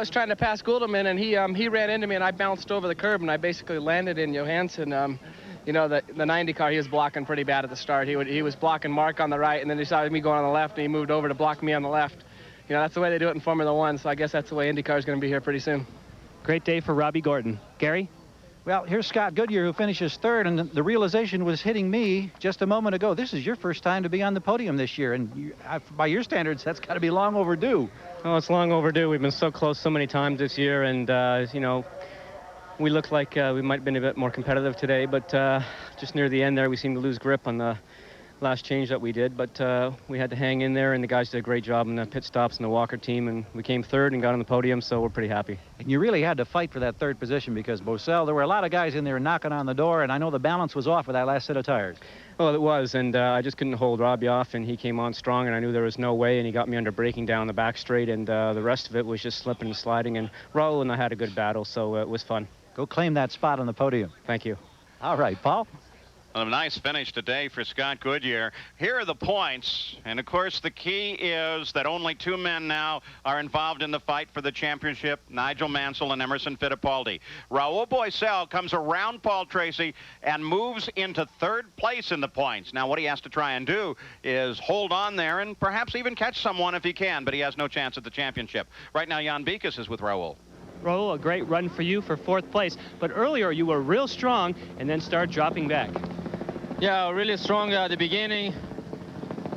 trying to pass Goulderman, and he ran into me, and I bounced over the curb, and I basically landed in Johansson. You know, the 90 car, he was blocking pretty bad at the start. He was blocking Mark on the right, and then he saw me going on the left, and he moved over to block me on the left. You know, that's the way they do it in Formula One, so I guess that's the way IndyCar is going to be here pretty soon. Great day for Robbie Gordon. Gary? Well, here's Scott Goodyear, who finishes third, and the realization was hitting me just a moment ago. This is your first time to be on the podium this year, and by your standards, that's got to be long overdue. Oh, it's long overdue. We've been so close so many times this year, and, you know, we looked like we might have been a bit more competitive today, but just near the end there, we seemed to lose grip on the last change that we did, but we had to hang in there, and the guys did a great job in the pit stops and the Walker team, and we came third and got on the podium, so we're pretty happy. And you really had to fight for that third position because Boesel, there were a lot of guys in there knocking on the door, and I know the balance was off with that last set of tires. Well, it was, and I just couldn't hold Robbie off, and he came on strong, and I knew there was no way, and he got me under braking down the back straight, and the rest of it was just slipping and sliding, and Raul and I had a good battle, so it was fun. Go claim that spot on the podium. Thank you. All right, Paul? A nice finish today for Scott Goodyear. Here are the points, and of course the key is that only 2 men now are involved in the fight for the championship, Nigel Mansell and Emerson Fittipaldi. Raul Boesel comes around Paul Tracy and moves into 3rd place in the points. Now what he has to try and do is hold on there and perhaps even catch someone if he can, but he has no chance at the championship. Right now Jan Beekes is with Raul. Raul, a great run for you for 4th place, but earlier you were real strong and then started dropping back. Yeah, really strong at the beginning.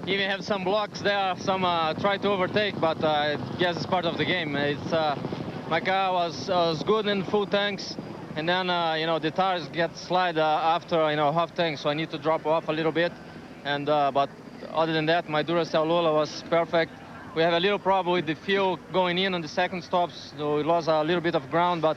Even have some blocks there, some try to overtake, but I guess it's part of the game. It's my car was good in full tanks, and then the tires get slide after half tank, so I need to drop off a little bit. And but other than that, my Duracell Lula was perfect. We have a little problem with the fuel going in on the second stops, so we lost a little bit of ground, but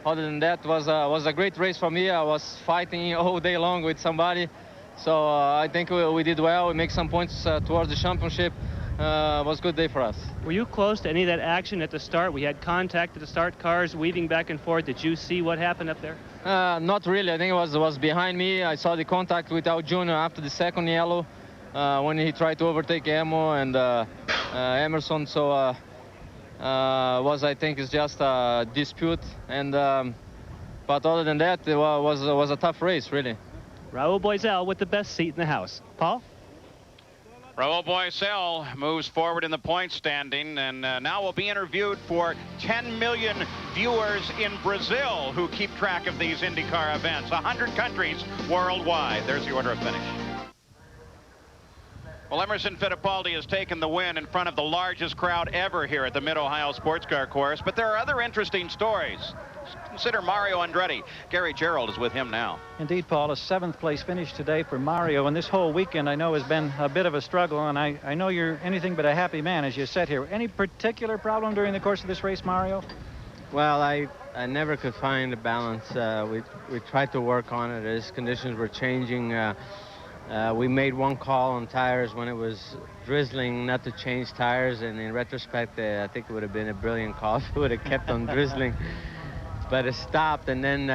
other than that, was a great race for me. I was fighting all day long with somebody. So I think we did well. We make some points towards the championship. Was a good day for us. Were you close to any of that action at the start? We had contact at the start, cars weaving back and forth. Did you see what happened up there? Not really. I think it was behind me. I saw the contact with Al Jr. after the second yellow when he tried to overtake Emo and Emerson. So I think it's just a dispute. And but other than that, it was a tough race, really. Raul Boesel with the best seat in the house. Paul? Raul Boesel moves forward in the point standing, and now will be interviewed for 10 million viewers in Brazil who keep track of these IndyCar events. 100 countries worldwide. There's the order of finish. Well, Emerson Fittipaldi has taken the win in front of the largest crowd ever here at the Mid-Ohio Sports Car Course, but there are other interesting stories. Consider Mario Andretti. Gary Gerald is with him now. Indeed, Paul, a 7th place finish today for Mario, and this whole weekend I know has been a bit of a struggle, and I know you're anything but a happy man as you sit here. Any particular problem during the course of this race, Mario? Well, I never could find a balance. We tried to work on it as conditions were changing. We made one call on tires when it was drizzling not to change tires, and in retrospect, I think it would have been a brilliant call if it would have kept on drizzling. But it stopped, and then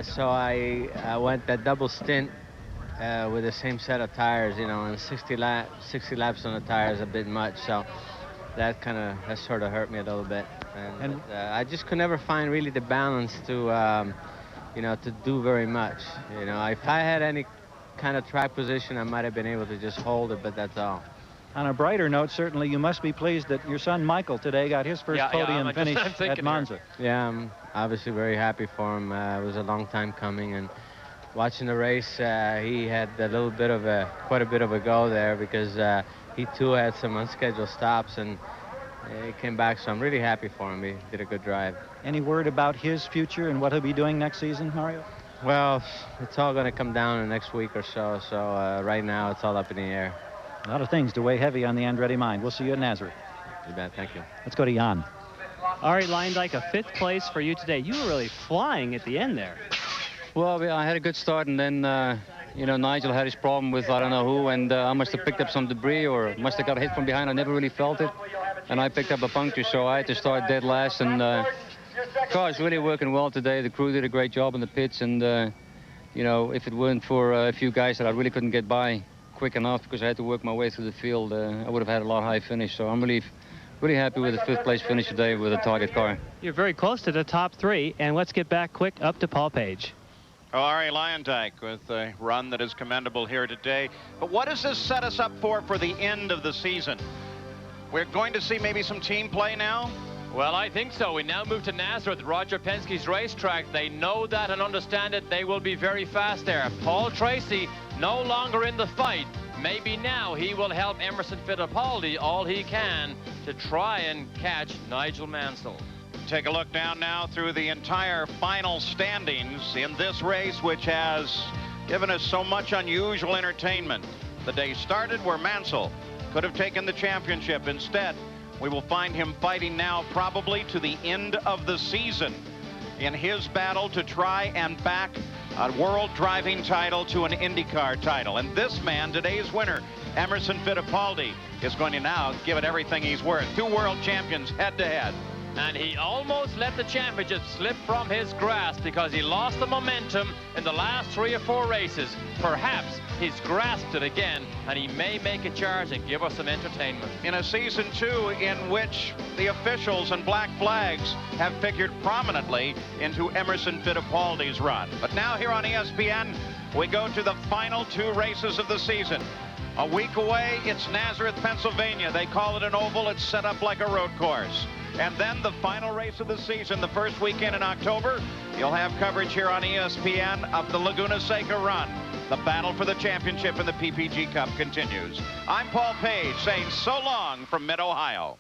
so I went that double stint with the same set of tires, and 60 laps on the tires a bit much, so that sort of hurt me a little bit. And I just could never find really the balance to do very much. If I had any kind of track position, I might have been able to just hold it, but that's all. On a brighter note, certainly you must be pleased that your son Michael today got his first podium finish at Monza. Yeah, I'm obviously very happy for him. It was a long time coming, and watching the race, he had quite a bit of a go there because he too had some unscheduled stops, and he came back, so I'm really happy for him. He did a good drive. Any word about his future and what he'll be doing next season, Mario? Well, it's all going to come down in the next week or so, so right now it's all up in the air. A lot of things to weigh heavy on the Andretti mind. We'll see you at Nazareth. You bet. Thank you. Let's go to Jan. Arie Luyendyk, a 5th place for you today. You were really flying at the end there. Well, I had a good start, and then, Nigel had his problem with I don't know who, and I must have picked up some debris or must have got hit from behind. I never really felt it, and I picked up a puncture, so I had to start dead last, and the car's really working well today. The crew did a great job in the pits, and, if it weren't for a few guys that I really couldn't get by quick enough because I had to work my way through the field, I would have had a lot high finish. So I'm really happy with the 5th place finish today with a Target car. You're very close to the top 3, and let's get back quick up to Paul Page. Oh, Arie Luyendyk with a run that is commendable here today. But what does this set us up for the end of the season? We're going to see maybe some team play now? Well, I think so. We now move to Nazareth, Roger Penske's racetrack. They know that and understand it. They will be very fast there. Paul Tracy no longer in the fight. Maybe now he will help Emerson Fittipaldi all he can to try and catch Nigel Mansell. Take a look down now through the entire final standings in this race, which has given us so much unusual entertainment. The day started where Mansell could have taken the championship. Instead, we will find him fighting now probably to the end of the season in his battle to try and back a world driving title to an IndyCar title. And this man, today's winner, Emerson Fittipaldi, is going to now give it everything he's worth. 2 world champions head to head. And he almost let the championship slip from his grasp because he lost the momentum in the last 3 or 4 races. Perhaps he's grasped it again, and he may make a charge and give us some entertainment. In a season 2 in which the officials and black flags have figured prominently into Emerson Fittipaldi's run. But now here on ESPN, we go to the final 2 races of the season. A week away, it's Nazareth, Pennsylvania. They call it an oval. It's set up like a road course. And then the final race of the season, the first weekend in October, you'll have coverage here on ESPN of the Laguna Seca run. The battle for the championship in the PPG Cup continues. I'm Paul Page saying so long from Mid-Ohio.